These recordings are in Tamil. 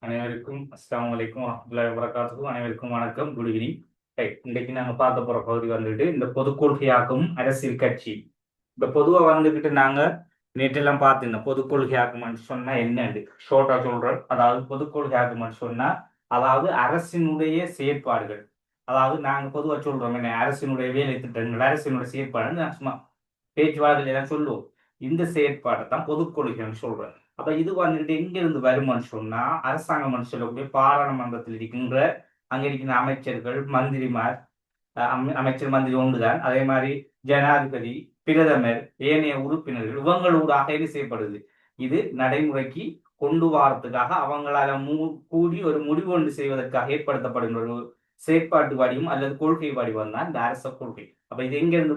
அனைவருக்கும் அஸ்ஸலாமு அலைக்கும் வரஹ்மத்துல்லாஹி வபரகாத்துஹு. அனைவருக்கும் வணக்கம், குட் ஈவினிங். ரைட், இன்னைக்கு நாங்க பார்க்க போற பகுதி வந்துட்டு இந்த பொது கொள்கையாக்கும் அரசியல் கட்சி. இப்ப பொதுவா வந்துகிட்டு நாங்க நேற்றெல்லாம் பார்த்துருந்தோம் பொது கொள்கையாக்கும்னு சொன்னா என்னன்னு ஷோர்ட்டா சொல்றோம். அதாவது பொது கொள்கையாக்கும்னு சொன்னா அதாவது அரசினுடைய செயற்பாடுகள். அதாவது நாங்க பொதுவா சொல்றோம் என்ன அரசினுடைய வேலை திட்டங்கள், அரசினுடைய செயற்பாடுன்னு நான் சும்மா பேச்சுவார்த்தையில எல்லாம் சொல்லுவோம். இந்த செயற்பாடை தான் பொது கொள்கைன்னு சொல்றேன். அப்ப இது வந்துட்டு எங்க இருந்து வருமான்னு சொன்னா அரசாங்கம் சொல்லக்கூடிய பாராளுமன்றத்தில் இருக்கின்ற அங்க இருக்கின்ற அமைச்சர்கள், மந்திரிமார், அமைச்சர் மந்திரி ஒன்றுதான். அதே மாதிரி ஜனாதிபதி, பிரதமர், ஏனைய உறுப்பினர்கள் இவங்களூடாக என்ன செய்யப்படுது, இது நடைமுறைக்கு கொண்டு வரதுக்காக அவங்களால கூடி ஒரு முடிவு ஒன்று செய்வதற்காக ஏற்படுத்தப்படுகின்ற ஒரு செயற்பாட்டு வடிவம் அல்லது கொள்கை வடிவம் தான் இந்த அரச கொள்கை. அப்ப இது எங்க இருந்து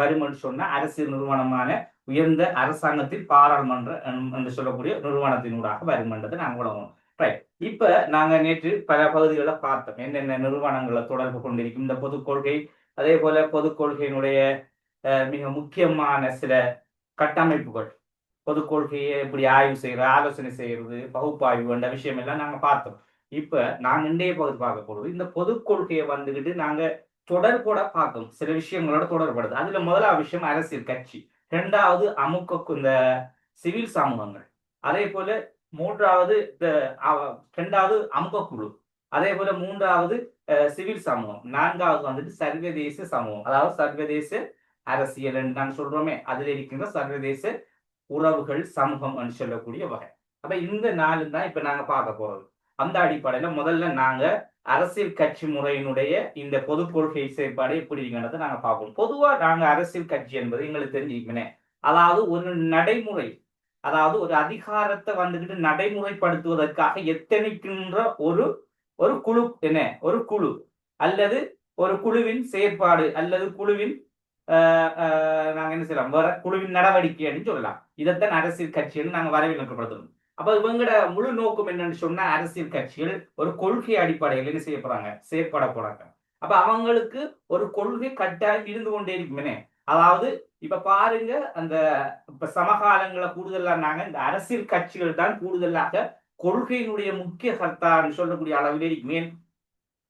வரும்னு சொன்னா அரசியல் நிறுவனமான உயர்ந்த அரசாங்கத்தில் பாராளுமன்ற என்று சொல்லக்கூடிய நிறுவனத்தினூடாக வருமென்றதை நாங்கள் உணவும். ரைட். இப்ப நாங்க நேற்று பல பகுதிகளை பார்த்தோம் என்னென்ன நிறுவனங்களை தொடர்பு கொண்டிருக்கும் இந்த பொது கொள்கை. அதே போல பொது கொள்கையினுடைய மிக முக்கியமான சில கட்டமைப்புகள், பொது கொள்கையை எப்படி ஆய்வு செய்யறது, ஆலோசனை செய்யறது, பகுப்பாய்வு என்ற விஷயம் எல்லாம் நாங்க பார்த்தோம். இப்ப நாங்க இன்றைய பகுதி பார்க்க போறது இந்த பொது கொள்கையை வந்துகிட்டு நாங்க தொடர்போட பார்க்கணும், சில விஷயங்களோட தொடர்படுது. அதுல முதலாவது விஷயம் அரசியல் கட்சி, இரண்டாவது இந்த சிவில் சமூகங்கள், அதே போல மூன்றாவது இரண்டாவது அமுகக்குழு, அதே போல மூன்றாவது சிவில் சமூகம், நான்காவது வந்துட்டு சர்வதேச சமூகம், அதாவது சர்வதேச அரசியல் என்று நாங்கள் சொல்றோமே அதுல இருக்கின்ற சர்வதேச உறவுகள் சமூகம் என்று சொல்லக்கூடிய வகை. அப்ப இந்த நாலு தான் இப்ப நாங்க பார்க்க போறது. அந்த அடிப்படையில முதல்ல நாங்க அரசியல் கட்சி முறையினுடைய இந்த பொது கொள்கை செயற்பாடு எப்படி இருக்குன்றதை நாங்க பார்ப்போம். பொதுவா நாங்க அரசியல் கட்சி என்பது எங்களுக்கு தெரிஞ்சுக்கணும், அதாவது ஒரு நடைமுறை, அதாவது ஒரு அதிகாரத்தை வந்துகிட்டு நடைமுறைப்படுத்துவதற்காக எத்தனைக்கின்ற ஒரு ஒரு குழு, என்ன ஒரு குழு அல்லது ஒரு குழுவின் செயற்பாடு அல்லது குழுவின் நாங்க என்ன செய்யலாம் வேற குழுவின் நடவடிக்கை அப்படின்னு சொல்லலாம். இதைத்தான் அரசியல் கட்சின்னு நாங்க வரவேற்கப்படுத்தணும். அப்ப இவங்களோட முழு நோக்கம் என்னன்னு சொன்னா அரசியல் கட்சிகள் ஒரு கொள்கை அடிப்படையில் என்ன செய்ய போறாங்க, செயற்பட போறாங்க. அப்ப அவங்களுக்கு ஒரு கொள்கை கட்டாயம் இருந்து கொண்டே இருக்குமே. அதாவது இப்ப பாருங்க, அந்த இப்ப சமகாலங்களை கூடுதலா நாங்க இந்த அரசியல் கட்சிகள் தான் கூடுதலாக கொள்கையினுடைய முக்கிய கர்த்தான்னு சொல்லக்கூடிய அளவிலே இருக்குமே.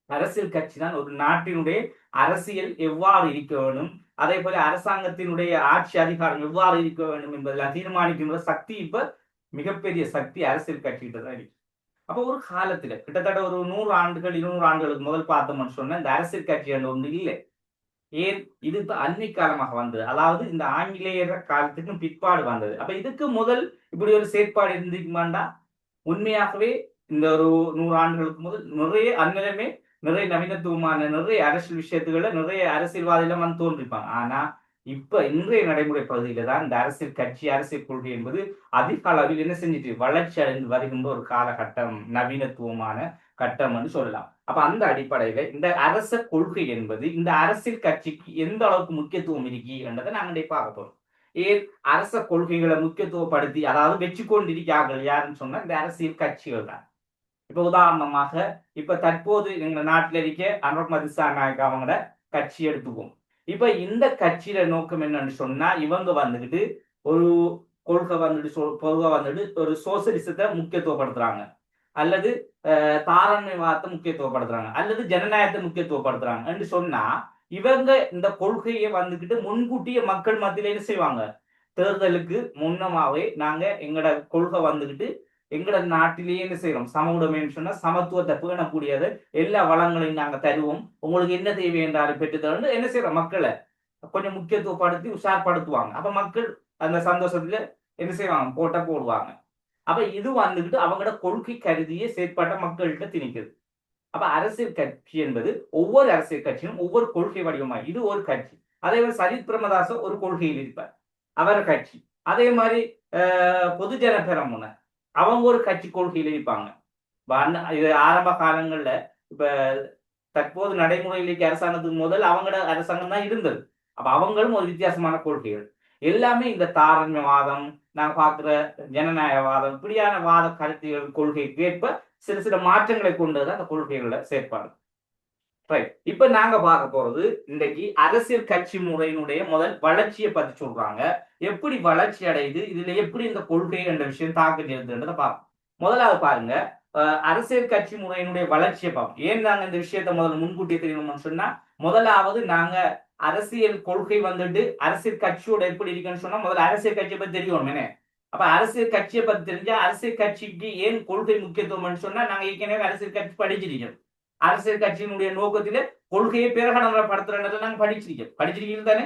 அரசியல் கட்சி தான் ஒரு நாட்டினுடைய அரசியல் எவ்வாறு இருக்க வேண்டும், அதே போல அரசாங்கத்தினுடைய ஆட்சி அதிகாரம் எவ்வாறு இருக்க வேண்டும் என்பதெல்லாம் தீர்மானிக்கின்ற சக்தி இப்ப மிகப்பெரிய சக்தி அரசியல் கட்சிகிட்ட தான் இருக்கு. அப்ப ஒரு காலத்துல கிட்டத்தட்ட ஒரு 100 ஆண்டுகள் 200 ஆண்டுகளுக்கு முதல் பார்த்தோம்னு சொன்னா இந்த அரசியல் கட்சி ஒன்று இல்லை. ஏன், இது இப்ப அண்மை காலமாக வந்தது, அதாவது இந்த ஆங்கிலேயர் காலத்துக்கும் பிற்பாடு வந்தது. அப்ப இதுக்கு முதல் இப்படி ஒரு செயற்பாடு இருந்துக்குமாண்டா உண்மையாகவே இந்த ஒரு 100 ஆண்டுகளுக்கு முதல் நிறைய அந்நிலமே நிறைய நவீனத்துவமான நிறைய அரசியல் விஷயத்துகளை நிறைய அரசியல்வாதிகள் வந்து தோன்றிருப்பாங்க. ஆனா இப்ப இன்றைய நடைமுறை பகுதியில தான் இந்த அரசியல் கட்சி அரசியல் கொள்கை என்பது அதிக அளவில் என்ன செஞ்சுட்டு வளர்ச்சி அடைந்து வருகின்ற ஒரு காலகட்டம், நவீனத்துவமான கட்டம் என்று சொல்லலாம். அப்ப அந்த அடிப்படையில இந்த அரச கொள்கை என்பது இந்த அரசியல் கட்சிக்கு எந்த அளவுக்கு முக்கியத்துவம் இருக்கு என்றதை நாங்கள் பார்க்க போறோம். ஏன் அரச கொள்கைகளை முக்கியத்துவப்படுத்தி அதாவது வெற்றி கொண்டிருக்கிறார்கள் யாருன்னு சொன்னா இந்த அரசியல் கட்சிகள் தான். இப்ப உதாரணமாக இப்ப தற்போது எங்க நாட்டில் இருக்க அனுரகுமார் திசாநாயக்கா அவங்களோட கட்சி எடுத்துக்குவோம். இப்ப இந்த கட்சியில நோக்கம் என்னன்னு சொன்னா இவங்க வந்துகிட்டு ஒரு கொள்கை வந்துட்டு பொதுவா வந்துட்டு ஒரு சோசியலிசத்தை முக்கியத்துவப்படுத்துறாங்க, அல்லது தாராண்மைவாதத்தை முக்கியத்துவப்படுத்துறாங்க, அல்லது ஜனநாயகத்தை முக்கியத்துவப்படுத்துறாங்க என்று சொன்னா இவங்க இந்த கொள்கையை வந்துகிட்டு முன்கூட்டிய மக்கள் மத்தியில என்ன செய்வாங்க, தேர்தலுக்கு முன்னமாவே நாங்க எங்கட கொள்கை வந்துகிட்டு எங்கட நாட்டிலேயே என்ன செய்யறோம், சம உடைமைன்னு சொன்னா சமத்துவத்தை பேணக்கூடியது, எல்லா வளங்களையும் நாங்க தருவோம், உங்களுக்கு என்ன தேவை என்றாலும் பெற்றுத்தரும் என்ன செய்யறோம், மக்களை கொஞ்சம் முக்கியத்துவப்படுத்தி உஷார்படுத்துவாங்க. அப்ப மக்கள் அந்த சந்தோஷத்துல என்ன செய்வாங்க, போட்டா போடுவாங்க. அப்ப இது வந்துகிட்டு அவங்களோட கொள்கை கருதிய செயற்பாட்டை மக்கள்கிட்ட திணிக்குது. அப்ப அரசியல் கட்சி என்பது ஒவ்வொரு அரசியல் கட்சியும் ஒவ்வொரு கொள்கை வடிவமா, இது ஒரு கட்சி. அதே மாதிரி சஜித் பிரேமதாச ஒரு கொள்கையில் இருப்பார், அவர் கட்சி. அதே மாதிரி பொதுஜன பெரமுன அவங்க ஒரு கட்சி கொள்கையில் இருப்பாங்க. இது ஆரம்ப காலங்கள்ல இப்ப தற்போது நடைமுறையிலேக்கு அரசாங்கத்துக்கு முதல் அவங்களோட அரசாங்கம் தான் இருந்தது. அப்ப அவங்களும் ஒரு வித்தியாசமான கொள்கைகள், எல்லாமே இந்த தாராண்மைவாதம், நான் பார்க்கிற ஜனநாயகவாதம், இப்படியான வாத கருத்துகள் கொள்கைக்கு ஏற்ப சில சில மாற்றங்களை கொண்டது அந்த கொள்கைகளோட செயற்பாடு. ரைட். இப்ப நாங்க பார்க்க போறது இன்றைக்கு அரசியல் கட்சி முறையினுடைய முதல் வளர்ச்சியை பத்தி சொல்றாங்க, எப்படி வளர்ச்சி அடையுது, இதுல எப்படி இந்த கொள்கை என்ற விஷயம் தாக்கல் இருந்ததுன்றதை பார்ப்போம். முதலாவது பாருங்க, அரசியல் கட்சி முறையினுடைய வளர்ச்சியை பார்ப்போம். ஏன் நாங்க இந்த விஷயத்த முதல்ல முன்கூட்டியே தெரியணும்னு சொன்னா, முதலாவது நாங்க அரசியல் கொள்கை வந்துட்டு அரசியல் கட்சியோட எப்படி இருக்குன்னு சொன்னா முதல்ல அரசியல் கட்சியை பத்தி தெரியணும் என்ன. அப்ப அரசியல் கட்சியை பத்தி தெரிஞ்சா அரசியல் கட்சிக்கு ஏன் கொள்கை முக்கியத்துவம்னு சொன்னா நாங்க ஏற்கனவே அரசியல் கட்சி படிச்சிருக்கோம். அரசியல் கட்சியினுடைய நோக்கத்திலே கொள்கையை பிரகடனப்படுத்துறதுல நாங்க படிச்சிருக்கோம். படிச்சிருக்கீங்க தானே?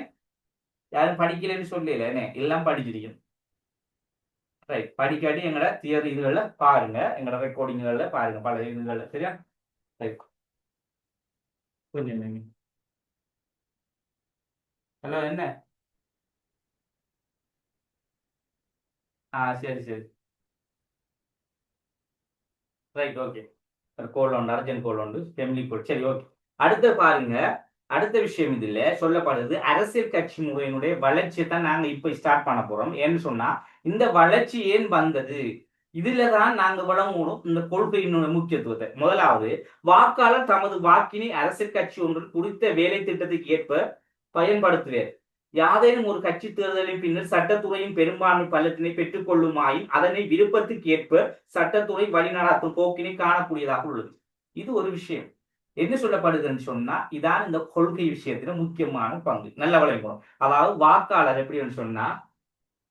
யாரும் படிக்கலன்னு சொல்லல என்ன, எல்லாம் படிச்சிருக்கோம். ரைட், படிக்காட்டி எங்களோட தியரி இதுகள்ல பாருங்க, எங்களோட ரெக்கார்டிங்கள்ல பாருங்க, பல இதுகள்ல. சரியா? ரைட், கொஞ்சம் ஹலோ என்ன? சரி சரி, ரைட், ஓகே. கோல் உண்டு, அர்ஜென்ட் கோல் உண்டு, ஃபேமிலி கோல். சரி, ஓகே. அடுத்து பாருங்க, அடுத்த விஷயம் இதுல சொல்லப்படுது அரசியல் கட்சி முறையினுடைய வளர்ச்சியை தான் நாங்க இப்ப ஸ்டார்ட் பண்ண போறோம். ஏன்னு சொன்னா இந்த வளர்ச்சி ஏன் வந்தது, இதுலதான் நாங்க வழங்கணும் இந்த கொள்கையினுடைய முக்கியத்துவத்தை. முதலாவது, வாக்காளர் தமது வாக்கினை அரசியல் கட்சி ஒன்று குறித்த வேலை திட்டத்துக்கு ஏற்ப பயன்படுத்துவேர். யாதேனும் ஒரு கட்சி தேர்தலின் பின்னர் சட்டத்துறையின் பெரும்பான்மை பலத்தினை பெற்றுக் கொள்ளுமாயின் அதனை விருப்பத்துக்கு ஏற்ப சட்டத்துறை வழிநடாத்தும் போக்கினை காணக்கூடியதாக உள்ளது. இது ஒரு விஷயம். என்ன சொல்லப்படுதுன்னு சொன்னா இதான் இந்த கொள்கை விஷயத்துல முக்கியமான பங்கு. நல்ல விளைவுறோம். அதாவது வாக்காளர் எப்படின்னு சொன்னா,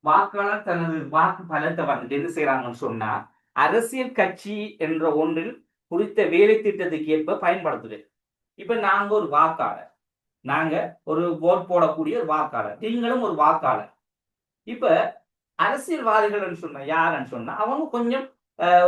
வாக்காளர் தனது வாக்கு பலத்தை வந்துட்டு என்ன செய்யறாங்கன்னு சொன்னா அரசியல் கட்சி என்ற ஒன்றில் குறித்த வேலை திட்டத்துக்கு ஏற்ப பயன்படுத்துது. இப்ப நாங்க ஒரு வாக்காளர், நாங்க ஒரு ஓட் போடக்கூடிய ஒரு வாக்காளர், நீங்களும் ஒரு வாக்காளர். இப்ப அரசியல்வாதிகள் சொன்ன யாருன்னு சொன்னா அவங்க கொஞ்சம்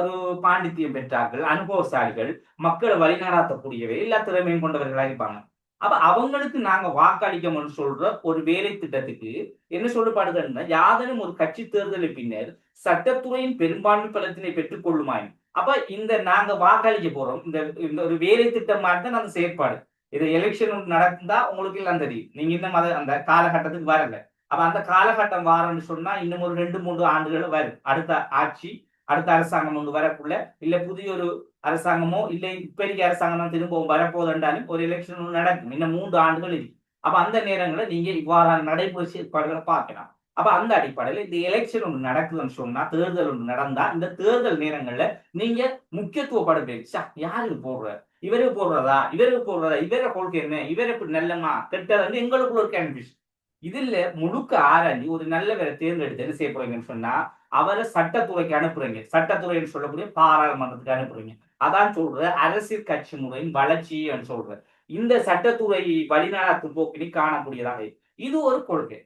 ஒரு பாண்டித்தியம் பெற்றார்கள், அனுபவசாலிகள், மக்களை வழிநடாத்தக்கூடியவை, எல்லா திறமையும் கொண்டவர்களா இருப்பாங்க. அப்ப அவங்களுக்கு நாங்க வாக்களிக்கணும்னு சொல்ற ஒரு வேலை திட்டத்துக்கு என்ன சொல்லப்படுதுன்னா, யாதனும் ஒரு கட்சி தேர்தலின் பின்னர் சட்டத்துறையின் பெரும்பான்மை பலத்தினை பெற்றுக் கொள்ளுமாயின். அப்ப இந்த நாங்க வாக்களிக்க போறோம், இந்த இந்த ஒரு வேலை திட்டம் மாதிரி தான் அந்த செயற்பாடு. இது எலெக்ஷன் நடந்தா உங்களுக்கு எல்லாம் தெரியும், நீங்க இன்னும் அந்த காலகட்டத்துக்கு வரல. அப்ப அந்த காலகட்டம் வாரம்னு சொன்னா இன்னும் ஒரு 2-3 ஆண்டுகள் வரும். அடுத்த ஆட்சி, அடுத்த அரசாங்கம் ஒன்று வரக்குள்ள, இல்ல புதிய ஒரு அரசாங்கமோ இல்ல இப்ப இருக்க அரசாங்கம் தான் திரும்பவும் வரப்போதுன்றாலும் ஒரு எலெக்ஷன் நடக்கும். இன்னும் 3 ஆண்டுகள் இருக்கு. அப்ப அந்த நேரங்களில் நீங்க இவ்வாறான நடைமுறை செயற்பாடுகளை பார்க்கலாம். அப்ப அந்த அடிப்படையில் இந்த எலெக்ஷன் ஒன்று நடக்குதுன்னு சொன்னா, தேர்தல் ஒன்று நடந்தா இந்த தேர்தல் நேரங்கள்ல நீங்க முக்கியத்துவப்படுத்த யாருக்கு போடுற, இவருக்கு போடுறதா, இவருக்கு போடுறதா, இவர கொள்கை என்ன, இவர் எப்படி நல்லமா கெட்டது, எங்களுக்குள்ள ஒரு கன்ஃபியூஷன். இதுல முழுக்க ஆராய்ச்சி ஒரு நல்லவரை தேர்ந்தெடுத்து என்ன செய்ய போறீங்கன்னு சொன்னா அவரை சட்டத்துறைக்கு அனுப்புறீங்க. சட்டத்துறைன்னு சொல்லக்கூடிய பாராளுமன்றத்துக்கு அனுப்புறீங்க. அதான் சொல்ற அரசியல் கட்சி முறையின் வளர்ச்சின்னு சொல்ற. இந்த சட்டத்துறை வழிநடாத்தும் போக்கினை காணக்கூடியதாக இது ஒரு கொள்கை.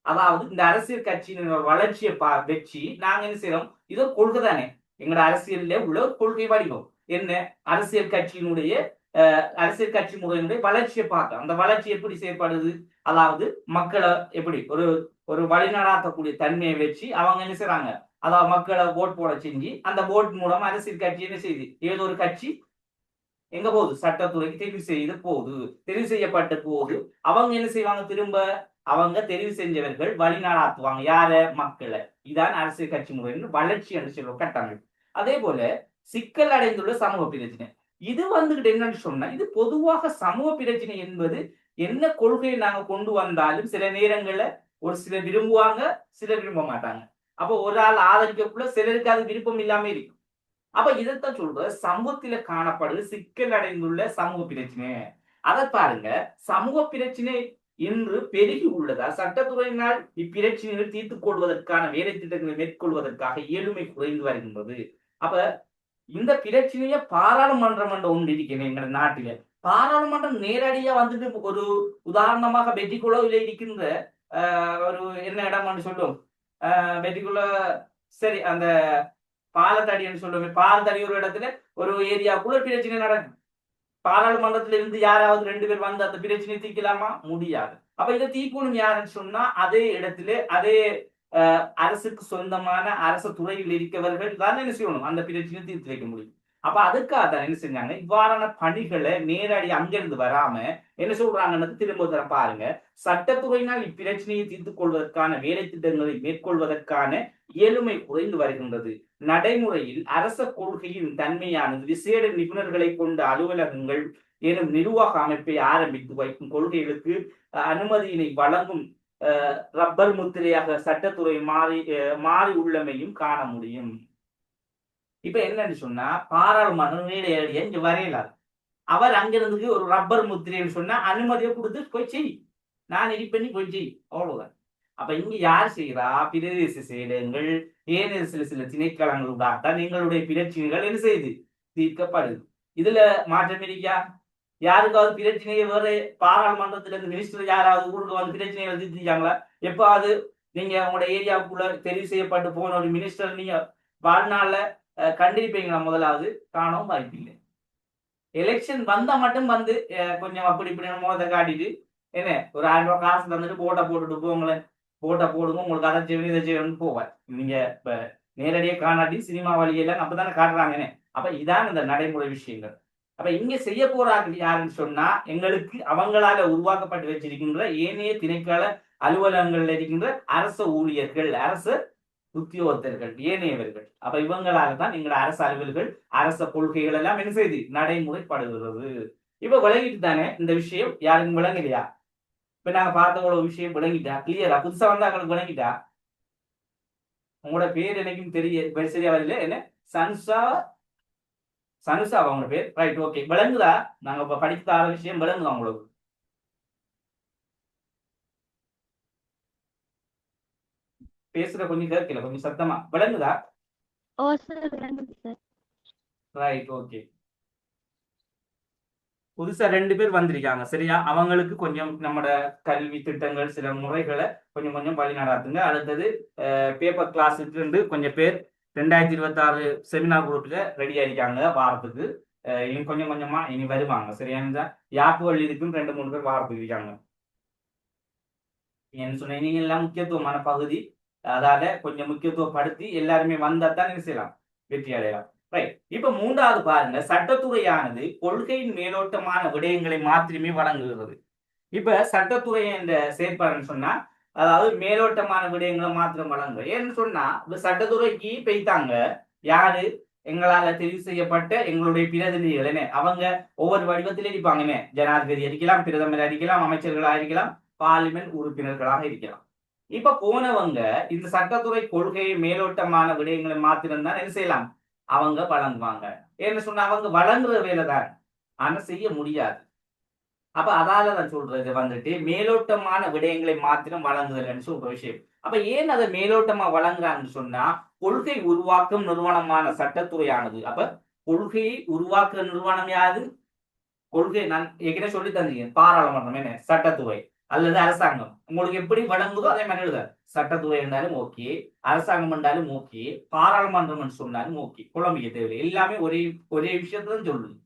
அதாவது இந்த அரசியல் கட்சியின் வளர்ச்சியை வச்சு நாங்க என்ன செய்யறோம், இது ஒரு கொள்கை தானே. எங்களோட அரசியல்ல உள்ள ஒரு கொள்கை வடிவம் என்ன, அரசியல் கட்சியினுடைய அரசியல் கட்சி முறையினுடைய வளர்ச்சியை பார்க்க, அந்த வளர்ச்சி எப்படி செயல்படுது, அதாவது மக்களை எப்படி ஒரு ஒரு வழிநடாத்தக்கூடிய தன்மையை வச்சு அவங்க என்ன செய்றாங்க, அதாவது மக்களை ஓட் போட செஞ்சு அந்த ஓட் மூலமா அரசியல் கட்சி என்ன செய்யுது, ஏதோ ஒரு கட்சி எங்க போகுது, சட்டத்துறைக்கு தெரிவு செய்து போகுது. தெரிவு செய்யப்பட்ட போது அவங்க என்ன செய்வாங்க, திரும்ப அவங்க தெரிவு செஞ்சவர்கள் வழிநடாத்துவாங்க யார, மக்களை. இதான் அரசியல் கட்சி முறையின் வளர்ச்சி என்று சொல்ல கட்டமைப்பு. அதே போல சிக்கல் அடைந்துள்ள சமூக பிரச்சனை, இது வந்துகிட்டு என்னன்னு சொன்னா இது பொதுவாக சமூக பிரச்சனை என்பது என்ன கொள்கையை நாங்க கொண்டு வந்தாலும் சில நேரங்கள்ல ஒரு சிலர் விரும்புவாங்க, சிலர் விரும்ப மாட்டாங்க. அப்ப ஒரு ஆள் ஆதரிக்கக்குள்ள சிலருக்கு அது விருப்பம் இல்லாம இருக்கும். அப்ப இதைத்தான் சொல்ற சமூகத்தில காணப்படுது சிக்கல் அடைந்துள்ள சமூக பிரச்சனை. அதை பாருங்க, சமூக பிரச்சனை இன்று பெருகி உள்ளதா, சட்டத்துறையினால் இப்பிரச்சனைகள் தீர்த்துக் கொள்வதற்கான வேலை திட்டங்களை மேற்கொள்வதற்காக இயலுமை குறைந்து வருகின்றது. அப்ப இந்த பிரச்சனைய பாராளுமன்றம் என்ற ஒன்று இருக்கிறது எங்க நாட்டில. பாராளுமன்றம் நேரடியா வந்துட்டு ஒரு உதாரணமாக வெற்றிக்குளவில இருக்கின்ற ஒரு என்ன இடம் சொல்லுவோம், வெற்றிக்குள, சரி அந்த பாலத்தடி என்று சொல்லுவோம், பாலத்தடி ஒரு இடத்துல ஒரு ஏரியாக்குள்ள பிரச்சனை நடக்கும். பாராளுமன்றத்துல இருந்து யாராவது 2 பேர் வந்து அந்த பிரச்சனையை தீர்க்கலாமா? முடியாது. அப்ப இதை தீர்க்கணும் யாருன்னு சொன்னா அதே இடத்துல அதே அரசுக்கு சொந்தமான அரசு துறையில் இருக்கவர்கள் தான் என்ன செய்யணும், அந்த பிரச்சனையை தீர்த்து வைக்க முடியும். அப்ப அதுக்காக தான் என்ன செஞ்சாங்க, இவ்வாறான பணிகளை நேரடி அங்கிருந்து வராம என்ன சொல்றாங்கன்னு திரும்ப தர பாருங்க, சட்டத்துறையினால் இப்பிரச்சனையை தீர்த்துக் கொள்வதற்கான வேலை திட்டங்களை மேற்கொள்வதற்கான இயலுமை குறைந்து வருகின்றது. நடைமுறையில் அரச கொள்கையின் தன்மையானது விசேட நிபுணர்களை கொண்ட அலுவலகங்கள் எனும் நிர்வாக அமைப்பை ஆரம்பித்து வைக்கும் கொள்கைகளுக்கு அனுமதியினை வழங்கும் ரப்பர் முத்திரையாக சட்டத்துறை மாறி உள்ளமையும் காண முடியும். இப்ப என்னன்னு சொன்னா பாராளுமன்றம் நேரடியா இங்க வரையலாது. அவர் அங்கிருந்து ஒரு ரப்பர் முத்திரைன்னு சொன்னா அனுமதியை கொடுத்து போய் செய், நான் எடிட் பண்ணி போய் செய், அவ்வளவுதான். அப்ப இங்க யார் செய்யறா? பிரதேச செயலகங்கள், ஏனைய சில சில திணைக்களங்களுடாகத்தான் எங்களுடைய பிரச்சனைகள் என்ன செய்யுது, தீர்க்கப்படுது. இதுல மாற்றம் இருக்கா? யாருக்காவது பிரச்சனையை வேற பாராளுமன்றத்துல இருந்து மினிஸ்டர் யாராவது ஊருக்கு வந்து பிரச்சனைகளை தீர்த்திருக்காங்களா? எப்பாவது நீங்க உங்களோட ஏரியாவுக்குள்ள தெரிவு செய்யப்பட்டு போன ஒரு மினிஸ்டர் நீங்க வாழ்நாள்ல கண்டிருப்பீங்களா? முதலாவது காணவும் வாய்ப்பில்லை. எலெக்ஷன் வந்தா மட்டும் வந்து கொஞ்சம் அப்படி இப்படி முகத்தை காட்டிட்டு என்ன ஒரு 1000 ரூபாய் காசு தந்துட்டு போட்டை போட்டுட்டு போங்களேன், போட்டை போடுங்க, உங்களுக்கு அதை செய்யணும் இதை செய்யணும்னு போவார். நீங்க இப்ப நேரடியாக காணாட்டி சினிமா வழியெல்லாம் அப்பதானே காட்டுறாங்கன்னு. அப்ப இதான் இந்த நடைமுறை விஷயங்கள். அப்ப இங்க செய்ய போறாங்க யாருன்னு சொன்னா எங்களுக்கு அவங்களால உருவாக்கப்பட்டு வச்சிருக்கின்ற ஏனைய திணைக்கள அலுவலகங்கள்ல இருக்கின்ற அரச ஊழியர்கள், அரச உத்தியோகத்தர்கள், ஏனையவர்கள். அப்ப இவங்களால தான் எங்களோட அரசு அலுவல்கள், அரச கொள்கைகள் எல்லாம் என்ன செய்து நடைமுறைப்படுகிறது. இப்ப விளங்கிட்டு தானே இந்த விஷயம்? யாருக்கும் விளங்கலையா? இப்ப நாங்க பார்த்த ஒரு விஷயம் விளங்கிட்டா? கிளியரா? புதுசா வந்தா அவங்களுக்கு விளங்கிட்டா? உங்களோட பேர் எனக்கும் தெரிய சரியா வரல. என்ன சன்சா? சனுசா அவங்க பேர், ரைட், ஓகே. விளங்குதா? நாங்க இப்ப படித்த விஷயம் விளங்குதா உங்களுக்கு? பேசுற கொஞ்சம் கேட்கல, கொஞ்சம் சத்தமா விளங்குதா? ஓ சார், விளங்குது சார். Right, okay. புதுசா 2 பேர் வந்திருக்காங்க, சரியா? அவங்களுக்கு கொஞ்சம் நம்மட கல்வி திட்டங்கள் சில முறைகளை கொஞ்சம் கொஞ்சம் வழி நடாத்துங்க. அடுத்தது பேப்பர் கிளாஸ் இருந்து கொஞ்சம் பேர் 2026 செமினார் குரூப்ல ரெடி ஆயிருக்காங்க வாரத்துக்கு. இனி கொஞ்சம் கொஞ்சமா இனி வருவாங்க, சரியா? யாப்புகள் இருக்கும் 2-3 பேர் வாரத்துக்கு இருக்காங்க. என்ன சொன்னீங்க, நீங்க எல்லாம் முக்கியத்துவமான பகுதி, அதால கொஞ்சம் முக்கியத்துவப்படுத்தி எல்லாருமே வந்தா தான் என்ன செய்யலாம், வெற்றி அடையலாம். ரைட். இப்ப 3வது பாருங்க, சட்டத்துறையானது கொள்கையின் மேலோட்டமான விடயங்களை மாத்திரமே வழங்குகிறது. இப்ப சட்டத்துறை என்ற செயற்பாடுன்னு சொன்னா அதாவது மேலோட்டமான விடயங்களை மாத்திரம் வழங்கும். ஏன்னு சொன்னா இப்ப சட்டத்துறைக்கு பெய்தாங்க யாரு? எங்களால தெரிவு செய்யப்பட்ட எங்களுடைய பிரதிநிதிகள். என்ன அவங்க ஒவ்வொரு வடிவத்திலே இருப்பாங்க. ஜனாதிபதி இருக்கலாம், பிரதமர் இருக்கலாம், அமைச்சர்களாக இருக்கலாம், பார்லிமெண்ட் உறுப்பினர்களாக இருக்கலாம். இப்ப போனவங்க இந்த சட்டத்துறை கொள்கையை மேலோட்டமான விடயங்களை மாத்திரம்தான் என்ன செய்யலாம், அவங்க வழங்குவாங்க. ஏன்னு சொன்னா அவங்க வழங்குற வேலைதான், ஆனா செய்ய முடியாது. அப்ப அதால நான் சொல்றது வந்துட்டு மேலோட்டமான விடயங்களை மாத்திரம் வழங்குதல்னு சொல்ற விஷயம். அப்ப ஏன் அதை மேலோட்டமா வழங்குறாங்கன்னு சொன்னா கொள்கை உருவாக்கும் நிறுவனமான சட்டத்துறையானது. அப்ப கொள்கையை உருவாக்குற நிறுவனம் யாது? கொள்கை நான் ஏற்கனவே சொல்லி தந்தீங்க, பாராளுமன்றம் என்ன சட்டத்துறை அல்லது அரசாங்கம் உங்களுக்கு எப்படி வழங்குதோ அதே மாதிரி எழுத. சட்டத்துறை இருந்தாலும் ஓகே, அரசாங்கம் என்றாலும் ஓகே, பாராளுமன்றம் சொன்னாலும் ஓகே, குழம்பிக்க தேவையில்லை. எல்லாமே ஒரே ஒரே விஷயத்தான் சொல்லுது.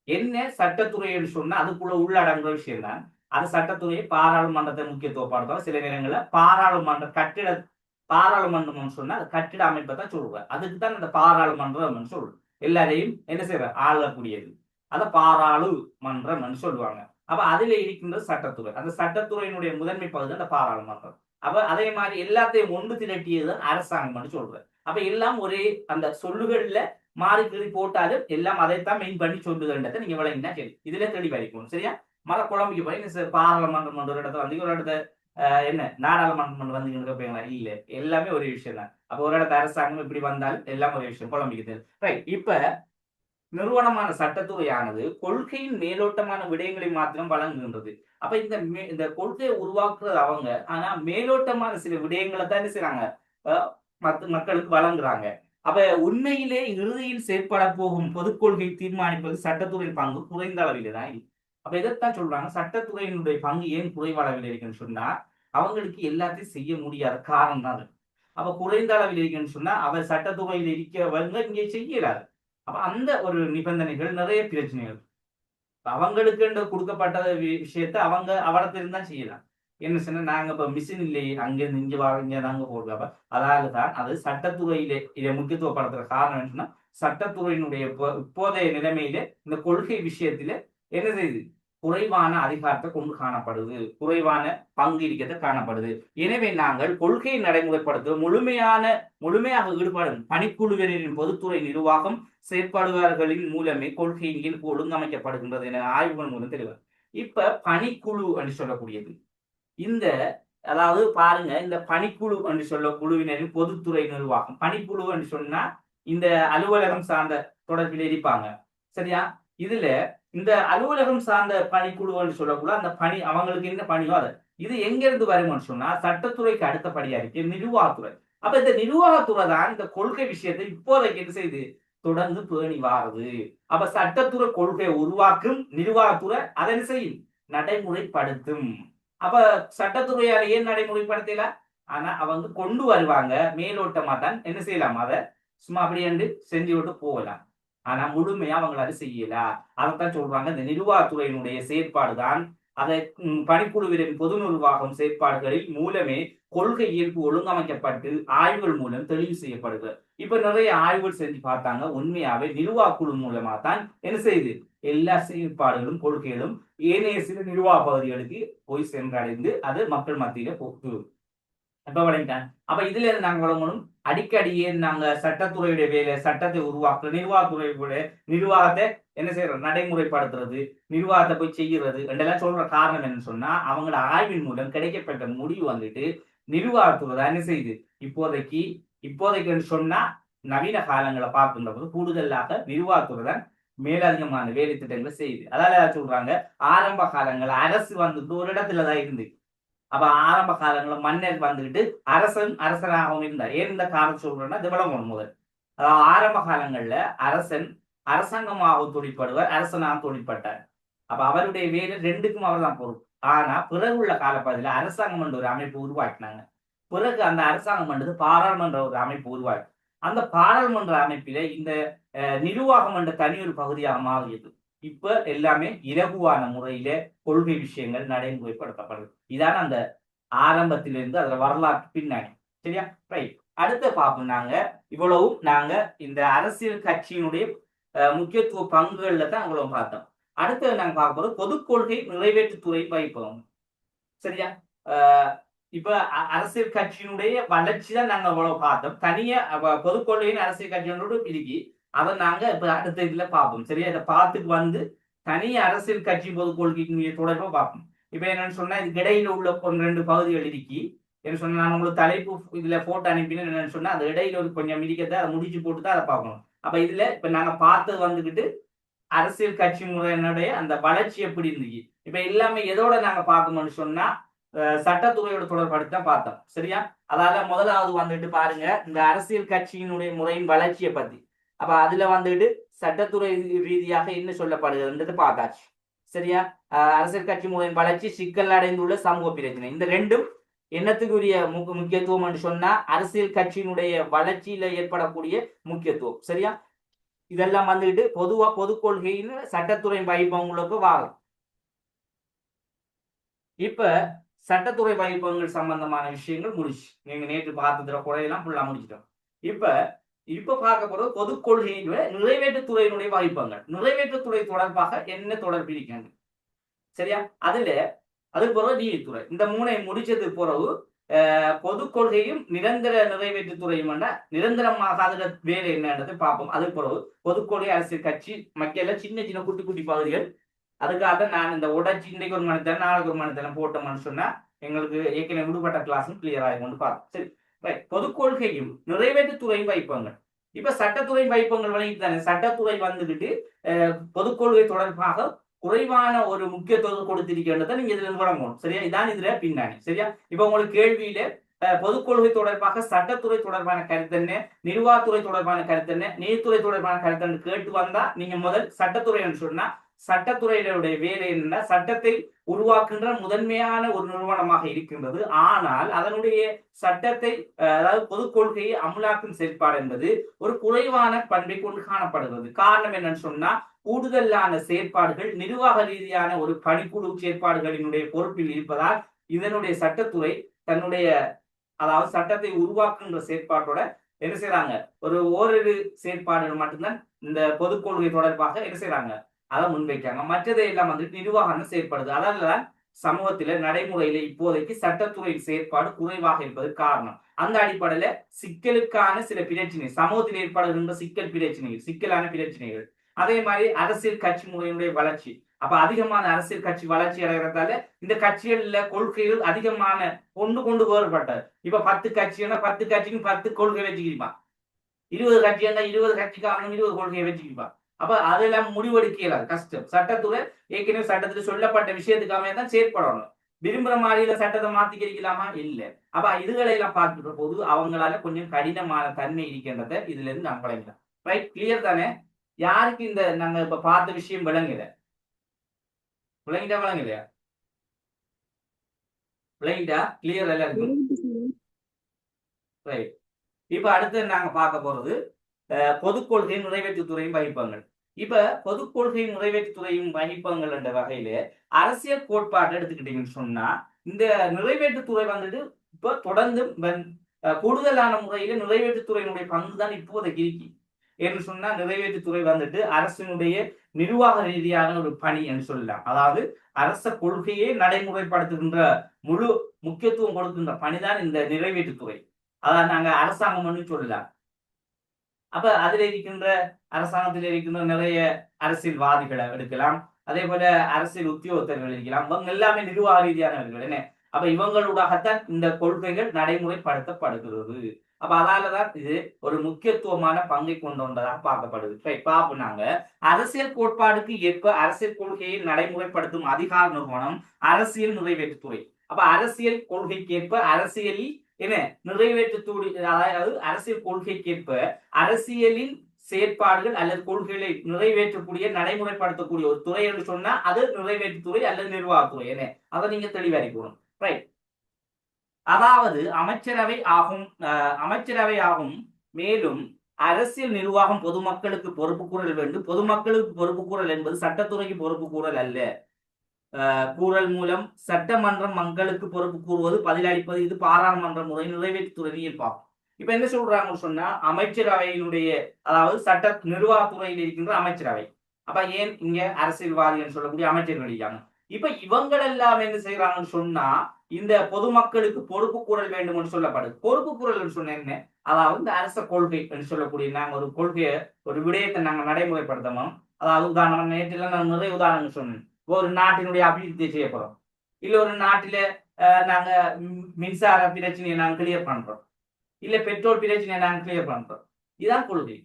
என்ன சட்டத்துறைன்னு சொன்னா அதுக்குள்ள உள்ளடங்குற விஷயம் தான். அது சட்டத்துறையை பாராளுமன்றத்தை முக்கியத்துவப்படுத்தும். சில நேரங்களில் பாராளுமன்ற கட்டிட பாராளுமன்றம் சொன்னா அது கட்டிட அமைப்பை தான் சொல்லுவார். அதுக்கு தான் இந்த பாராளுமன்றம் சொல்லுவோம். எல்லாரையும் என்ன செய்வார், ஆளக்கூடியது. அதை பாராளுமன்றம் சொல்லுவாங்க. அப்ப அதுல இருக்கின்ற சட்டத்துறை, அந்த சட்டத்துறையினுடைய முதன்மை பகுதி அந்த பாராளுமன்றம். அப்ப அதே மாதிரி எல்லாத்தையும் ஒன்று திரட்டியதுதான் அரசாங்கம் சொல்றேன். அப்ப எல்லாம் ஒரே அந்த சொல்லுகள்ல மாறி கீறி போட்டாலும் எல்லாம் அதைத்தான் மெயின் பண்ணி சொல்லுதுன்றதை நீங்க விளங்கினா சரி. இதுல தெளிவாயிருக்கும், சரியா? மர குழம்புக்கு போய் பாராளுமன்றம் ஒரு இடத்த வந்து ஒரு இடத்த என்ன நாடாளுமன்றம் வந்து இருப்பீங்களா? இல்ல, எல்லாமே ஒரே விஷயம் தான். அப்ப ஒரு இடத்த அரசாங்கம் இப்படி வந்தாலும் எல்லாம் ஒரே விஷயம், குழம்பிக்குது. ரைட். இப்ப நிறுவனமான சட்டத்துறையானது கொள்கையின் மேலோட்டமான விடயங்களை மாத்திரம் வழங்குகின்றது. அப்ப இந்த கொள்கையை உருவாக்குறது அவங்க, ஆனா மேலோட்டமான சில விடயங்களை தான் என்ன செய்றாங்க, மக்களுக்கு வழங்குறாங்க. அப்ப உண்மையிலே இறுதியில் செயற்பட போகும் பொதுக் கொள்கை தீர்மானிப்பது சட்டத்துறை பங்கு குறைந்த அளவில் தான். அப்ப இதைத்தான் சொல்றாங்க, சட்டத்துறையினுடைய பங்கு ஏன் குறைந்த அளவில் இருக்குன்னு சொன்னா அவங்களுக்கு எல்லாத்தையும் செய்ய முடியாத காரணம் தான். அப்ப குறைந்த அளவில் இருக்குன்னு சொன்னா அவர் சட்டத்துறையில் இருக்கிறவங்க இங்கே செய்யலாது. அப்ப அந்த ஒரு நிபந்தனைகள் நிறைய பிரச்சனைகள் அவங்களுக்கு கொடுக்கப்பட்ட விஷயத்த அவங்க அவலத்திலிருந்து தான் செய்யலாம். என்ன சொன்னா நாங்க இப்ப மிஷின் இல்லையே, அங்கிருந்து இங்க வாங்க நாங்க போடுறோம். அப்ப அதால தான் அது சட்டத்துறையிலே இதை முக்கியத்துவப்படுத்துற காரணம் என்னன்னா சட்டத்துறையினுடைய இப்போதைய நிலைமையில இந்த கொள்கை விஷயத்தில என்ன செய்யுது, குறைவான அதிகாரத்தை கொண்டு காணப்படுது, குறைவான பங்கு இருக்கிறத காணப்படுது. எனவே நாங்கள் கொள்கையை நடைமுறைப்படுத்த முழுமையாக ஈடுபடும் பணிக்குழுவினரின் பொதுத்துறை நிர்வாகம் செயற்பாடுகளின் மூலமே கொள்கையின் கீழ் ஒழுங்கமைக்கப்படுகின்றது என ஆய்வுகள் மூலம் தெரியும். இப்ப பணிக்குழு என்று சொல்லக்கூடியது இந்த அதாவது பாருங்க, இந்த பணிக்குழு என்று சொல்ல குழுவினரின் பொதுத்துறை நிர்வாகம். பணிக்குழு என்று சொன்னா இந்த அலுவலகம் சார்ந்த தொடர்பில் இருப்பாங்க. சரியா? இதுல இந்த அலுவலகம் சார்ந்த பணிக்குழுன்னு சொல்லக்கூட அந்த பணி அவங்களுக்கு என்ன பணியோ அது இது எங்க இருந்து வரும்னு சொன்னா சட்டத்துறைக்கு அடுத்தபடியா இருக்கு நிர்வாகத்துறை. அப்ப இந்த நிர்வாகத்துறை தான் இந்த கொள்கை விஷயத்தை இப்போதைக்கு என்ன செய்யுது தொடர்ந்து பேணி வாருது. அப்ப சட்டத்துறை கொள்கையை உருவாக்கும் நிர்வாகத்துறை அதை என்ன செய்யும் நடைமுறைப்படுத்தும். அப்ப சட்டத்துறையால ஏன் நடைமுறைப்படுத்தல? ஆனா அவங்க கொண்டு வருவாங்க மேலோட்டமா தான் என்ன செய்யலாம் அதை சும்மா அப்படியே செஞ்சு விட்டு போகலாம். ஆனா முழுமையா அவங்களால செய்யல. அதைத்தான் சொல்றாங்க இந்த நிர்வாகத்துறையினுடைய செயற்பாடுதான் அதை பணிக்குழுவின் பொது நிர்வாகம் செயற்பாடுகளில் மூலமே கொள்கை இயல்பு ஒழுங்கமைக்கப்பட்டு ஆய்வுகள் மூலம் தெளிவு செய்யப்படுது. இப்ப நிறைய ஆய்வுகள் செஞ்சு பார்த்தாங்க. உண்மையாவே நிர்வாக குழு மூலமா தான் என்ன செய்யுது எல்லா செயற்பாடுகளும் கொள்கைகளும் ஏனைய சில நிர்வாக பகுதிகளுக்கு போய் சென்றடைந்து அது மக்கள் மத்தியில போக்கு. இப்ப வழங்கிட்டேன். அப்ப இதுல இருந்து நாங்க வழங்கணும் அடிக்கடியே நாங்க சட்டத்துறையுடைய வேலை சட்டத்தை உருவாக்குற நிர்வாகத்துறையுடைய நிர்வாகத்தை என்ன செய்யறோம் நடைமுறைப்படுத்துறது நிர்வாகத்தை போய் செய்யறது என்றெல்லாம் சொல்ற காரணம் என்னன்னு சொன்னா அவங்களோட ஆய்வின் மூலம் கிடைக்கப்பட்ட முடிவு வந்துட்டு நிர்வாகத்துறை தான் என்ன செய்யுது இப்போதைக்கு சொன்னா நவீன காலங்களை பார்க்கின்ற போது கூடுதலாக நிர்வாகத்துறை தான் மேலதிகமான வேலை திட்டங்களை செய்யுது. அதால சொல்றாங்க ஆரம்ப காலங்கள் அரசு வந்துட்டு ஒரு இடத்துலதான் இருந்து அப்ப ஆரம்ப காலங்களில் மன்னர் வந்துகிட்டு அரசனாகவும் இருந்தார். ஏன் இந்த காரணம் சொல்றேன்னா திவளமன் முதல் அதாவது ஆரம்ப காலங்கள்ல அரசாங்கமாக தொழிற்படுவார் அரசனாக தொழிற்பட்டார். அப்ப அவருடைய வேலை ரெண்டுக்கும் அவர் தான் பொறுப்பு. ஆனா பிறகு உள்ள காலப்பகுதியில அரசாங்கம் என்ற ஒரு அமைப்பு உருவாக்கினாங்க. பிறகு அந்த அரசாங்கம் என்றது பாராளுமன்ற ஒரு அமைப்பு உருவாக்கி அந்த பாராளுமன்ற அமைப்பில இந்த நிர்வாகம் என்ற தனி ஒரு பகுதியாக மாறியது. இப்ப எல்லாமே இலகுவான முறையில கொள்கை விஷயங்கள் நடைமுறைப்படுத்தப்படுது. இதான அந்த ஆரம்பத்திலிருந்து அதுல வரலாற்று பின்னணி. சரியா? ரைட். அடுத்த பார்ப்போம். இவ்வளவும் நாங்க இந்த அரசியல் கட்சியினுடைய முக்கியத்துவ பங்குகள்ல தான் இவ்வளவு பார்த்தோம். அடுத்து நாங்க பார்க்க போறோம் பொது கொள்கை நிறைவேற்றுத்துறை வைப்போம். சரியா? இப்ப அரசியல் கட்சியினுடைய வளர்ச்சி தான் நாங்க இவ்வளவு பார்த்தோம். தனியா பொது கொள்கையின் அரசியல் கட்சியினோடு பிரிக்கி அதை நாங்க இப்ப அடுத்த இதுல பார்ப்போம். சரியா? இதை பார்த்துட்டு வந்து தனி அரசியல் கட்சி பொது கொள்கைக்கு தொடர்பா பார்ப்போம். இப்ப என்னன்னு சொன்னா இதுக்கு இடையில உள்ள 2 பகுதிகள் இருக்கி என்ன சொன்னா நான் உங்களுக்கு தலைப்பு இதுல போட்டோ அனுப்பினேன். என்னன்னு சொன்னா அது இடையில ஒரு கொஞ்சம் மிதிக்கத்தை அதை முடிச்சு போட்டு தான் அதை பார்க்கணும். அப்ப இதுல இப்ப நாங்க பார்த்தது வந்துகிட்டு அரசியல் கட்சி முறையினுடைய அந்த வளர்ச்சி எப்படி இருந்துச்சு. இப்ப எல்லாமே எதோட நாங்க பார்க்கணும்னு சொன்னா சட்டத்துறையோட தொடர்படுத்தி தான் பார்த்தோம். சரியா? அதால முதலாவது வந்துட்டு பாருங்க இந்த அரசியல் கட்சியினுடைய முறையின் வளர்ச்சியை பத்தி. அப்ப அதுல வந்துட்டு சட்டத்துறை ரீதியாக என்ன சொல்லப்படுகிறது பார்த்தாச்சு. சரியா? அரசியல் கட்சி முறையின் வளர்ச்சி சிக்கல் அடைந்துள்ள சமூக பிரச்சனை இந்த ரெண்டும் என்னத்துக்குரிய முக்கியத்துவம் என்று சொன்னா அரசியல் கட்சியினுடைய வளர்ச்சியில ஏற்படக்கூடிய முக்கியத்துவம். சரியா? இதெல்லாம் வந்துட்டு பொதுவா பொது கொள்கையின் சட்டத்துறை வைபவங்களுக்கு வாழும். இப்ப சட்டத்துறை வைபவங்கள் சம்பந்தமான விஷயங்கள் முடிச்சு நீங்க நேற்று பார்த்ததுல குறையெல்லாம் ஃபுல்லா முடிச்சிட்டோம். இப்ப பார்க்க போறது பொது கொள்கையில நிறைவேற்றுத்துறையினுடைய வைபவங்கள். நிறைவேற்றுத்துறை தொடர்பாக என்ன தொடர்பு இருக்கின்றது. சரியா? அது பிறகு நீதித்துறை. இந்த 3ஐ முடிச்சது பிறகு பொது கொள்கையும் நிரந்தர நிறைவேற்றுத்துறையும் நிரந்தரமாக அதுல வேலை என்னன்றது பார்ப்போம். அது பிறகு பொதுக்கொள்கை அரசியல் கட்சி மக்கள் சின்ன சின்ன குட்டி குட்டி பகுதிகள். அதுக்காக நான் இந்த உடச்சி இன்றைக்கு ஒரு மணித்தரம் நாளைக்கு ஒரு மணித்தரம் போட்டோம்னு சொன்னா எங்களுக்கு ஏற்கனவே விடுபட்ட கிளாஸும் கிளியர் ஆகி கொண்டு பார்ப்போம். சரி, பொது கொள்கையும் நிறைவேற்றுத்துறையும் வைப்பங்கள். இப்ப சட்டத்துறை வைப்பங்கள் வழங்கிட்டாங்க. சட்டத்துறை வந்துகிட்டு பொதுக்கொள்கை தொடர்பாக குறைவான ஒரு முக்கியத்துவம் கொடுத்திருக்கின்றதை நீங்க இதுல வழங்கணும். சரியா? இதான் இதுல பின்னாடி. சரியா? இப்ப உங்களுக்கு கேள்வியில பொதுக்கொள்கை தொடர்பாக சட்டத்துறை தொடர்பான கருத்து என்ன, நிர்வாகத்துறை தொடர்பான கருத்து என்ன, நீதித்துறை தொடர்பான கருத்து கேட்டு வந்தா நீங்க முதல் சட்டத்துறை சொன்னா சட்டத்துறையினுடைய வேலை என்ன சட்டத்தை உருவாக்குகின்ற முதன்மையான ஒரு நிறுவனமாக இருக்கின்றது. ஆனால் அதனுடைய சட்டத்தை அதாவது பொது கொள்கையை அமலாக்கும் செயற்பாடு என்பது ஒரு குறைவான பண்பை கொண்டு காணப்படுகிறது. காரணம் என்னன்னு சொன்னா கூடுதலான செயற்பாடுகள் நிர்வாக ரீதியான ஒரு பணிக்குழு செயற்பாடுகளினுடைய பொறுப்பில் இருப்பதால் இதனுடைய சட்டத்துறை தன்னுடைய அதாவது சட்டத்தை உருவாக்குகின்ற செயற்பாட்டோட என்ன செய்யறாங்க ஓரிரு செயற்பாடுகள் மட்டும்தான் இந்த பொது கொள்கை தொடர்பாக என்ன செய்யறாங்க அதை முன்வைக்காங்க. மற்றதை எல்லாம் வந்துட்டு நிர்வாகம் செயற்படுது. அதனாலதான் சமூகத்தில நடைமுறையில இப்போதைக்கு சட்டத்துறை செயற்பாடு குறைவாக இருப்பது காரணம். அந்த அடிப்படையில சிக்கலுக்கான சில பிரச்சனை சமூகத்தில் ஏற்படுகின்ற சிக்கலான பிரச்சனைகள். அதே மாதிரி அரசியல் கட்சி முறையினுடைய வளர்ச்சி. அப்ப அதிகமான அரசியல் கட்சி வளர்ச்சி அடைகிறதால இந்த கட்சிகள்ல கொள்கைகள் அதிகமான கொண்டு வேறுபட்டது. இப்ப 10 கட்சின்னா 10 கட்சிக்கும் 10 கொள்கை வச்சுக்கிருப்பான். 20 கட்சி என்ன 20 கட்சிக்காரனும் 20 கொள்கையை வச்சுக்கிப்பான். அப்ப அதெல்லாம் முடிவெடுக்க இயலாது, கஷ்டம். சட்டத்துறை ஏற்கனவே சட்டத்தில் சொல்லப்பட்ட விஷயத்துக்காக தான் செயற்படணும். விரும்புற மாதிரியில சட்டத்தை மாத்திக்கலாமா? இல்ல. அப்ப இதுகளை எல்லாம் பார்க்கிற போது அவங்களால கொஞ்சம் கடினமான தன்மை இருக்கின்றத இதுல இருந்து நாம் விளங்கலாம். ரைட், கிளியர் தானே? யாருக்கு இந்த நாங்க இப்ப பார்த்த விஷயம் விளங்குத? விளங்கிட்டா விளங்குலையா? விளங்கிட்டா? கிளியர் எல்லாருக்கும்? ரைட். இப்ப அடுத்து நாங்க பார்க்க போறது பொதுக் கொள்கை நிறைவேற்றுத்துறையும் வகிப்பங்கள். இப்ப பொதுக் கொள்கை நிறைவேற்றுத்துறையும் வகிப்பங்கள் என்ற வகையில அரசியல் கோட்பாட்டை எடுத்துக்கிட்டீங்கன்னு சொன்னா இந்த நிறைவேற்றுத்துறை வந்துட்டு இப்ப தொடர்ந்து கூடுதலான முறையில நிறைவேற்றுத்துறையினுடைய பங்கு தான் இப்போதைக்கு இருக்கு. என்று சொன்னா நிறைவேற்றுத்துறை வந்துட்டு அரசினுடைய நிர்வாக ரீதியான ஒரு பணி என்று சொல்லலாம். அதாவது அரச கொள்கையை நடைமுறைப்படுத்துகின்ற முழு முக்கியத்துவம் கொடுக்கின்ற பணிதான் இந்த நிறைவேற்றுத்துறை. அதான் நாங்க அரசாங்கம் சொல்லலாம். அப்ப அதுல இருக்கின்ற அரசாங்கத்தில் இருக்கின்ற நிறைய அரசியல்வாதிகளை எடுக்கலாம். அதே போல அரசியல் உத்தியோகத்தர்கள் இருக்கலாம். இவங்க எல்லாமே நிர்வாக ரீதியானவர்கள் என்ன. அப்ப இவங்களூடாகத்தான் இந்த கொள்கைகள் நடைமுறைப்படுத்தப்படுகிறது. அப்ப அதாலதான் இது ஒரு முக்கியத்துவமான பங்கை கொண்டதாக பார்க்கப்படுது. பார்ப்போம் நாங்க. அரசியல் கோட்பாடுக்கு ஏற்ப அரசியல் கொள்கையை நடைமுறைப்படுத்தும் அதிகார நிறுவனம் அரசியல் நிறைவேற்றுத்துறை. அப்ப அரசியல் கொள்கைக்கு ஏற்ப அரசியலில் என்ன நிறைவேற்றத்துறை, அதாவது அரசியல் கொள்கைக்கேற்ப அரசியலின் செயற்பாடுகள் அல்லது கொள்கைகளை நிறைவேற்றக்கூடிய நடைமுறைப்படுத்தக்கூடிய ஒரு துறை என்று சொன்னா அது நிறைவேற்றுத்துறை அல்லது நிர்வாகத்துறை. என்ன அதை நீங்க தெளிவாரிக்கணும். ரைட். அதாவது அமைச்சரவை ஆகும். மேலும் அரசியல் நிர்வாகம் பொதுமக்களுக்கு பொறுப்பு கூறல் வேண்டும். பொதுமக்களுக்கு பொறுப்பு கூறல் என்பது சட்டத்துறைக்கு பொறுப்பு கூறல் அல்ல. கூறல் மூலம் சட்டமன்றம் மக்களுக்கு பொறுப்பு கூறுவது, பதிலளிப்பது, இது பாராளுமன்ற முறை நிறைவேற்றுத்துறையில் பார்ப்போம். இப்ப என்ன சொல்றாங்கன்னு சொன்னா அமைச்சரவையினுடைய, அதாவது சட்ட நிர்வாகத்துறையில் இருக்கின்ற அமைச்சரவை. அப்ப ஏன் இங்க அரசியல்வாதிகள் சொல்லக்கூடிய அமைச்சர்கள் இருக்காங்க. இப்ப இவங்கள் எல்லாம் என்ன செய்யறாங்கன்னு சொன்னா இந்த பொதுமக்களுக்கு பொறுப்பு கூறல் வேண்டும் என்று சொல்லப்படுது. பொறுப்பு கூறல் சொன்ன என்ன, அதாவது இந்த அரச கொள்கை என்று சொல்லக்கூடிய நாங்க ஒரு கொள்கையை ஒரு விடயத்தை நாங்க நடைமுறைப்படுத்தணும். அதாவது உதாரணம் நேற்றுல நான் நிறைய உதாரணங்கள் சொன்னேன். ஒரு நாட்டினுடைய அபிவிருத்தி செய்ய போறோம், இல்ல ஒரு நாட்டில நாங்க மின்சார பிரச்சனையை நாங்க கிளியர் பண்றோம், இல்ல பெட்ரோல் பிரச்சனையை நாங்க கிளியர் பண்றோம். இதுதான் கொள்கை.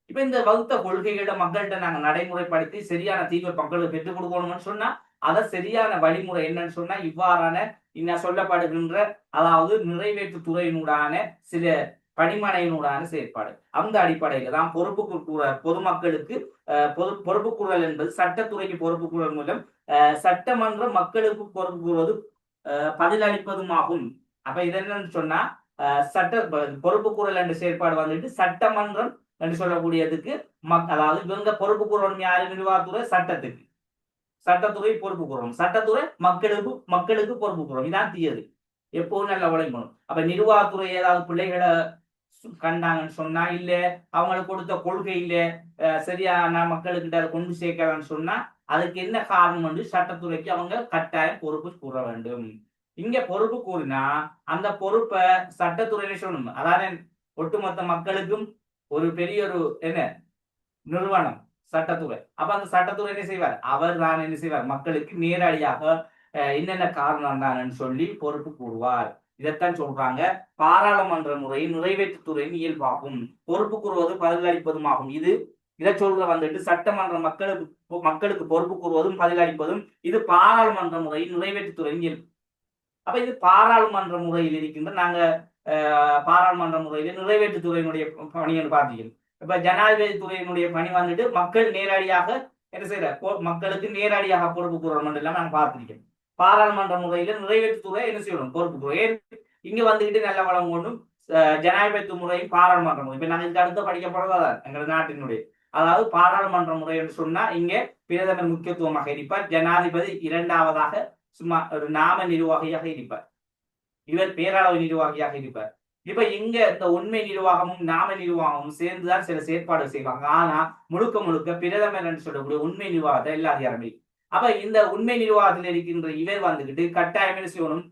இப்ப இந்த வகுத்த கொள்கைகளை மக்கள்கிட்ட நாங்க நடைமுறைப்படுத்தி சரியான தீர்வை மக்களுக்கு பெற்றுக் கொடுக்கணும்னு சொன்னா அதை சரியான வழிமுறை என்னன்னு சொன்னா இவ்வாறான இன்னும் சொல்லப்படுகின்ற, அதாவது நிறைவேற்று துறையினூடான சில பணிமனையினூடான செயற்பாடு. அந்த அடிப்படையில தான் பொறுப்பு பொதுமக்களுக்கு பொறுப்பு கூறல் என்பது சட்டத்துறைக்கு பொறுப்பு கூறல் மூலம் சட்டமன்றம் மக்களுக்கு பொறுப்பு கூறுவது பதிலளிப்பதும் ஆகும். அப்ப இது என்னன்னு சொன்னா சட்ட பொறுப்பு கூறல் என்ற செயற்பாடு வந்துட்டு சட்டமன்றம் என்று சொல்லக்கூடியதுக்கு அதாவது இவங்க பொறுப்பு கூறணும் யாரு? நிர்வாகத்துறை சட்டத்துக்கு, சட்டத்துறை பொறுப்பு கூறணும், சட்டத்துறை மக்களுக்கு பொறுப்பு கூறணும். இதான் தீயது. எப்போதும் நல்லா உழைக்கணும். அப்ப நிர்வாகத்துறை ஏதாவது பிள்ளைகளை கண்டாங்கன்னு சொன்னா, இல்ல அவங்களுக்கு கொடுத்த கொள்கையில சரியான மக்களுக்கிட்ட கொண்டு சேர்க்கலாம்னு சொன்னா அதுக்கு என்ன காரணம் வந்து சட்டத்துறைக்கு அவங்க கட்டாயம் பொறுப்பு கூற வேண்டும். இங்க பொறுப்பு கூறினா அந்த பொறுப்பை சட்டத்துறையில சொல்லணும். அதாவது ஒட்டுமொத்த மக்களுக்கும் ஒரு பெரிய ஒரு என்ன நிறுவனம் சட்டத்துறை. அப்ப அந்த சட்டத்துறை என்ன செய்வார்? அவர் தான் என்ன செய்வார்? மக்களுக்கு நேரடியாக என்னென்ன காரணம் தானு சொல்லி பொறுப்பு கூறுவார். இதைத்தான் சொல்றாங்க பாராளுமன்ற முறை நிறைவேற்றுத்துறையின் இயல்பாகும். பொறுப்பு கூறுவது பதிலளிப்பதும் ஆகும். இதை சொல்ற வந்துட்டு சட்டமன்ற மக்களுக்கு பொறுப்பு கூறுவதும் பதிலளிப்பதும் இது பாராளுமன்ற முறையில் நிறைவேற்றுத்துறையின் இயல்பு. அப்ப இது பாராளுமன்ற முறையில் இருக்கின்ற நாங்க பாராளுமன்ற முறையில நிறைவேற்றுத்துறையினுடைய பணின்னு பார்த்தீங்க. இப்ப ஜனாதிபதி துறையினுடைய பணி வந்துட்டு மக்கள் நேரடியாக என்ன செய்யற மக்களுக்கு நேரடியாக பொறுப்பு கூறணும் எல்லாம் நாங்க பார்த்திருக்கோம். பாராளுமன்ற முறையில நிறைவேற்றுத்துறை என்ன செய்யணும்? பொறுப்பு கூறும். இங்க வந்துகிட்டு நல்ல வளம் கொண்டும் ஜனாதிபதி முறை பாராளுமன்ற முறை. இப்ப நாங்க இதுக்கு அடுத்து படிக்கப்படுவதான் எங்கள் நாட்டினுடைய, அதாவது பாராளுமன்ற முறை என்று சொன்னா இங்க பிரதமர் முக்கியத்துவமாக இருப்பார், ஜனாதிபதி இரண்டாவதாக சும்மா ஒரு நாம நிர்வாகியாக இருப்பார், இவர் பேரளவு நிர்வாகியாக இருப்பார். இப்ப இங்க இந்த உண்மை நிர்வாகமும் நாம நிர்வாகமும் சேர்ந்துதான் சில செயற்பாடு செய்வாங்க. ஆனா முழுக்க பிரதமர் என்று சொல்லக்கூடிய உண்மை நிர்வாகத்தை எல்லா அதிகாரமே. அப்ப இந்த உண்மை நிர்வாகத்தில் இருக்கின்ற இவர் வந்துகிட்டு கட்டாயம் என்ன செய்யணும்?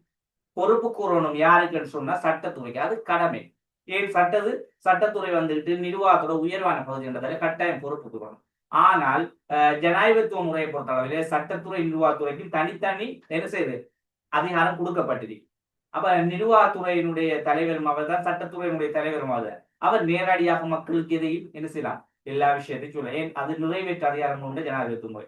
பொறுப்பு கூறணும். யாருக்குன்னு சொன்னா சட்டத்துறைக்கு. அது கடமை. ஏன் சட்டத்துறை வந்துட்டு நிர்வாகத்தோட உயர்வான பகுதி என்றதால கட்டாயம் பொறுப்பு கூறணும். ஆனால் ஜனாதிபதித்துவ முறையை பொறுத்தளவிலே சட்டத்துறை நிர்வாகத்துறைக்கு தனித்தனி என்ன செய்யுது அதிகாரம் கொடுக்கப்பட்டிருக்கு. அப்ப நிர்வாகத்துறையினுடைய தலைவரும் அவர் தான், சட்டத்துறையினுடைய தலைவரும் அவர். அவர் நேரடியாக மக்களுக்கு எதையும் என்ன செய்யலாம், எல்லா விஷயத்தையும் சொல்ல, ஏன் அது நிறைவேற்று அதிகாரம் கொண்ட ஜனாதிபதி முறை.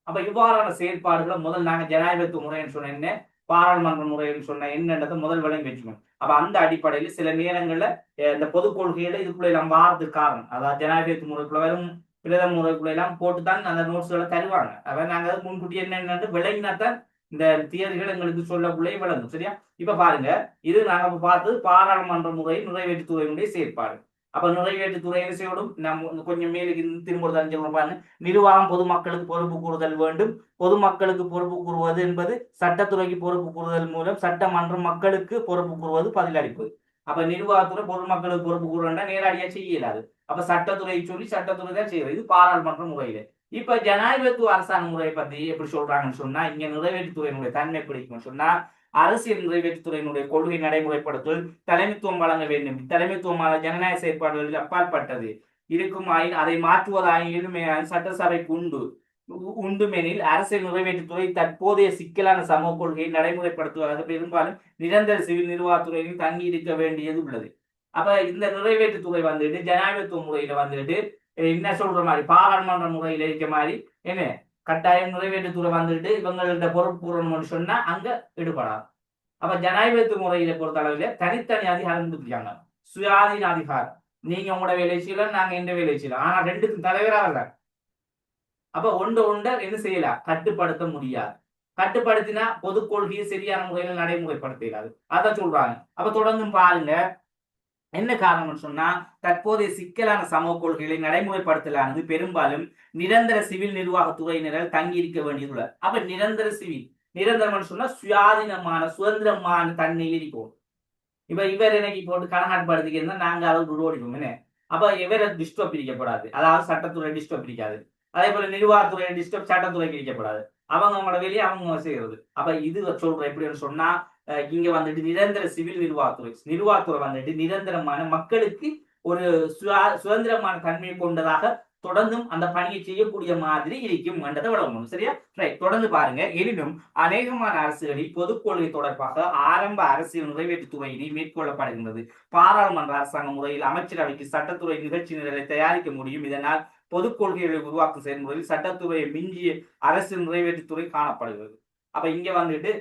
அப்ப இவ்வாறான செயற்பாடுகளை முதல் நாங்க ஜனாதிபதி முறைன்னு சொன்ன என்ன, பாராளுமன்ற முறைன்னு சொன்ன என்னன்றதை முதல் விளங்கி வச்சுக்கணும். அப்ப அந்த அடிப்படையில் சில நேரங்கள்ல இந்த பொது கொள்கையில இதுக்குள்ள எல்லாம் வாரதுக்கு காரணம், அதாவது ஜனாதிபதி முறைக்குள்ள வரும் பிரதம முறைக்குள்ள எல்லாம் போட்டுதான் அந்த நோட்ஸ்களை தருவாங்க. அப்ப நாங்க முன்கூட்டி என்னென்னு விளங்கினாத்தான் இந்த தியரிகள் எங்களுக்கு சொல்லக்குள்ளே விளங்கும். சரியா? இப்ப பாருங்க, இது நாங்க பார்த்து பாராளுமன்ற முறை நிறைவேற்றுத்துறையினுடைய செயற்பாடு. அப்ப நிறைவேற்றுத்துறை என்ன செய்யணும், நம்ம கொஞ்சம் மேலுக்கு திரும்ப பாருங்க, நிர்வாகம் பொதுமக்களுக்கு பொறுப்பு கூறுதல் வேண்டும். பொதுமக்களுக்கு பொறுப்பு கூறுவது என்பது சட்டத்துறைக்கு பொறுப்பு கூறுதல் மூலம் சட்டமன்றம் மக்களுக்கு பொறுப்பு கூறுவது பதிலளிப்பு. அப்ப நிர்வாகத்துறை பொதுமக்களுக்கு பொறுப்பு கூறுவா நேரடியா செய்ய இயலாது. அப்ப சட்டத்துறை சொல்லி சட்டத்துறை தான் செய்வது. இது பாராளுமன்ற முறையில. இப்ப ஜனாதிபதி அரசாங்க முறையை பத்தி எப்படி சொல்றாங்கன்னு சொன்னா, இங்க நிறைவேற்றுத்துறையினுடைய தன்மை பிடிக்கும்னு சொன்னா, அரசியல் நிறைவேற்றுத்துறையினுடைய கொள்கை நடைமுறைப்படுத்தல் தலைமைத்துவம் வழங்க வேண்டும். தலைமைத்துவமான ஜனநாயக செயற்பாடுகளில் அப்பாற்பட்டது இருக்கும் ஆயின் அதை மாற்றுவதாயின் சட்டசபைக்கு உண்டுமெனில் அரசியல் நிறைவேற்றுத்துறை தற்போதைய சிக்கலான சமூக கொள்கையை நடைமுறைப்படுத்துவதாக பெரும்பாலும் நிரந்தர சிவில் நிர்வாகத்துறையில் தங்கி இருக்க வேண்டியது உள்ளது. அப்ப இந்த நிறைவேற்றுத்துறை வந்துட்டு ஜனாதிபதித்துவ முறையில வந்துட்டு என்ன சொல்ற மாதிரி பாராளுமன்ற முறையில இருக்க மாதிரி என்ன கட்டாயம் நிறைவேற்றுத்துறை வந்துட்டு இவங்கள்ட்ட பொறுப்பு கூறணும்னு சொன்னா அங்க ஈடுபடாது. அப்ப ஜனாதிபதி முறையில பொறுத்த அளவுல தனித்தனி அதிகாரம் கொடுத்துருக்காங்க. சுயாதீன அதிகாரம், நீங்க உங்களோட வேலை செய்யலாம், நாங்க எந்த வேலை செய்யலாம், ஆனா ரெண்டுக்கும் தலைவராக இல்ல. அப்ப ஒன்றை என்ன செய்யலாம், கட்டுப்படுத்த முடியாது. கட்டுப்படுத்தினா பொது கொள்கையை சரியான முறையில் நடைமுறைப்படுத்த இயலாது. அதான் சொல்றாங்க. அப்ப தொடர்ந்து பாருங்க, என்ன காரணம்னு சொன்னா, தற்போதைய சிக்கலான சமூக கொள்கைகளை நடைமுறைப்படுத்தலானது பெரும்பாலும் நிரந்தர சிவில் நிர்வாகத்துறையினரால் தங்கி இருக்க வேண்டியது. அப்ப நிரந்தர சிவில், நிரந்தரம் சொன்னா சுயாதீனமான சுதந்திரமான தன்மையில் இருக்கும். இப்ப இவர் எனக்கு போட்டு கணக்காட்படுத்திக்கிறதா நாங்க அளவுக்கு ஓடிப்போம் என்ன. அப்ப இவரை டிஸ்டர்ப் பிரிக்கப்படாது, அதாவது சட்டத்துறை டிஸ்டர்ப் பிரிக்காது. அதே போல நிர்வாகத்துறை டிஸ்டர்ப் சட்டத்துறை பிரிக்கப்படாது. அவங்களோட வெளியே அவங்க செய்யறது. அப்ப இது சொல்ற எப்படின்னு சொன்னா, இங்க வந்துட்டு நிரந்தர சிவில் நிர்வாகத்துறை வந்துட்டு நிரந்தரமான மக்களுக்கு ஒரு சுதந்திரமான தன்மையை கொண்டதாக தொடர்ந்தும் அந்த பணியை செய்யக்கூடிய மாதிரி இருக்கும் என்றதை விளங்கணும். சரியா? ரைட், தொடர்ந்து பாருங்க. எனினும் அநேகமான அரசுகளில் பொதுக் கொள்கை தொடர்பாக ஆரம்ப அரசியல் நிறைவேற்றுத்துறையினை மேற்கொள்ளப்படுகின்றது. பாராளுமன்ற அரசாங்க முறையில் அமைச்சரவைக்கு சட்டத்துறை நிகழ்ச்சி நிரலை தயாரிக்க முடியும். இதனால் பொதுக் கொள்கைகளை உருவாக்கும் செயல்முறையில் சட்டத்துறையை மிஞ்சிய அரசியல் நிறைவேற்றுத்துறை காணப்படுகிறது. அப்ப இங்க வந்துட்டு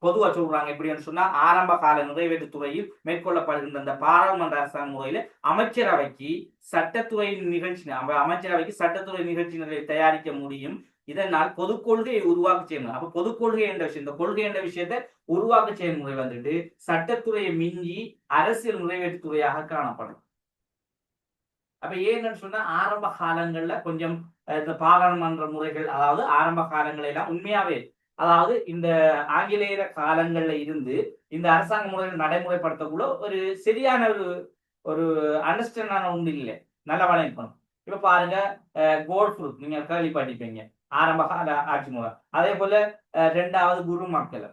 பொதுவா சொல்றாங்க எப்படின்னு சொன்னா, ஆரம்ப கால நிறைவேற்றுத்துறையில் மேற்கொள்ளப்படுகின்ற அந்த பாராளுமன்ற அரசாங்க முறையில அமைச்சரவைக்கு சட்டத்துறை நிகழ்ச்சி நிலையை தயாரிக்க முடியும். இதனால் பொது கொள்கையை உருவாக்க செய்யணும். அப்ப பொது கொள்கை என்ற விஷயம், இந்த கொள்கை என்ற விஷயத்தை உருவாக்க செயல்முறை வந்துட்டு சட்டத்துறையை மிஞ்சி அரசியல் நிறைவேற்றுத்துறையாக காணப்படும். அப்ப ஏன்னு சொன்னா, ஆரம்ப காலங்கள்ல கொஞ்சம் இந்த பாராளுமன்ற முறைகள், அதாவது ஆரம்ப காலங்கள் எல்லாம் உண்மையாவே, அதாவது இந்த ஆங்கிலேயர காலங்கள்ல இருந்து இந்த அரசாங்க முறைகள் நடைமுறைப்படுத்தக்குள்ள ஒரு சரியான ஒரு அண்டர்ஸ்டாண்டான ஒன்று இல்லை. நல்லா வழங்கணும். இப்ப பாருங்க, கோல்ட் ஃப்ரூட் நீங்க கேள்விப்பட்டிருப்பீங்க, ஆரம்ப கால ஆட்சி முறை. அதே போல ரெண்டாவது குரு மக்கள்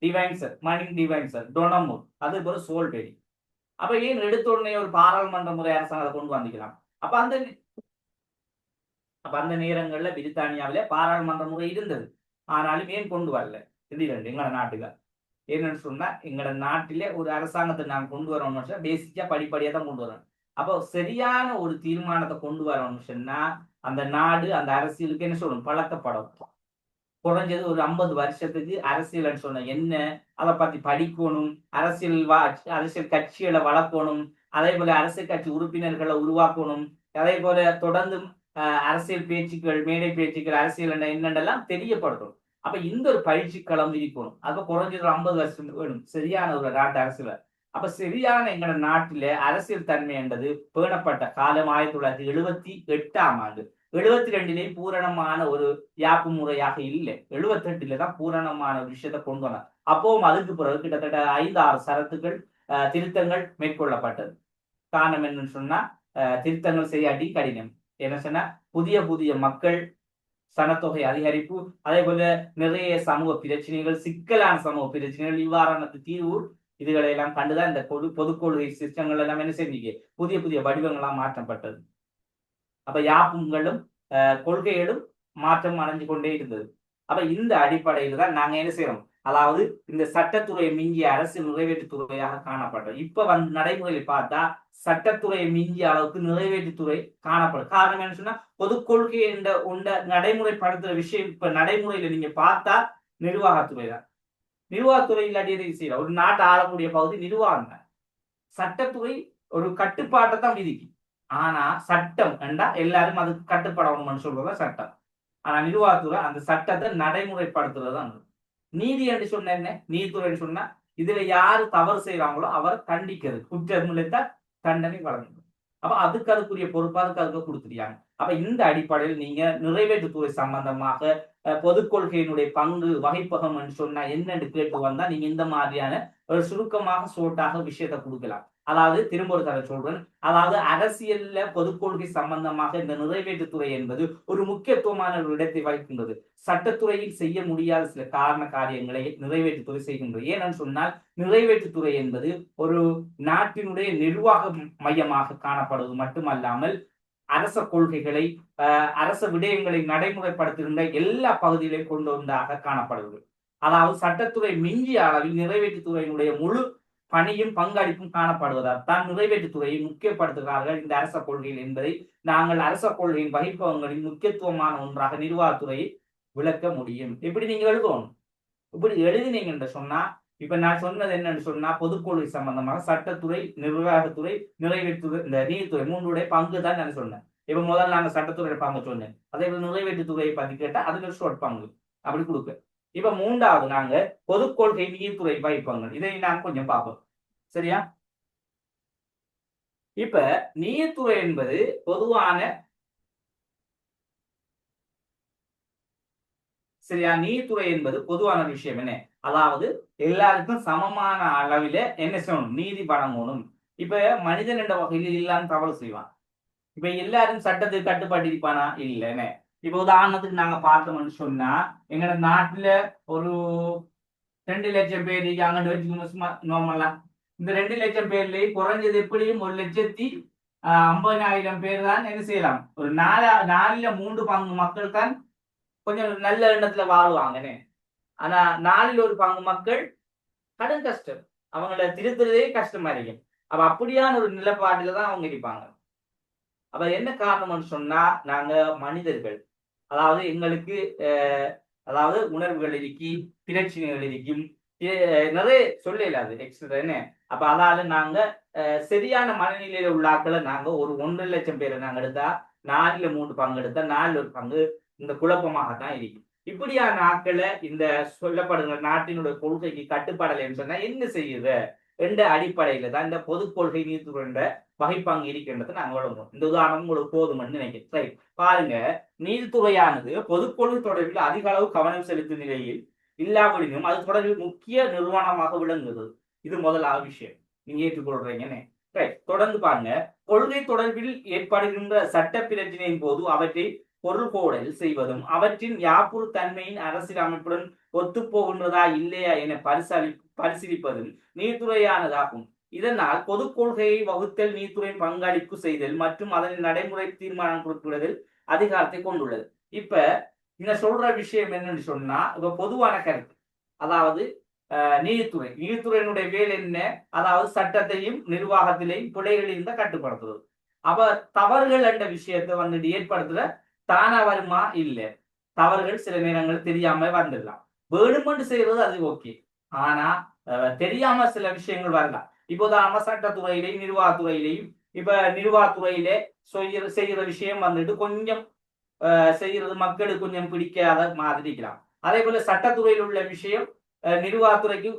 டிவைன்சர், மணிங் டிவைன்சர், டொனமூர், அதே போல சோல்பெரி. அப்ப ஏன் எடுத்த உடனே ஒரு பாராளுமன்ற முறை அரசாங்கத்தை கொண்டு வந்துக்கலாம்? அப்ப அந்த நேரங்கள்ல பிரித்தானியாவில பாராளுமன்ற முறை இருந்தது. ஆனாலும் ஏன் கொண்டு வரல திடீரென்று எங்களோட நாட்டுல? என்னன்னு சொன்னா, எங்களோட நாட்டிலே ஒரு அரசாங்கத்தை நாங்க கொண்டு வரணும்னு பேசிக்கா படிப்படியா தான் கொண்டு வரணும். அப்போ சரியான ஒரு தீர்மானத்தை கொண்டு வரணும்னு சொன்னா, அந்த நாடு அந்த அரசியலுக்கு என்ன சொல்லணும், பழக்கப்படும். குறைஞ்சது ஒரு 50 வருஷத்துக்கு அரசியல் சொன்ன என்ன, அதை பத்தி படிக்கணும், அரசியல் கட்சிகளை வளர்க்கணும், அதே போல அரசியல் கட்சி உறுப்பினர்களை உருவாக்கணும், அதே போல தொடர்ந்து அரசியல் பேச்சுக்கள், மேடை பேச்சுக்கள், அரசியல் என்னென்னலாம் தெரியப்படுத்தணும். அப்ப இந்த ஒரு பயிற்சி களம் இருக்கணும். அப்ப குறைஞ்சது 50 வருஷம் வேணும் சரியான ஒரு நாட்டு அரசியல். அப்ப சரியான எங்களோட நாட்டில அரசியல் தன்மை என்றது பேணப்பட்ட காலம் 1978ஆம் ஆண்டு. 72 பூரணமான ஒரு யாப்பு முறையாக இல்லை. 78 தான் பூரணமான ஒரு விஷயத்தை கொண்டு வந்தார். அப்பவும் அதுக்கு பிறகு கிட்டத்தட்ட 5-6 சரத்துக்கள் திருத்தங்கள் மேற்கொள்ளப்பட்டது. காரணம் என்னன்னு சொன்னா, திருத்தங்கள் செய்யாட்டி கடினம். என்ன சொன்னா, புதிய மக்கள், சனத்தொகை அதிகரிப்பு, அதே போல நிறைய சமூக பிரச்சனைகள், சிக்கலான சமூக பிரச்சனைகள், இவ்வாறான தீர்வு இதுகளை எல்லாம் கண்டுதான் இந்த பொது கொள்கை சிஸ்டங்கள் எல்லாம் என்ன செஞ்சீங்க, புதிய வடிவங்களாம் மாற்றப்பட்டது. அப்ப யாப்புங்களும் கொள்கைகளும் மாற்றம் அடைஞ்சு கொண்டே இருந்தது. அப்ப இந்த அடிப்படையில் தான் நாங்க என்ன செய்யறோம், அதாவது இந்த சட்டத்துறையை மிஞ்சிய அரசு நிறைவேற்றுத்துறையாக காணப்பட்டது. இப்ப நடைமுறையில் பார்த்தா சட்டத்துறையை மிஞ்சிய அளவுக்கு நிறைவேற்றுத்துறை காணப்படும். காரணம் என்ன சொன்னா பொது கொள்கை என்ற ஒன்றை நடைமுறைப்படுத்துற விஷயம் இப்ப நடைமுறையில நீங்க பார்த்தா நிர்வாகத்துறை தான். நிர்வாகத்துறை இல்லாட்டி எதை செய்யலாம்? ஒரு நாட்டை ஆளக்கூடிய பகுதி நிர்வாகம் தான். சட்டத்துறை ஒரு கட்டுப்பாட்டை தான் விதிக்கும். ஆனா சட்டம் என்றா எல்லாரும் அதுக்கு கட்டுப்படணும்னு சொல்றதுதான் சட்டம். ஆனா நிர்வாகத்துறை அந்த சட்டத்தை நடைமுறைப்படுத்துறது தான். நீதி என்று சொன்ன என்ன? நீதித்துறை சொன்னா இதுல யாரு தவறு செய்யறாங்களோ அவர் தண்டிக்கிறது, குற்றம் இழைத்தால் தண்டனை வழங்குது. அப்ப அதுக்குரிய பொறுப்பு அதுக்கு கொடுத்துருக்காங்க. அப்ப இந்த அடிப்படையில் நீங்க நிறைவேற்றுத்துறை சம்பந்தமாக பொது கொள்கையினுடைய பங்கு வகைப்பகம் என்று சொன்னா என்னன்னு கேட்டு வந்தா நீங்க இந்த மாதிரியான ஒரு சுருக்கமாக சோட்டாக விஷயத்தை கொடுக்கலாம். அதாவது திரும்ப ஒரு தடவை சொல்றேன், அதாவது அரசியல்ல பொது கொள்கை சம்பந்தமாக இந்த நிறைவேற்றுத்துறை என்பது ஒரு முக்கியத்துவமான ஒரு இடத்தை வகிக்கின்றது. சட்டத்துறையில் செய்ய முடியாத சில காரண காரியங்களை நிறைவேற்றுத்துறை செய்கின்றது. ஏனென்று சொன்னால் நிறைவேற்றுத்துறை என்பது ஒரு நாட்டினுடைய நிர்வாக மையமாக காணப்படுவது மட்டுமல்லாமல் அரச கொள்கைகளை அரச விடயங்களை நடைமுறைப்படுத்துகின்ற எல்லா பகுதிகளையும் கொண்டு வந்தாக காணப்படுவது. அதாவது சட்டத்துறை மிஞ்சிய அளவில் நிறைவேற்றுத்துறையினுடைய முழு பணியும் பங்களிப்பும் காணப்படுவதால் தான் நிறைவேற்றுத்துறையை முக்கியப்படுத்துகிறார்கள் இந்த அரச கொள்கைகள் என்பதை நாங்கள் அரச கொள்கையின் வகிப்பகங்களின் முக்கியத்துவமான ஒன்றாக நிர்வாகத்துறையை விளக்க முடியும். எப்படி நீங்க எழுதணும்? இப்படி எழுதினீங்க என்று சொன்னா இப்ப நான் சொன்னது என்னன்னு சொன்னா பொதுக்கொள்கை சம்பந்தமாக சட்டத்துறை, நிர்வாகத்துறை, நிறைவேற்றுத்துறை, இந்த நீதித்துறை மூன்றுடைய பங்கு தான் நான் சொன்னேன். இப்ப முதல்ல நாங்க சட்டத்துறை பங்கு சொன்னேன். அதே போல நிறைவேற்றுத்துறையை பத்தி கேட்டா அதுக்கு ஷோர்ட் பங்கு அப்படி கொடுக்க. இப்ப மூன்றாவது நாங்க பொதுக்கொள்கை நீதித்துறை வகிப்பங்கள் இதை நாங்க கொஞ்சம் பார்ப்போம். சரியா? இப்ப நீதித்துறை என்பது பொதுவான சரியா? நீதித்துறை என்பது பொதுவான விஷயம் என்ன? அதாவது எல்லாருக்கும் சமமான அளவில என்ன செய்யணும்? நீதி வழங்கணும். இப்ப மனிதன் என்ற வகையில் இல்லாம தவறு செய்வான். இப்ப எல்லாரும் சட்டத்துக்கு கட்டுப்பாட்டு இருப்பானா? இல்லைன்னு. இப்ப உதாரணத்துக்கு நாங்க பார்த்தோம்னு சொன்னா எங்க நாட்டுல ஒரு 2 லட்சம் பேர் அங்கிட்டு வச்சுக்கணும் நார்மலா. இந்த 2 லட்சம் பேர்ல குறைஞ்சது எப்படியும் 1,50,000 பேர் தான் என்ன செய்யலாம்? ஒரு 4 3 பங்கு மக்கள் தான் கொஞ்சம் நல்ல எண்ணத்துல வாழ்வாங்கன்னு. ஆனா 4 பங்கு மக்கள் கடும் கஷ்டம், அவங்கள திருத்துறதே கஷ்டமா இருக்கும். அப்ப அப்படியான ஒரு நிலைப்பாடுல தான் அவங்க இருப்பாங்க. அப்ப என்ன காரணம்னு சொன்னா நாங்க மனிதர்கள், அதாவது எங்களுக்கு அதாவது உணர்வுகள் இருக்கி, பிரச்சனைகள் இருக்கும், நிறைய சொல்லல அது எக்ஸ்ட்ரா என்ன. அப்ப அதால நாங்க சரியான மனநிலையில உள்ள ஆட்களை நாங்க ஒரு 1 லட்சம் பேரை நாங்க எடுத்தா 4 பங்கு எடுத்தா 4 பங்கு இந்த குழப்பமாகத்தான் இருக்கு. இப்படியான ஆட்களை இந்த சொல்லப்படுகிற நாட்டினுடைய கொள்கைக்கு கட்டுப்பாடலைன்னு சொன்னா என்ன செய்யுது என்ற அடிப்படையில தான் இந்த பொது கொள்கை நீதித்துறை வகைப்பாங்க இருக்கின்றது நாங்க வழங்குவோம். இந்த உதாரணம் உங்களுக்கு போதும்னு நினைக்கிறேன். சரி, பாருங்க, நீதித்துறையானது பொதுக்கொள்கை தொடர்பில் அதிக அளவு கவனம் செலுத்தும் நிலையில் இல்லாவிடனும் அது தொடர்பில் முக்கிய நிறுவனமாக விளங்குது. இது முதலாவது விஷயம், நீங்க ஏற்றுக்கொள்றீங்கன்னு. தொடர்ந்து பாருங்க, கொள்கை தொடர்பில் ஏற்படுகின்ற சட்ட பிரச்சனையின் போது அவற்றை பொருள்கோடல் செய்வதும் அவற்றின் யாப்புறு தன்மையின் அரசியல் அமைப்புடன் ஒத்துப்போகின்றதா இல்லையா என பரிசீலிப்பதும் நீதித்துறையானதாகும். இதனால் பொது கொள்கையை வகுத்தல், நீதித்துறையின் பங்களிப்பு செய்தல் மற்றும் அதன் நடைமுறை தீர்மானம் குறிப்பிடுதல் அதிகாரத்தை கொண்டுள்ளது. இப்ப இங்க சொல்ற விஷயம் என்னன்னு சொன்னா, இப்ப பொதுவான கருத்து, அதாவது நீதித்துறையினுடைய வேலை என்ன? அதாவது சட்டத்தையும் நிர்வாகத்திலையும் பிழைகளையும் தான் கட்டுப்படுத்துறது. அப்ப தவறுகள் என்ற விஷயத்தை வந்துட்டு ஏற்படுத்துற தானா வருமா? இல்ல. தவறுகள் சில நேரங்கள் தெரியாம வந்துடலாம். வேணுமென்று செய்யறது அது ஓகே. ஆனா தெரியாம சில விஷயங்கள் வரலாம். இப்போதான் சட்டத்துறையிலையும் நிர்வாகத்துறையிலையும் இப்ப நிர்வாகத்துறையிலே செய்யற விஷயம் வந்துட்டு கொஞ்சம் செய்யறது மக்களுக்கு கொஞ்சம் பிடிக்காத மாதிரி இருக்கலாம். அதே போல சட்டத்துறையில் உள்ள விஷயம் நிர்வாகத்துறைக்கு